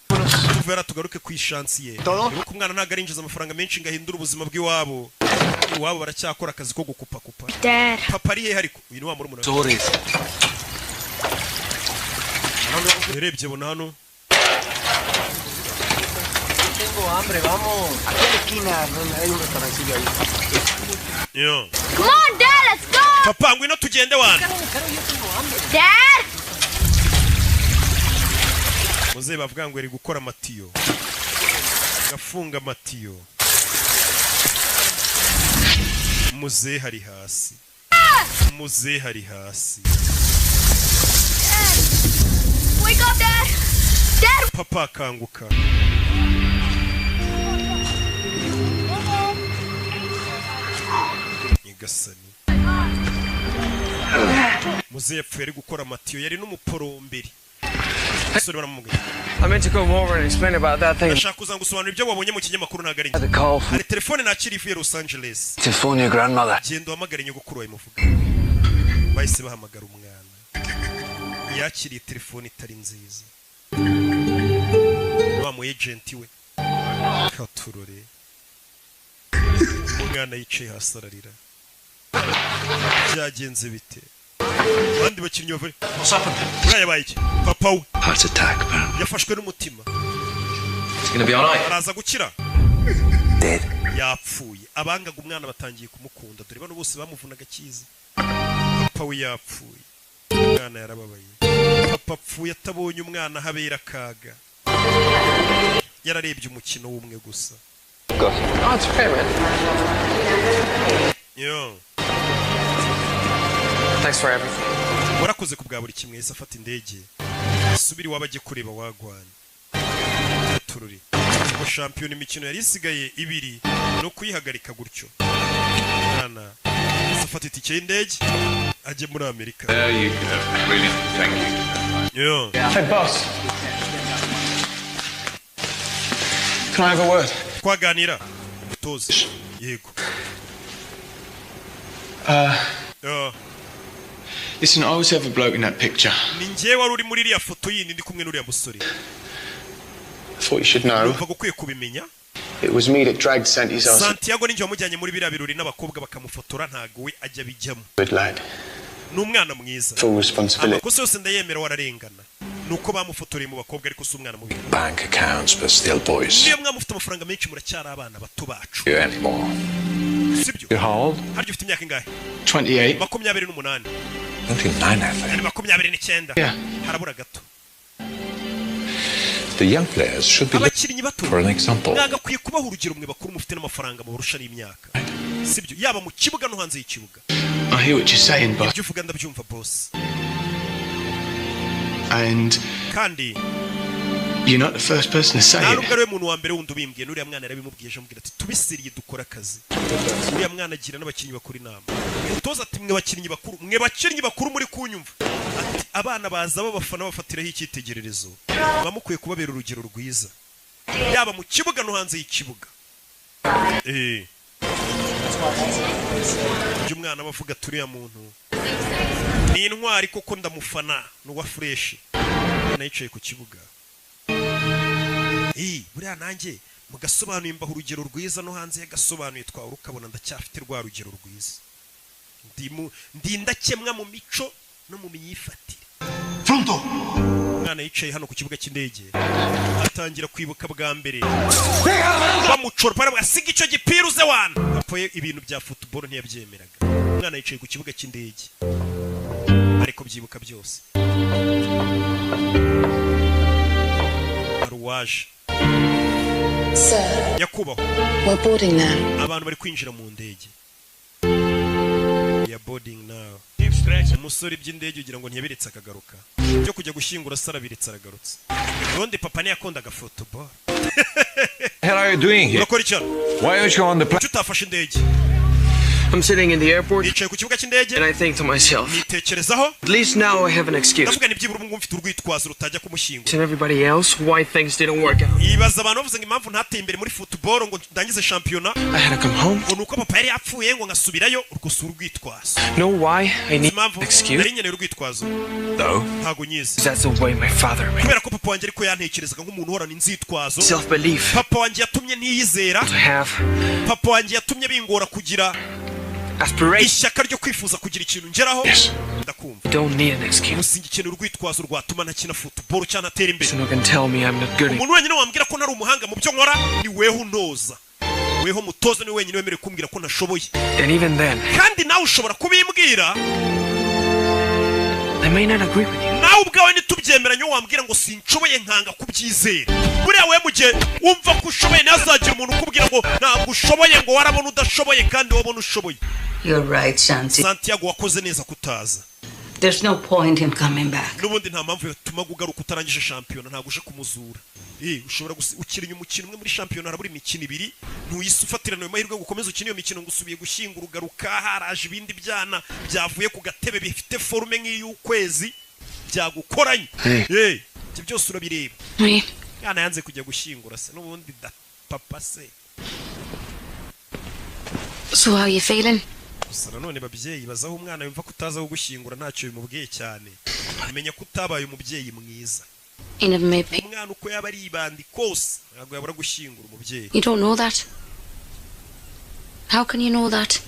Tuvera tugaruke ku chance ye. Nuko umwana ntago arinjiza amafaranga menshi ngahindura ubuzima bw'iwabo. Iwabo baracyakora akazi ko gukupa kupa. Papa ari he ariko uyu ni wa muri umuntu. Sorry. Nerebye bona hano. Tengo hambre, vamos. Aquí en la esquina hay un restaurancillo ahí. Yo. Come on, Dad, let's go. Papa, ngwino tugende wana. Dad. Muze bavuga ngo eri gukora amatiyo. Gafunga amatiyo. Muze hari hasi. Muze hari hasi. Wake up, Dad. Dad. Papa kanguka. Nyagasani. Muze yapfuye ari gukora amatiyo yari n'umuporomberi. I meant to come over and explain about that thing. Ndashaka kuzagusobanurira ibyo wabonye mu kinyamakuru nagari. Hari telefone nakiri ivuye Los Angeles. To phone your grandmother. Gendo hamagara nyogokuru wawe muvuga. Bahise bahamagara umwana. Yakiriye telefone itari nziza. Wa mu agent we. Katurore. Umwana yicaye hasi ararira. Byagenze bite? Bandi bakinnyi bavure. Urayabaye iki? Papa we. Heart attack. Yafashwe n'umutima. It's gonna be all right. Araza gukira. Dead. Yapfuye. Abangaga umwana batangiye kumukunda. Dore bano bose bamuvunaga kizi. Papa we yapfuye. Umwana yarababaye. Papa apfuye atabonye umwana habera kaga. Yararebye umukino w'umwe gusa. Oh, it's fair, man. Yo. Thanks for everything. Warakoze kubwa buri kimwe yese afata indege. Subiri wabaje kureba wagwana. Tururi. Ko champion imikino yari isigaye ibiri no kuyihagarika gutyo. Nana. Afata itike y'indege aje muri Amerika. There you go. Brilliant. Thank you. Yo. Hey, boss. Can I have a word? Kwaganira. Mutoze. Yego. Listen, I was the other bloke in that picture. Ninjye wari uri muri iriya foto yindi ndi kumwe n'uriya musore. I thought you should know. Numva gukwiye kubimenya. It was me that dragged Santi's ass. Santiago ninjye wamujyanye muri biriya birori n'abakobwa bakamufotora ntago we ajya bijyamo. Good lad. N'umwana mwiza. Full responsibility. Amakosa yose ndayemera wararengana. Nuko bamufotoreye mu bakobwa ariko si umwana mubi. Bank accounts, but still boys. Niyo mwamufite amafaranga menshi muracyari abana bato bacu. You anymore. sibyo How old? haryo ufite imyaka ingahe 28. 28 29, I think. 29 harabura gato The young players should be abakinnyi bato for an example. mwagakwiye kubaha urugero mwe bakuru mufite n'amafaranga mubarusha n'imyaka sibyo yaba mu kibuga no hanze y'ikibuga I hear what you're saying, but... ibyo uvuga ndabyumva boss And... kandi You're not the first person to say ntabwo it. ari we muntu wa mbere wundi ubimbwiye n'uriya mwana yarabimubwiye amubwira ati tubisiriye dukora akazi uriya mwana agira n'abakinnyi bakuru inama umutoza ati mwe bakinnyi bakuru muri kunyumva ati abana baza babafana bafatiraho icyitegererezo bamukwiye kubabera urugero rwiza yaba mu kibuga no hanze y'ikibuga ibyo umwana bavuga turiya muntu ni intwari koko ndamufana n'uwa fresh yicaye ku kibuga buriya nanjye mugasobanuye mbaho urugero rwiza no hanze yagasobanuye twawe ukabona ndacyafite rwa rugero rwiza ndindakemwa mu mico no mu myifatire Pronto umwana yicaye hano ku kibuga cy'indege atangira kwibuka bwa mbere bamucora para basiga icyo gipira uze wana apoye ibintu bya football ntiyabyemeraga umwana yicaye ku kibuga cy'indege ariko byibuka byose aruwaje Sir, yakubaho we're boarding now. abantu bari kwinjira mu ndege ya boarding now umusore by'indege ugira ngo ntiyabiretse akagaruka byo kujya gushyingura sara biretse aragarutse ubundi papa ntiyakundaga football. What are you doing here? urakora icyo Why aren't you on the plane? utafashe indege I'm sitting in the airport nicaye ku kibuga cy'indege and I think to myself, nitekerezaho at least now I have an excuse. ndavuga ni byibura umwe mfite urwitwazo rutajya kumushyingura And everybody else, why things didn't work out. ibaza abantu bavuze ngo impamvu ntateye imbere muri football ngo ndangize shampiyona I had to come home. ngo nuko papa yari yapfuye ngo ngasubirayo urwo urwitwazo Know why I need an impamvu excuse? nari nkeneye urwitwazo No. ntago nyizi That's the way my father made. kubera ko papa wanjye ariko yantekerezaga nk'umuntu uhorana inzitwazo Self-belief. papa wanjye yatumye ntiyizera To have papa wanjye yatumye bingora kugira aspiration. ishyaka ryo kwifuza kugira ikintu ngeraho ndakumva Don't need an excuse. gusa ikenera urwitwazo rwatuma ntakina football cyangwa ntatera imbere Someone can tell me I'm not good. umuntu wenyine wambwira ko ntari umuhanga mu byo nkora ni weho unoza weho mutoza ni wenyine wemerewe kumbwira ko ntashoboye And even then, kandi nawe ushobora kubimbwira I may not agree with you. nawe ubwawe ntitubyemeranye wambwira ngo sinshoboye nkanga kubyizera buriya we mu gihe wumva ko ushoboye ntazagira umuntu ukubwira ngo ntabwo ushoboye ngo warabona udashoboye kandi wabona ushoboye. You're right, Santiago wakoze neza kutaza. There's no point in coming back. Nubundi nta mpamvu yatuma ugaruka utarangije shampiyona ntabwo uje kumuzura. Ushobora ukirinya umukino umwe muri shampiyona harabura imikino ibiri ntuyise ufatirana ayo mahirwe gukomeza ukina iyo mikino ngusubiye gushyingura ugaruka haraje ibindi byana byavuye ku gatebe bifite forume nk'iy'ukwezi byagukoranye. Ibyo byose urabireba. Yana yanze kujya gushyingura se nubundi da papa se. So how are you feeling? Gusa nanone babyeyi bazaho umwana yumva kutaza gushyingura ntacyo bimubwiye cyane. Amenya kutabaye umubyeyi mwiza. Umwana uko yaba ari ibandi kose ntabwo yabura gushyingura umubyeyi. You don't know that. How can you know that?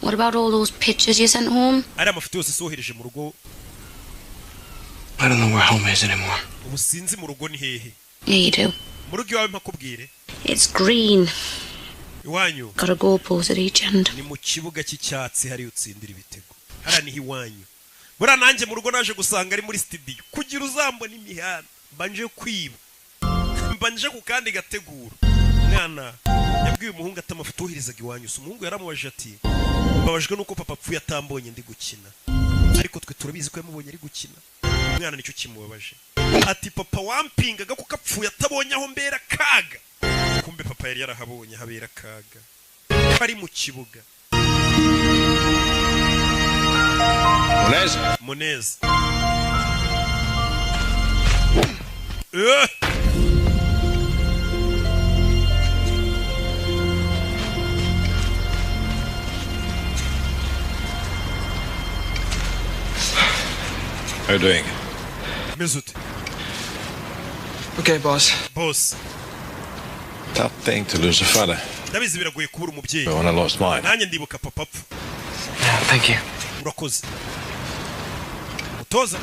What about all those pictures you sent home? Ari amafoto yose sohereje mu rugo. I don't know where home is anymore. Ubu sinzi mu rugo ni hehe. Yeah, you do. Mu rugo iwawe mpakubwire. It's green. Iwanyu. Got a goalpost at each end. Ni mu kibuga cy'icyatsi hari utsindira ibitego. Hara ni iwanyu. Bura nanjye mu rugo naje gusanga ari muri studio. Kugira uzambona imihanda. Mbanje kwiba. Mbanje ku kandi gategura. Mwana yabwiye umuhungu atamafoto uhirizaga iwanyu. Umuhungu yaramubaje ati mbabajwe nuko papa apfuye atambonye ndi gukina. Ariko twe turabizi ko yamubonye ari gukina. Mwana nicyo kimubabaje. Ati papa wampingaga kuko apfuye atabonye aho mbera kaga. Kumbe papa yari yarahabonye habera kaga. Bari mu kibuga. Monez. How are you doing? Mesut. Okay, boss. Boss. Tough thing to lose a father. Ndabizi biragoye kubura umubyeyi. But when I lost mine. Nanjye ndibuka papa apfa. Thank you. Urakoze. Mutoza.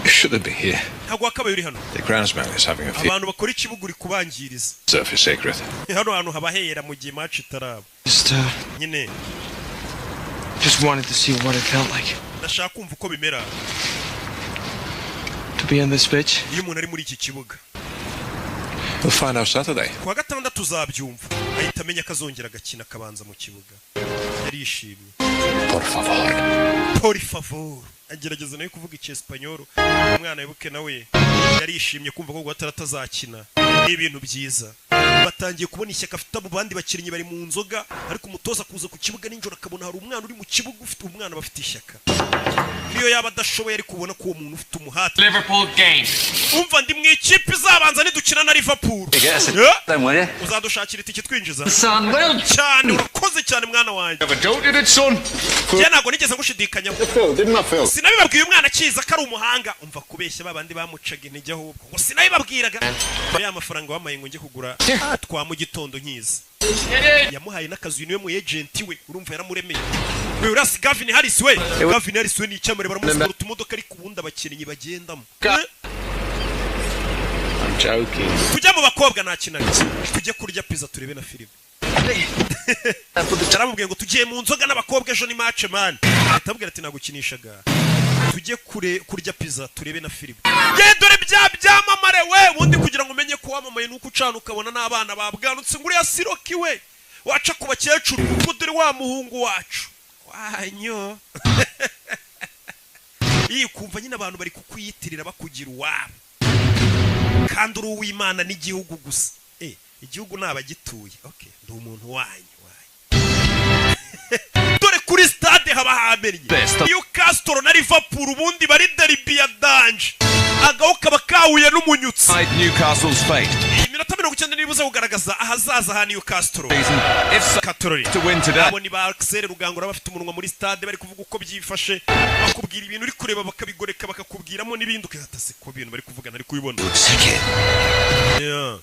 You shouldn't be here. Ntabwo wakabaye uri hano. The groundsman is having a fit. Abantu bakora ikibuga uri kubangiriza. Surface sacred. Hano hantu habahera mu gihe match itaraba. Just wanted to see what it felt like. Ndashaka kumva uko bimera. To be on this pitch. Iyo umuntu ari muri iki kibuga. We'll find out Saturday. Kuwa gatandatu tuzabyumva. Ahita amenya akazongera agakina akabanza mu kibuga. Yarishimye. Por favor. Agerageza nawe kuvuga icyesipanyoro. Umwana yibuke nawe yarishimye kumva ko gatandatu azakina. Ni ibintu byiza. Batangiye kubona ishyaka afite abo bandi bakinnyi bari mu nzoga ariko umutoza kuza ku kibuga ninjoro akabona hari umwana uri mu kibuga ufite umwana bafite ishyaka. Niyo yaba adashoboye ari kubona ko uwo muntu ufite umuhati. Liverpool game. Umva ndi mu ikipe izabanza nidukina na Liverpool. Uzadushakira itike twinjiza. Cyane urakoze cyane mwana wanjye. Njye ntabwo nigeze ngushidikanya. Sinabibabwiye umwana akiza ko ari umuhanga. Umva kubeshya babandi bamucaga intege ahubwo. Ngo sinabibabwiraga. Ya mafaranga wamaye ngo njye kugura twa mu gitondo nkiza. Yamuhaye n'akazi niwe mu agent we urumva yaramuremeye. We urasi Gavin Harris we. Gavin Harris we ni icyamare baramusura utumodoka ari kubunda abakinnyi bagendamo. I'm joking. Tujya mu bakobwa nakinaga. Tujye kurya pizza turebe na film. Taramubwiye ngo tugiye mu nzoga n'abakobwa ejo ni match man. Atabwira ati nagukinishaga. Tujye kurya pizza turebe na film. Dore byamamare we ubundi kugira ngo umenye ko wamamaye nuko ucana ukabona n'abana babwanutse nguri ya Siroki we. Waca ku bakecuru kuko dore wa muhungu wacu. Wanyo. Iyi kumva nyine abantu bari kukwiyitirira bakugira uwabo. Kandi uri uw'Imana n'igihugu gusa. Igihugu nabagituye. Okay, ndi umuntu wanyu. Dore kuri stade haba hamenye. Newcastle na Liverpool ubundi bari derby ya danger. Agaho kaba kawuye n'umunyutsi. Newcastle's fate. Iminota 90 nibuze kugaragaza ahazaza ha Newcastle. To win today. Abo ni ba Axel Rugangura bafite umunwa muri stade bari kuvuga uko byifashe. Bakubwira ibintu uri kureba bakabigoreka bakakubwiramo n'ibindi ukihatase ko ibintu bari kuvuga nari kubibona. Yeah.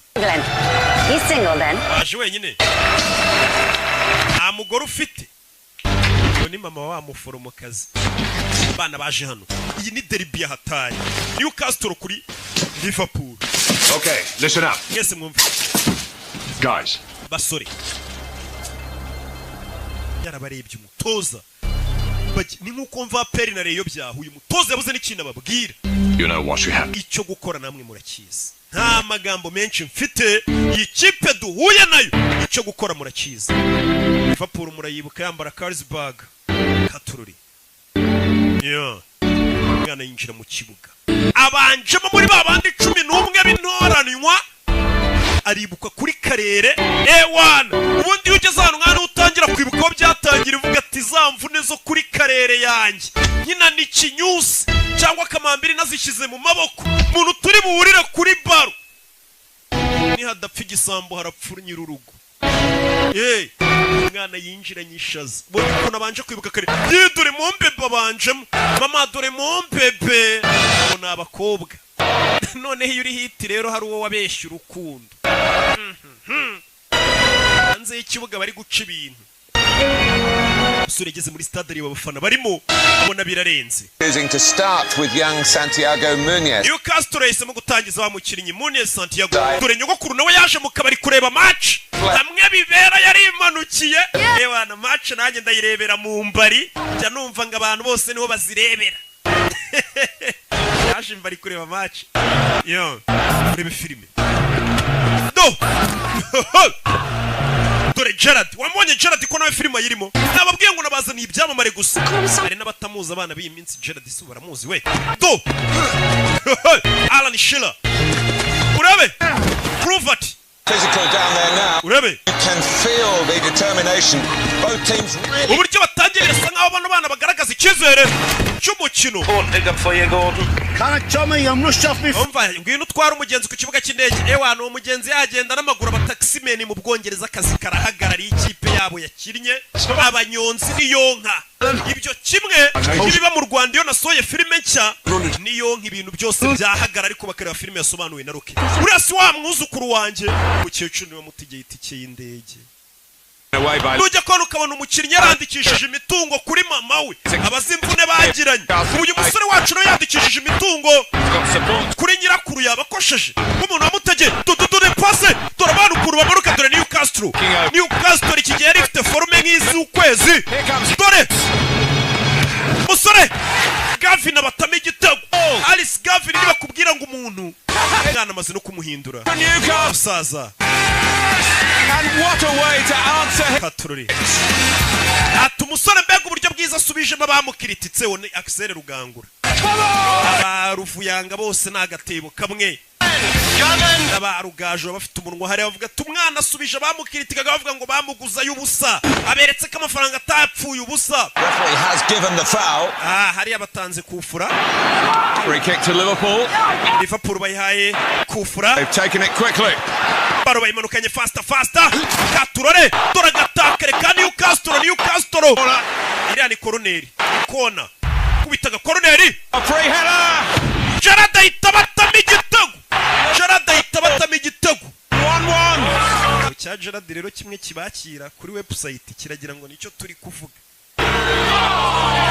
He's single then. Aje wenyine. Amugoro ufite. Ni mama wa muforomokazi. Bana baje hano. Iyi ni derby ya hatari. Newcastle kuri Liverpool. Okay, listen up. Yes, mwumve. Guys. Basore. Yarabarebye umutoza. Ni nkuko mva peri na reyo byahuye umutoza yabuze n'ikintu ababwira. You know what you have. Icyo gukora namwe murakiza. Nta magambo menshi mfite ikipe duhuye nayo icyo gukora murakiza. Liverpool murayibuka yambara Carlsberg katururi. Mwana yinjira mu kibuga. Abanjemo muri babandi 11 bintoranywa aribuka kuri karere A1. Ubundi ugeze hano mwana utangira kwibuka ko byatangira uvuga ati zamvune zo kuri karere yanjye. Nyina ni kinyusi cyangwa kamambiri nazishize mu maboko. Umuntu turi buhurira kuri baro. Ni hadapfa igisambo harapfura nyirurugo. Mwana yinjira nyishaza. Bone ko nabanje kwibuka kare. Dore mombebe abanjemo. Mama dore mombebe. Bona abakobwa. None iyo uri hiti rero hari uwo wabeshya urukundo. Hanze y'ikibuga bari guca ibintu. Surigeze muri stade ari babafana barimo abona birarenze. Choosing to start with young Santiago Muñez. Newcastle yahisemo gutangiza bamukinnyi Muñez Santiago. Dore nyogokuru nawe yaje mu kabari kureba match. Hamwe bibera yari imanukiye. Ewana match nanjye ndayirebera mu mbari. Jya numva ngo abantu bose niho bazirebera. Yaje mbari kureba match. Urebe filime. Dore Gerard, wamubonye Gerard ko nawe filime yirimo. Nababwiye ngo nabazaniye ibyamamare gusa. Hari n'abatamuza abana b'iyi minsi Gerard isi baramuzi we. Alan Shearer. Urebe. Provat. Physical down there now. Urebe. You can feel the determination. Both teams really. Uburyo batangiye birasa nkaho bano bana bagaragaza icyizere cy'umukino. Big up for you, Gordon. Can I tell me I'm rushed off me? Umva ngwino utwara umugenzi ku kibuga cy'indege. Ewana umugenzi yagenda n'amaguru abataximeni mu Bwongereza akazi karahagarariye ikipe yabo yakinnye. Abanyonzi niyonka. Ibyo kimwe ibiba mu Rwanda iyo nasoye filime nshya niyonka ibintu byose byahagara ariko bakareba filime yasobanuwe na Rocky. Urasi wa mwuzukuru wanjye ukecuru niwe mutegeye itike y'indege. Nujya ko ukabona umukinnyi yarandikishije imitungo kuri mama we abazimvune bagiranye. Uyu musore wacu no yandikishije imitungo kuri nyirakuru yabakosheje. Umuntu wamutegeye dore passe dore abantu Liverpool bamanuka dore Newcastle iki gihe rifite forume nk'iz'ukwezi dore musore Gavin abatama igitego Alice Gavin niba kubwira ngo umuntu mwana amaze no kumuhindura musaza and what a way to answer Katururi ati umusore mbega uburyo bwiza asubijemo abamukirititse one Axel Rugangura abaruvuyanga bose nagatebo kamwe abarugaje bafite umunwa hari bavuga tumwana asubije abamukiritiga bavuga ngo bamuguza y'ubusa aberetse ko amafaranga atapfuye ubusa referee has given the foul hari abatanze kufura free kick to Liverpool bayihaye kufura they've taken it quickly baro bayimanukanye faster Katurore dora gatakere kandi Newcastle iriya ni koroneri kona kubitaga koroneri free header Gerard itabatama igitego 1-1 cya Gerard rero kimwe kibakira kuri website kiragira ngo nicyo turi kuvuga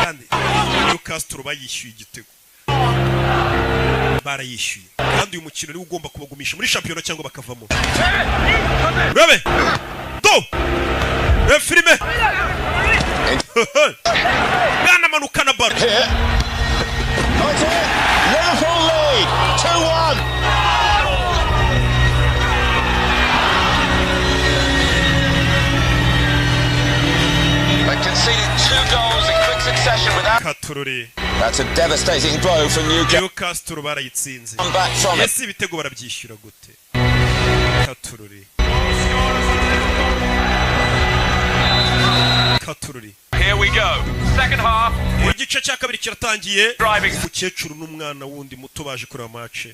kandi Newcastle bayishyuye igitego barayishyuye kandi uyu mukino niwe ugomba kubagumisha muri championnat cyangwa bakavamo Rebe filime Gana manukana baro Liverpool lead 2-1. Conceded 2 goals in quick succession without Katururi. That's a devastating blow for Newcastle barayitsinze. Yes ibitego barabyishyura gute Katururi. Here we go. Second half. Igice cya kabiri kiratangiye. Umukecuru n'umwana wundi muto baje kureba match.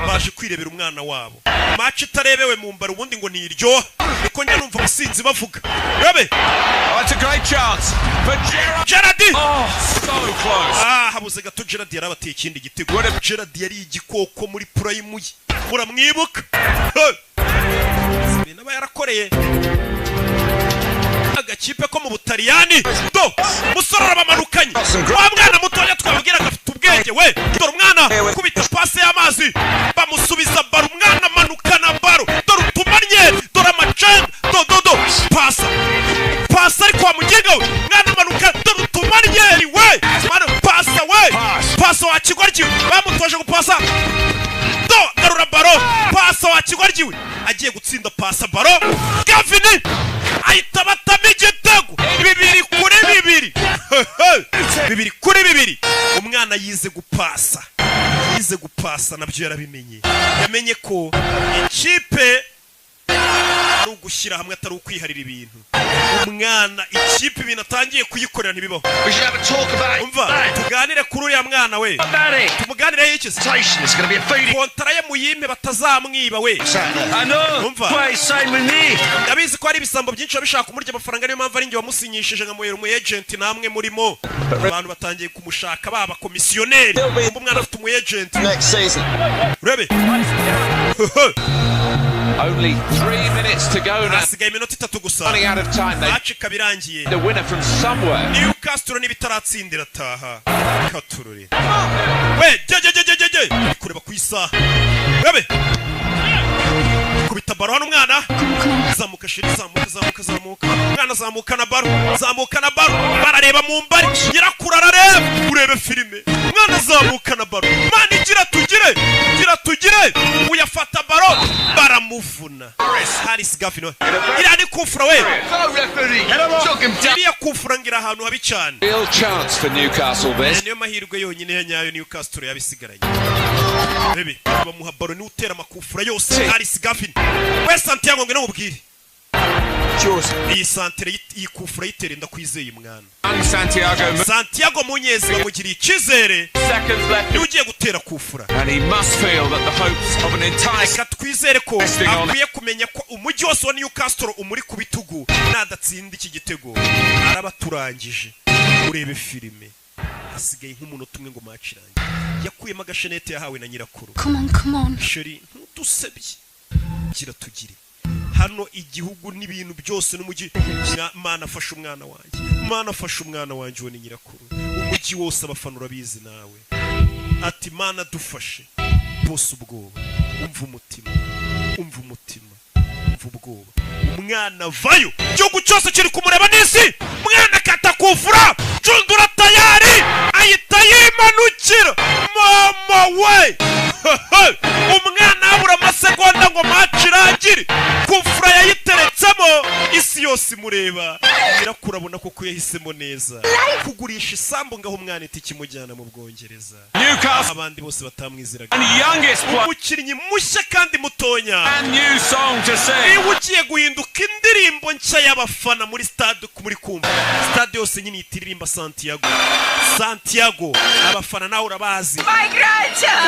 Baje kwirebera umwana wabo. Match itarebewe mu mbaro ubundi ngo niryo. Niko njya numva abasinzi bavuga. Rebe. That's a great chance for Gerard. Oh, so close. Habuze gato Gerard yarabateye ikindi gitego. Gerard yari igikoko muri prime ye. Muramwibuka? Naba yarakoreye agakipe ko mu Butaliyani musore arabamanukanye wa mwana mutoya twabwira gafite ubwenge we dore umwana kubita pase y'amazi bamusubiza baro umwana manukana baro dore utumanye dore amaceng pasa ariko wamugenga we mwana manuka dore utumanye we mwana pasa wa kigoryi bamutoje gupasa garura baro pasa wa kigoryi we agiye gutsinda pasa baro Gavin ahita batama igitego 2 kuri 2 umwana yize gupasa nabyo yarabimenye yamenye ko ikipe ari ugushyira hamwe atari ukwiharira ibintu umwana ikipe ibintu atangiye kuyikorera ntibibaho umva tuganire kuri uriya mwana we tumuganireho iki kontara ye muyime batazamwiba we umva ndabizi ko hari ibisambo byinshi babishaka kumurya amafaranga niyo mpamvu ari njye wamusinyishije nka muhera umu agent namwe murimo abantu batangiye kumushaka baba komisiyoneri umwana afite umu agent urebe Only 3 minutes to go now. Hasigaye iminota 3 gusa. Running out of time. Match kabirangiye. The winner from somewhere. Newcastle nibitaratsindira taha. Katururi. We je. Kureba ku isaha. Bebe. Kubita baro hano umwana. Zamuka shiri zamuka. Mwana zamuka na baro. Barareba mu mbari. Nyirakura arareba. Urebe filime. Mwana zamuka na baro. Mani gira tugire. Uyafata baro. Baramuvuna. Haris Gavin. Irani kufura we. Iriya kufura ngira ahantu habi cyane. Real chance for Newcastle this. Niyo mahirwe yonyine yanyayo Newcastle yabisigaranye. Bebe, bamuha baro ni utera amakufura yose. Haris Gavin. We Santiago ngene mubwire. Iyi santere yikufura yiterenda kwizeye mwana. Santiago Munyezi bamugiriye ikizere. Ugiye gutera kufura. And he must feel that the hopes of an entire twizere ko akwiye kumenya ko umujyi wose wa Newcastle umuri ku bitugu nadatsinda iki gitego arabaturangije. Urebe filime hasigaye nk'umunota umwe ngo match irangiye yakuyemo agashenete yahawe na nyirakuru. Come on sheri ntusebye gira tugire hano igihugu n'ibintu byose n'umujyi Mana afasha umwana wanjye wo ni nyirakuru umujyi wose abafana urabizi nawe ati Mana dufashe bose ubwoba umva umutima yumva ubwoba umwana vayo igihugu cyose kiri kumureba n'isi umwana katakufura cundura tayari ahita yimanukira mama we umwana abura amasegonda ngo match irangire kufura yayiteretsemo isi yose imureba irakurabona ko yahisemo neza kugurisha isambu ngaho umwana itikimujyana mu Bwongereza abandi bose batamwiziraga umukinnyi mushya kandi mutonya niba ugiye guhinduka indirimbo nshya y'abafana muri stade muri kumva stade yose nyine itiririmba Santiago abafana nawe urabazi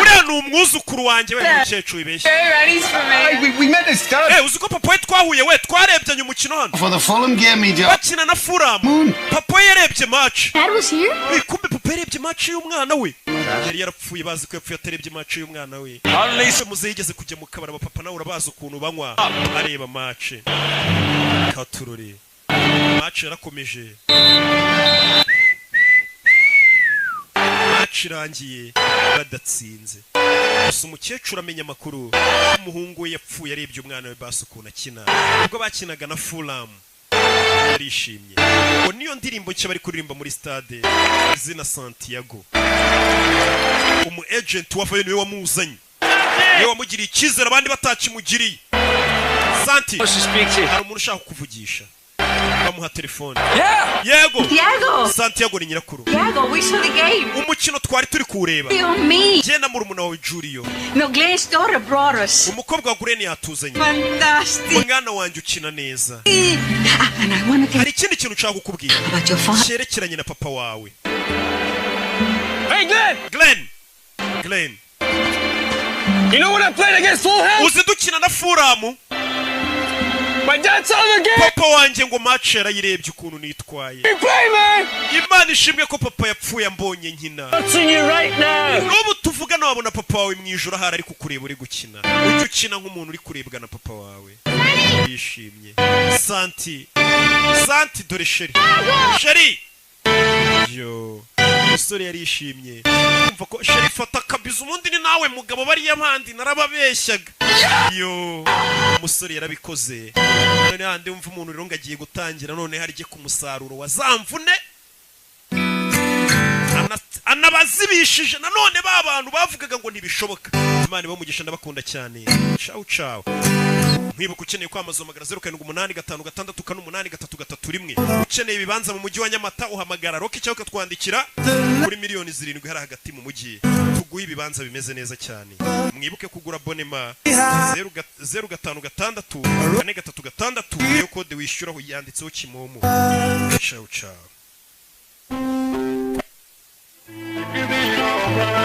uriya ni umwuzukuru wanjye we mukecuru ibeshye uzi ko papa we twahuye we twarebyanye umukino hano For the Fulham game, bakina na Fulham papa yarebye match kumbe papa yarebye match y'umwana we yari yarapfuye bazi ko yapfuye atarebye match y'umwana we muze yigeze kujya mu kabara papa nawe urabazi ukuntu banywa areba match katurore match yarakomeje match irangiye badatsinze gusa umukecuru amenya amakuru umuhungu we yapfuye arebye umwana we basi ukuntu akina ubwo bakinaga na Fulham yarishimye ngo niyo ndirimbo nshya bari kuririmba muri stade izina Santiago umu agent wavayo niwe wamuzanye niwe wamugiriye icyizere abandi batakimugiriye Santi hari umuntu ushaka kuvugisha bamuha telefone yego Santiago ni nyirakuru we saw the game. umukino twari turi kureba je na murumuna wawe Julio No, Glenn's daughter brought us. umukobwa wa Glen yatuzanye Fantastic. umwana wanjye ukina neza And I want to hari ikindi kintu ushaka kukubwira cyerekeranye na papa wawe Hey Glenn you know when I played against Fulham uzi dukina na Fulham my dad saw the game papa wanjye ngo match yarayirebye ukuntu nitwaye Imana ishimwe ko papa yapfuye ambonye nkina n'ubu tuvuga wabona papa wawe mu ijoro ahari ari kukureba uri gukina ujye ukina nk'umuntu uri kurebwa na papa wawe yishimye Santi dore sheri yo umusore yarishimye kumva ko sheri fata kabiza umundi ni nawe mugabo bariya mpandi narababeshyaga yo umusore yarabikoze none handi umva umuntu rero ngagiye gutangira none harije ku musaruro wa zamvune anabazibishije nanone babantu bavugaga ngo ntibishoboka Imana bamugisha ndabakunda cyane ciao mwibuka ukeneye kwamazomagara 0785568331 ukeneye ibibanza mu mujyi wa Nyamata uhamagara Roki cyangwa ukatwandikira kuri miliyoni 7 hari hagati mu mujyi tuguye ibibanza bimeze neza cyane mwibuke kugura bonema 0556 yo kode wishyuraho yanditseho Kimomo ciao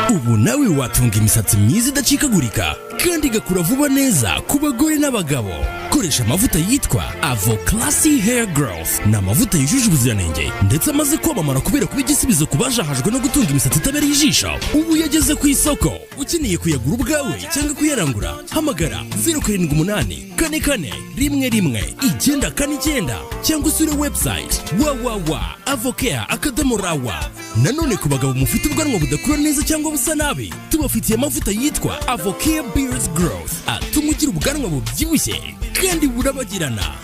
ubu nawe watunga imisatsi myiza idacikagurika kandi igakura vuba neza ku bagore n'abagabo koresha amavuta yitwa Avo Classy Hair Growth ni amavuta yujuje ubuziranenge ndetse amaze kwamamara kubera kuba igisubizo ku bajahajwe no gutunga imisatsi itabereye ijisho ubu yageze ku isoko ukeneye kuyagura ubwawe cyangwa kuyarangura hamagara 07881111 cyangwa usure website www.avocare.rawa nanone ku bagabo mufite ubwanwa budakura neza cyangwa busa nabi tubafitiye amavuta yitwa Avocare Beard Growth atuma ugira ubwanwa bubyibushye kandi burabagirana